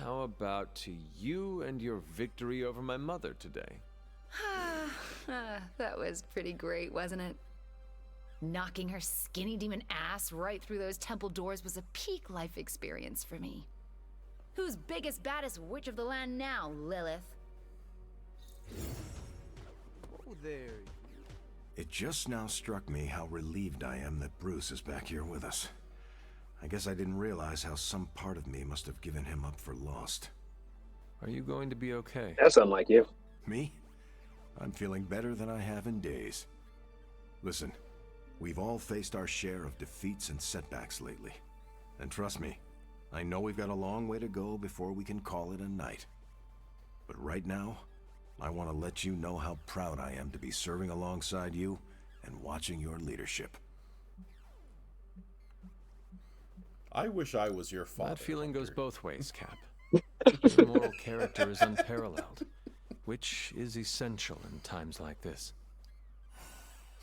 Speaker 5: How about to you and your victory over my mother today?
Speaker 4: That was pretty great, wasn't it? Knocking her skinny demon ass right through those temple doors was a peak life experience for me. Who's biggest, baddest witch of the land now, Lilith?
Speaker 15: Oh, there.
Speaker 8: It just now struck me how relieved I am that Bruce is back here with us. I guess I didn't realize how some part of me must have given him up for lost.
Speaker 5: Are you going to be okay?
Speaker 2: That's unlike you.
Speaker 8: Me? I'm feeling better than I have in days. Listen, we've all faced our share of defeats and setbacks lately. And trust me, I know we've got a long way to go before we can call it a night. But right now, I want to let you know how proud I am to be serving alongside you and watching your leadership.
Speaker 1: I wish I was your father.
Speaker 5: That feeling goes both ways, Cap. Your moral character is unparalleled, which is essential in times like this.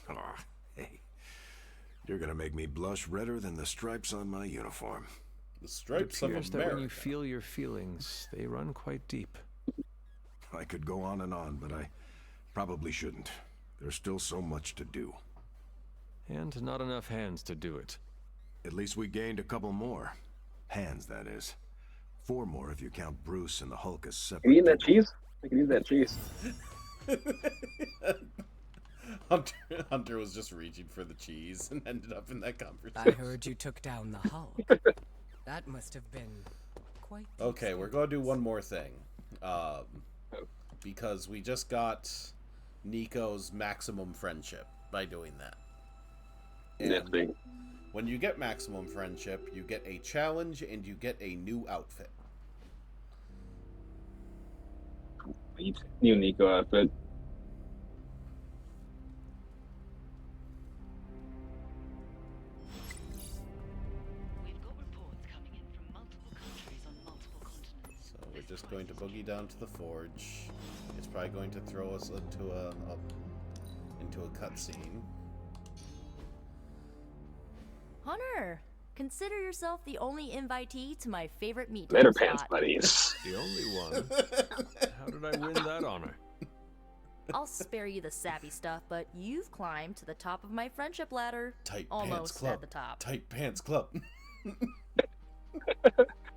Speaker 8: Ah, hey. You're gonna make me blush redder than the stripes on my uniform.
Speaker 1: The stripes
Speaker 5: It
Speaker 1: of
Speaker 5: appears
Speaker 1: America.
Speaker 5: that when you feel your feelings, they run quite deep.
Speaker 8: I could go on and on, but I probably shouldn't. There's still so much to do.
Speaker 5: And not enough hands to do it.
Speaker 8: At least we gained a couple more. Hands, that is. 4 more if you count Bruce and the Hulk as
Speaker 2: Are
Speaker 8: separate.
Speaker 2: you eating that cheese? I can eat that cheese.
Speaker 1: Hunter was just reaching for the cheese and ended up in that
Speaker 9: I
Speaker 1: conversation.
Speaker 9: heard you took down the Hulk. That must have been quite...
Speaker 1: Okay, we're going to do one more thing. Because we just got Nico's maximum friendship by doing that. And when you get maximum friendship, you get a challenge and you get a new outfit.
Speaker 2: New Nico outfit.
Speaker 1: So we're just going to boogie down to the forge. It's probably going to throw us into a cutscene.
Speaker 6: Hunter, consider yourself the only invitee to my favorite meet.
Speaker 2: Later pants buddies.
Speaker 5: The only one? How did I win that honor?
Speaker 6: I'll spare you the sappy stuff, but you've climbed to the top of my friendship ladder.
Speaker 1: Tight
Speaker 6: almost
Speaker 1: Pants Club.
Speaker 6: at the top.
Speaker 1: Tight Pants Club.
Speaker 2: We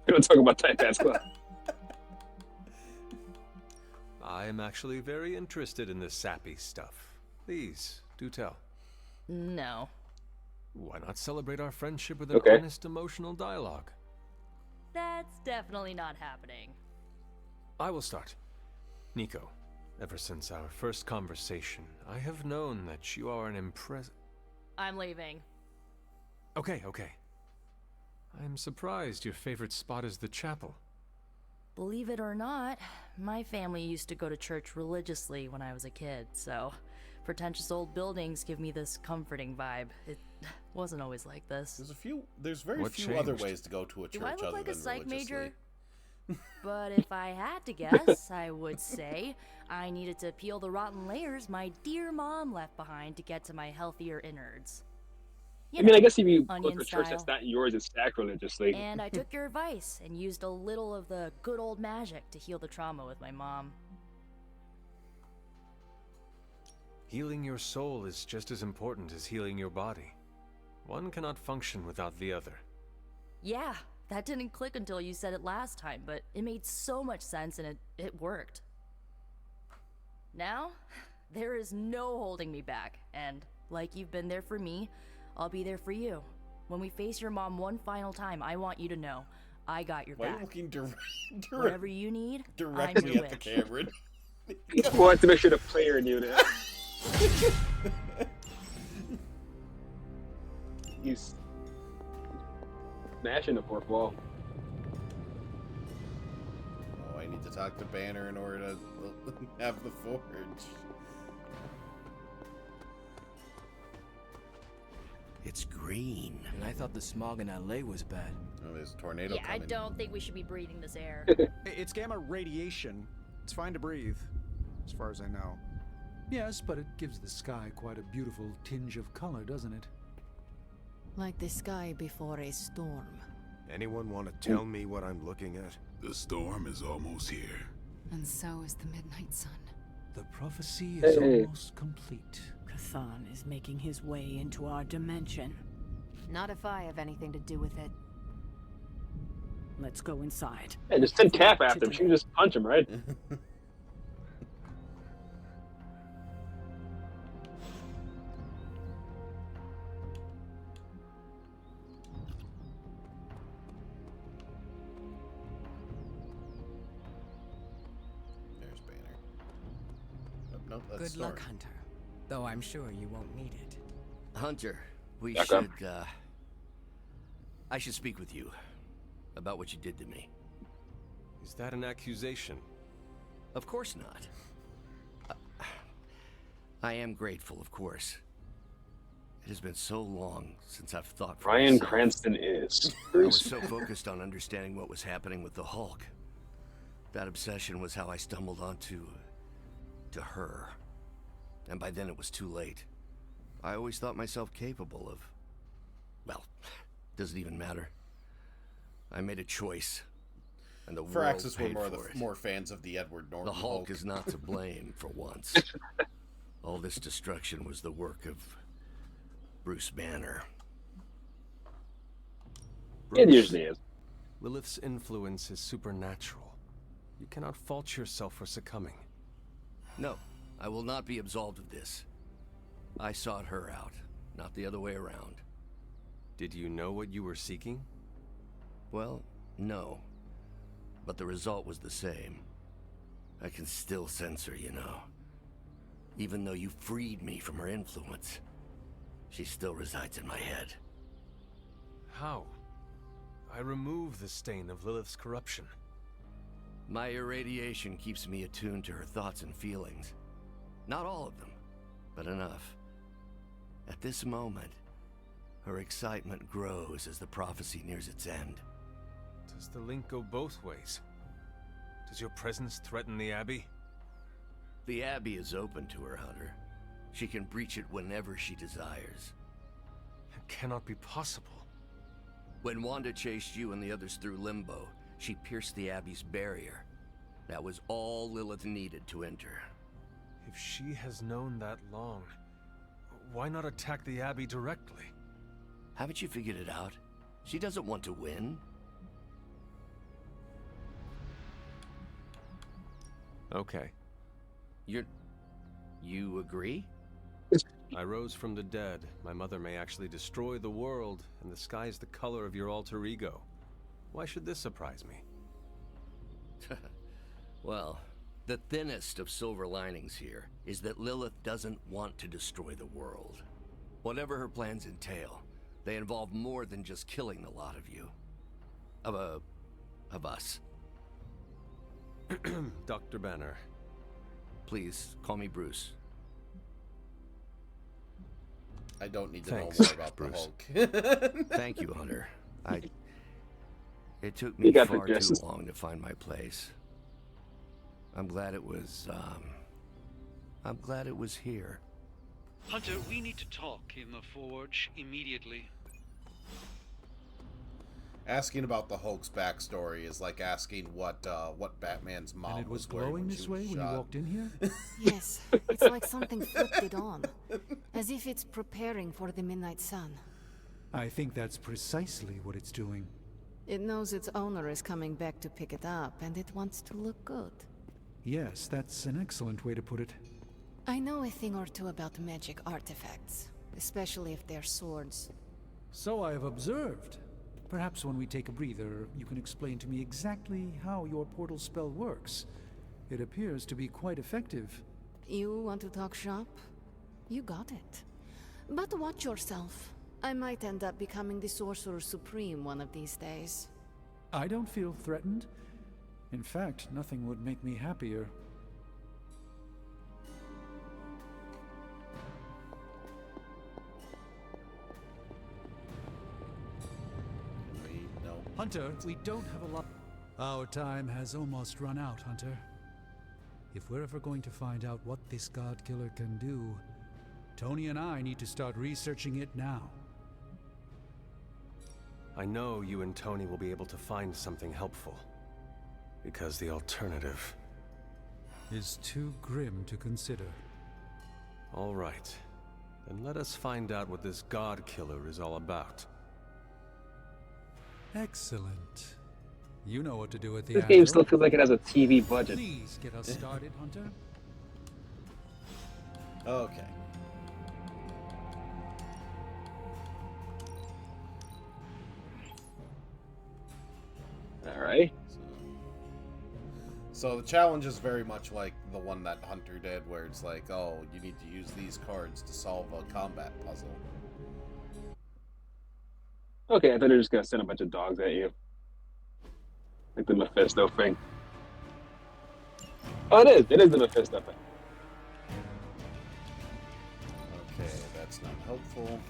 Speaker 2: don't talk about Tight Pants Club.
Speaker 5: I am actually very interested in this sappy stuff. Please, do tell.
Speaker 6: No.
Speaker 5: Why not celebrate our friendship with an
Speaker 2: Okay.
Speaker 5: honest, emotional dialogue?
Speaker 6: That's definitely not happening.
Speaker 5: I will start. Nico, ever since our first conversation, I have known that you are an
Speaker 6: I'm leaving.
Speaker 5: Okay. I'm surprised your favorite spot is the chapel.
Speaker 6: Believe it or not, my family used to go to church religiously when I was a kid, so pretentious old buildings give me this comforting vibe. It wasn't always like this.
Speaker 1: There's very
Speaker 5: What
Speaker 1: few other
Speaker 5: changed?
Speaker 1: ways to go to a church
Speaker 6: Do I look
Speaker 1: other
Speaker 6: like a
Speaker 1: than
Speaker 6: psych
Speaker 1: religiously.
Speaker 6: major? But if I had to guess, I would say I needed to peel the rotten layers my dear mom left behind to get to my healthier innards.
Speaker 2: I mean, I guess if you go
Speaker 6: onion
Speaker 2: to a church that's
Speaker 6: style.
Speaker 2: not yours, it's sacrilegiously.
Speaker 6: And I took your advice and used a little of the good old magic to heal the trauma with my mom.
Speaker 5: Healing your soul is just as important as healing your body. One cannot function without the other.
Speaker 6: Yeah, that didn't click until you said it last time, but it made so much sense and it worked. Now, there is no holding me back, and like you've been there for me, I'll be there for you. When we face your mom one final time, I want you to know I got your
Speaker 1: Why are you
Speaker 6: back.
Speaker 1: looking
Speaker 6: Whatever you need, I'm
Speaker 1: directly
Speaker 6: your
Speaker 1: at the
Speaker 6: witch.
Speaker 1: camera?
Speaker 2: We'll have to make sure the player knew that. He's smashing the fourth wall.
Speaker 1: Oh, I need to talk to Banner in order to have the forge.
Speaker 10: It's green.
Speaker 3: And I thought the smog in LA was bad.
Speaker 1: Oh, there's a tornado
Speaker 6: Yeah, I
Speaker 1: coming.
Speaker 6: don't think we should be breathing this air.
Speaker 12: It's gamma radiation. It's fine to breathe, as far as I know.
Speaker 19: Yes, but it gives the sky quite a beautiful tinge of color, doesn't it?
Speaker 7: Like the sky before a storm.
Speaker 8: Anyone want to tell me what I'm looking at?
Speaker 18: The storm is almost here.
Speaker 4: And so is the Midnight Sun.
Speaker 19: The prophecy is almost complete.
Speaker 11: Kathan is making his way into our dimension.
Speaker 7: Not if I have anything to do with it.
Speaker 11: Let's go inside.
Speaker 2: Hey, just send Cap after him. She can just punch him, right?
Speaker 1: There's Banner. Oh, nope, that's
Speaker 9: Good
Speaker 1: Storm.
Speaker 9: luck, Hunter. Though I'm sure you won't need it.
Speaker 10: Hunter, we
Speaker 2: Back
Speaker 10: should,
Speaker 2: up.
Speaker 10: I should speak with you about what you did to me.
Speaker 5: Is that an accusation?
Speaker 10: Of course not. I am grateful, of course. It has been so long since I've thought for
Speaker 2: Bryan
Speaker 10: myself.
Speaker 2: Cranston is.
Speaker 10: I was so focused on understanding what was happening with the Hulk. That obsession was how I stumbled onto to her. And by then it was too late. I always thought myself capable of, well, doesn't even matter. I made a choice, and the world
Speaker 1: Firaxis were
Speaker 10: paid
Speaker 1: more
Speaker 10: for it.
Speaker 1: fans of the Edward Norton
Speaker 10: The Hulk is not to blame for once. All this destruction was the work of Bruce Banner.
Speaker 2: It usually is.
Speaker 5: Lilith's influence is supernatural. You cannot fault yourself for succumbing.
Speaker 10: No, I will not be absolved of this. I sought her out, not the other way around.
Speaker 5: Did you know what you were seeking?
Speaker 10: Well, no. But the result was the same. I can still sense her, you know. Even though you freed me from her influence, she still resides in my head.
Speaker 5: How? I remove the stain of Lilith's corruption.
Speaker 10: My irradiation keeps me attuned to her thoughts and feelings. Not all of them, but enough. At this moment, her excitement grows as the prophecy nears its end.
Speaker 5: Does the link go both ways? Does your presence threaten the Abbey?
Speaker 10: The Abbey is open to her, Hunter. She can breach it whenever she desires.
Speaker 5: It cannot be possible.
Speaker 10: When Wanda chased you and the others through Limbo, she pierced the Abbey's barrier. That was all Lilith needed to enter.
Speaker 5: If she has known that long, why not attack the Abbey directly?
Speaker 10: Haven't you figured it out? She doesn't want to win.
Speaker 5: Okay.
Speaker 10: You agree?
Speaker 5: I rose from the dead. My mother may actually destroy the world, and the sky is the color of your alter ego. Why should this surprise me?
Speaker 10: Well, the thinnest of silver linings here is that Lilith doesn't want to destroy the world. Whatever her plans entail, they involve more than just killing the lot of you. Of us.
Speaker 5: Dr. Banner.
Speaker 10: Please, call me Bruce.
Speaker 1: I don't need to
Speaker 5: Thanks,
Speaker 1: know more about
Speaker 5: Bruce.
Speaker 1: the Hulk.
Speaker 10: Thank you, Hunter. It took me far too long to find my place. I'm glad it was here.
Speaker 16: Hunter, we need to talk in the Forge immediately.
Speaker 1: Asking about the Hulk's backstory is like asking what Batman's mom
Speaker 12: And it was
Speaker 1: wearing
Speaker 12: glowing
Speaker 1: when
Speaker 12: this
Speaker 1: she
Speaker 12: way
Speaker 1: was
Speaker 12: when
Speaker 1: shot.
Speaker 12: you walked in here?
Speaker 7: Yes, it's like something flipped it on. As if it's preparing for the midnight sun.
Speaker 12: I think that's precisely what it's doing.
Speaker 7: It knows its owner is coming back to pick it up, and it wants to look good.
Speaker 12: Yes, that's an excellent way to put it.
Speaker 7: I know a thing or two about magic artifacts, especially if they're swords.
Speaker 12: So I have observed. Perhaps when we take a breather, you can explain to me exactly how your portal spell works. It appears to be quite effective.
Speaker 7: You want to talk shop? You got it. But watch yourself. I might end up becoming the Sorcerer Supreme one of these days.
Speaker 12: I don't feel threatened. In fact, nothing would make me happier. Hunter, we don't have a lot. Our time has almost run out, Hunter. If we're ever going to find out what this God Killer can do, Tony and I need to start researching it now.
Speaker 5: I know you and Tony will be able to find something helpful. Because the alternative
Speaker 12: is too grim to consider.
Speaker 5: All right. Then let us find out what this God Killer is all about.
Speaker 12: Excellent. You know what to do with the
Speaker 2: This game still feels like it has a TV budget.
Speaker 12: Please get us started, Hunter.
Speaker 1: Okay.
Speaker 2: Alright.
Speaker 1: So the challenge is very much like the one that Hunter did, where it's like, oh, you need to use these cards to solve a combat puzzle.
Speaker 2: Okay, I thought they were just gonna send a bunch of dogs at you. Like the Mephisto thing. Oh, it is. It is the Mephisto thing.
Speaker 1: Okay, that's not helpful.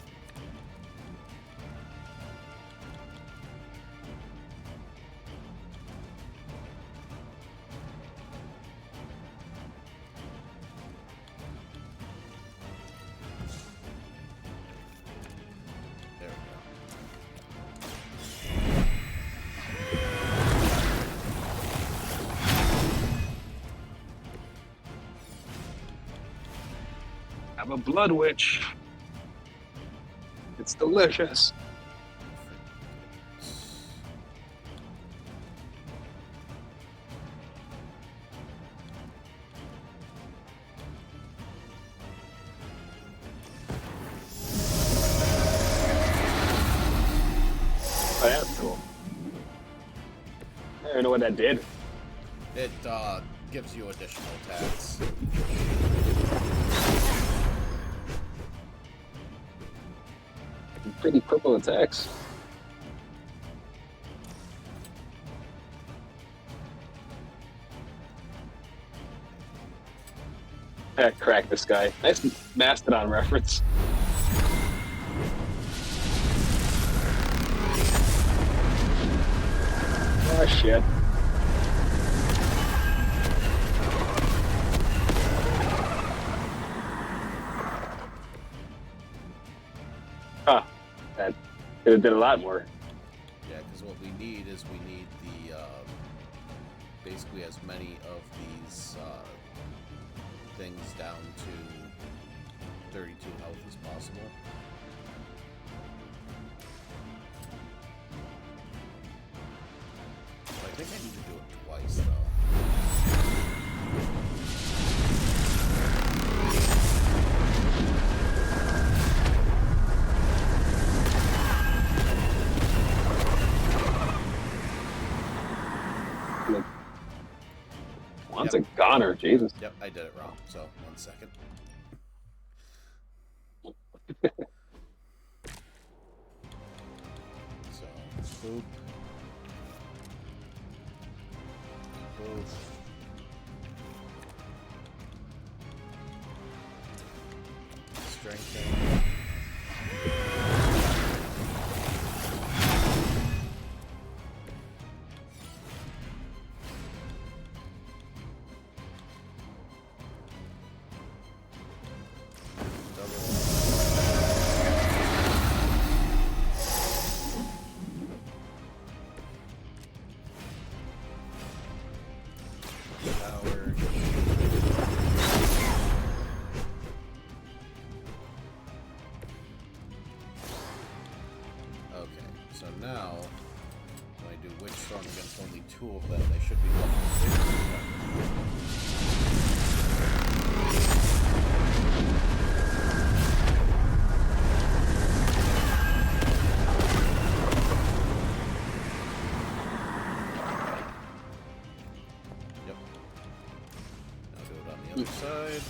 Speaker 1: There we go.
Speaker 2: I'm a blood witch. It's delicious. know what that did.
Speaker 1: It gives you additional attacks.
Speaker 2: Pretty purple attacks. Crack this guy. Nice Mastodon reference. Oh shit. Huh. That could have did a lot more.
Speaker 1: Yeah, because what we need is we need the basically as many of these things down to 32 health as possible. I think I need to do it twice though.
Speaker 2: Once a goner, Jesus.
Speaker 1: Yep, I did it wrong. So 1 second. So boop. Boop. Strengthen. So now, when I do Witch Storm against only 2 of them, they should be Yep. Now do it on the other side.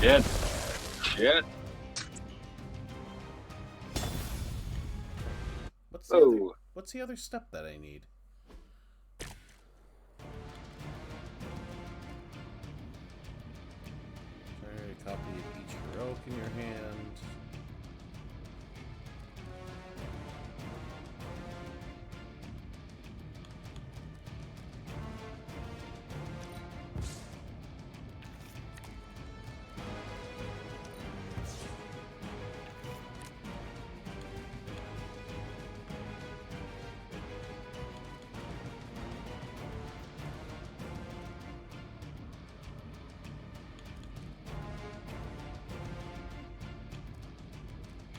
Speaker 2: Shit. Shit.
Speaker 1: What's the other step that I need? Carry a copy of each heroic in your hand.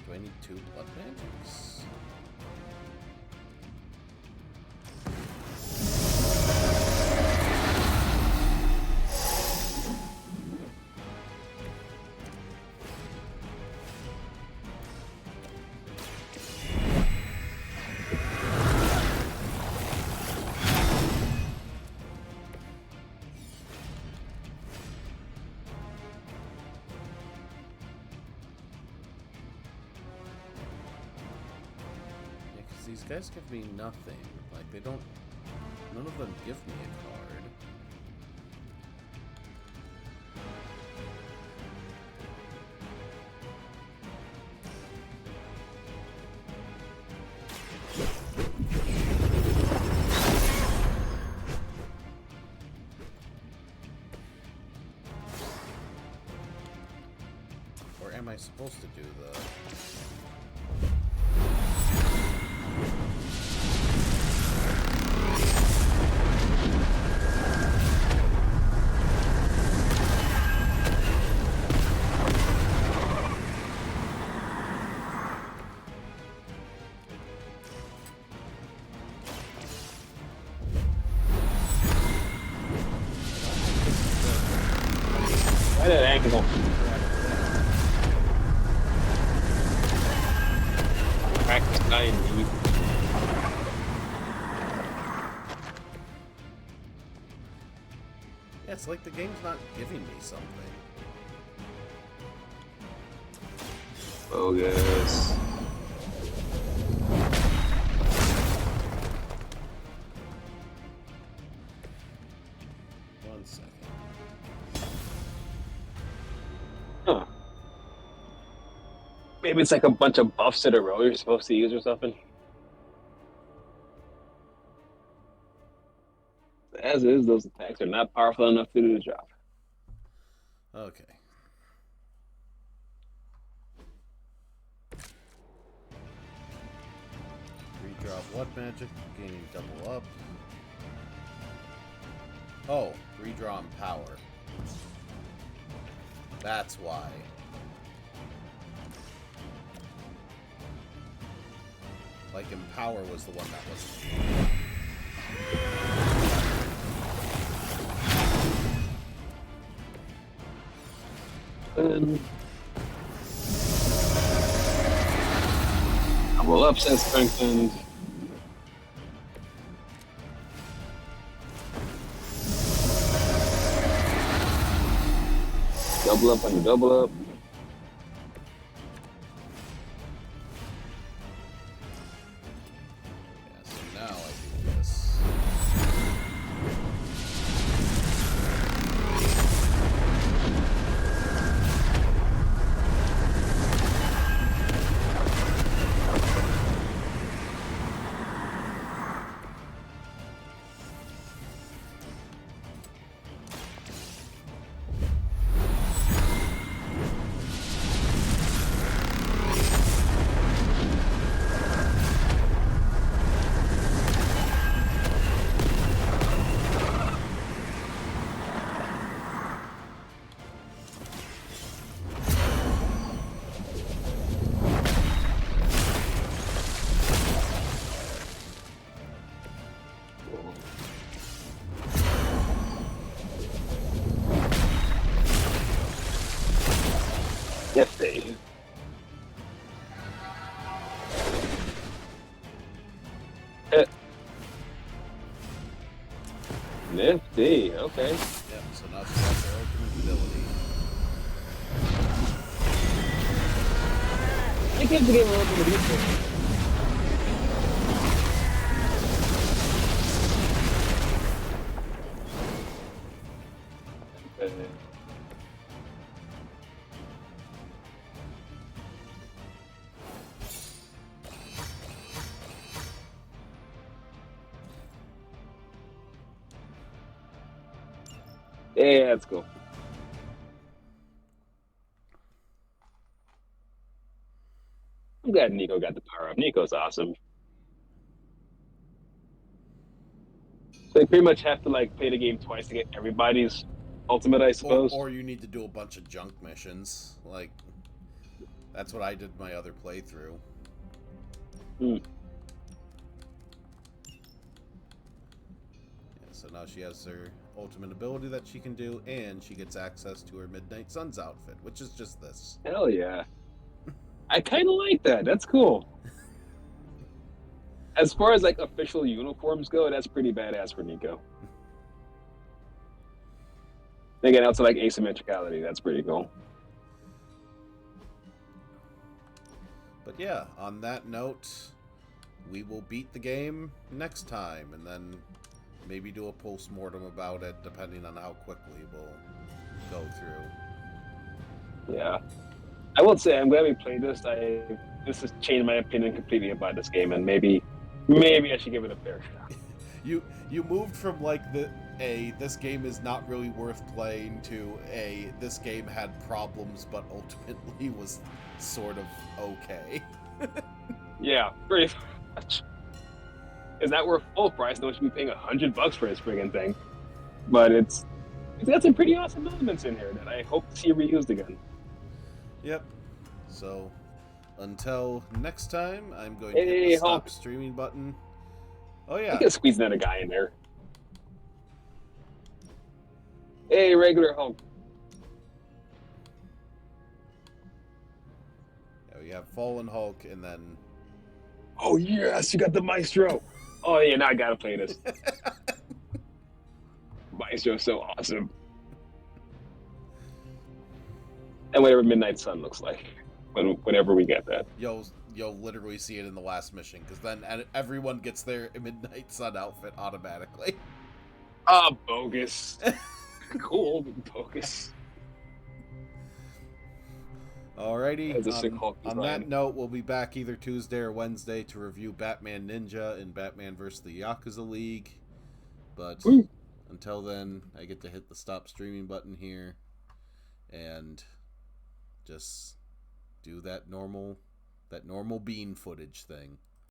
Speaker 1: Do I need 2 blood magics? These guys give me nothing. Like, they don't... None of them give me a card. Or am I supposed to do the...
Speaker 2: Why that angle? Practice guy indeed.
Speaker 1: Yeah, it's like the game's not giving me something.
Speaker 2: Bogus.
Speaker 1: One second.
Speaker 2: Huh. Maybe it's like a bunch of buffs in a row you're supposed to use or something. As is, those attacks are not powerful enough to do the job.
Speaker 1: Okay. Redraw blood magic, gaining double up. Oh, redraw and power. That's why. Like Empower was the one that was.
Speaker 2: Double upset strengthened. Double up on the double up.
Speaker 1: Yeah, so now I do this.
Speaker 2: Nifty. Nifty, okay.
Speaker 1: Yep, so now she has her ultimate ability.
Speaker 2: I give the game a little bit of useful. Yeah, that's cool. I'm glad Nico got the power up. Nico's awesome. So you pretty much have to like play the game twice to get everybody's ultimate, I suppose.
Speaker 1: Or you need to do a bunch of junk missions. Like, that's what I did my other playthrough.
Speaker 2: Hmm.
Speaker 1: Yeah, so now she has her ultimate ability that she can do, and she gets access to her Midnight Suns outfit, which is just this.
Speaker 2: Hell yeah. I kind of like that. That's cool. As far as like official uniforms go, that's pretty badass for Nico. Again, also like asymmetricality, that's pretty cool.
Speaker 1: But yeah, on that note, we will beat the game next time, and then maybe do a post-mortem about it, depending on how quickly we'll go through.
Speaker 2: Yeah. I will say, I'm glad we played this. This has changed my opinion completely about this game, and maybe I should give it a fair shot.
Speaker 1: You moved from like this game is not really worth playing to this game had problems but ultimately was sort of okay.
Speaker 2: Yeah, pretty much. It's not worth full price, though. We should be paying $100 for this friggin' thing. But it's got some pretty awesome elements in here that I hope to see reused again.
Speaker 1: Yep. So, until next time, I'm going to hit the stop streaming button. Oh yeah.
Speaker 2: I can squeeze another guy in there. Hey, regular Hulk.
Speaker 1: You have Fallen Hulk, and then...
Speaker 2: Oh, yes, you got the Maestro. Oh, yeah, now I gotta play this. Maestro's so awesome. And whatever Midnight Sun looks like, whenever we get that.
Speaker 1: You'll literally see it in the last mission, because then everyone gets their Midnight Sun outfit automatically.
Speaker 2: Ah, bogus. Cool, but bogus.
Speaker 1: Alrighty, on that note, we'll be back either Tuesday or Wednesday to review Batman Ninja and Batman vs. the Yakuza League. But until then, I get to hit the stop streaming button here and just do that normal bean footage thing.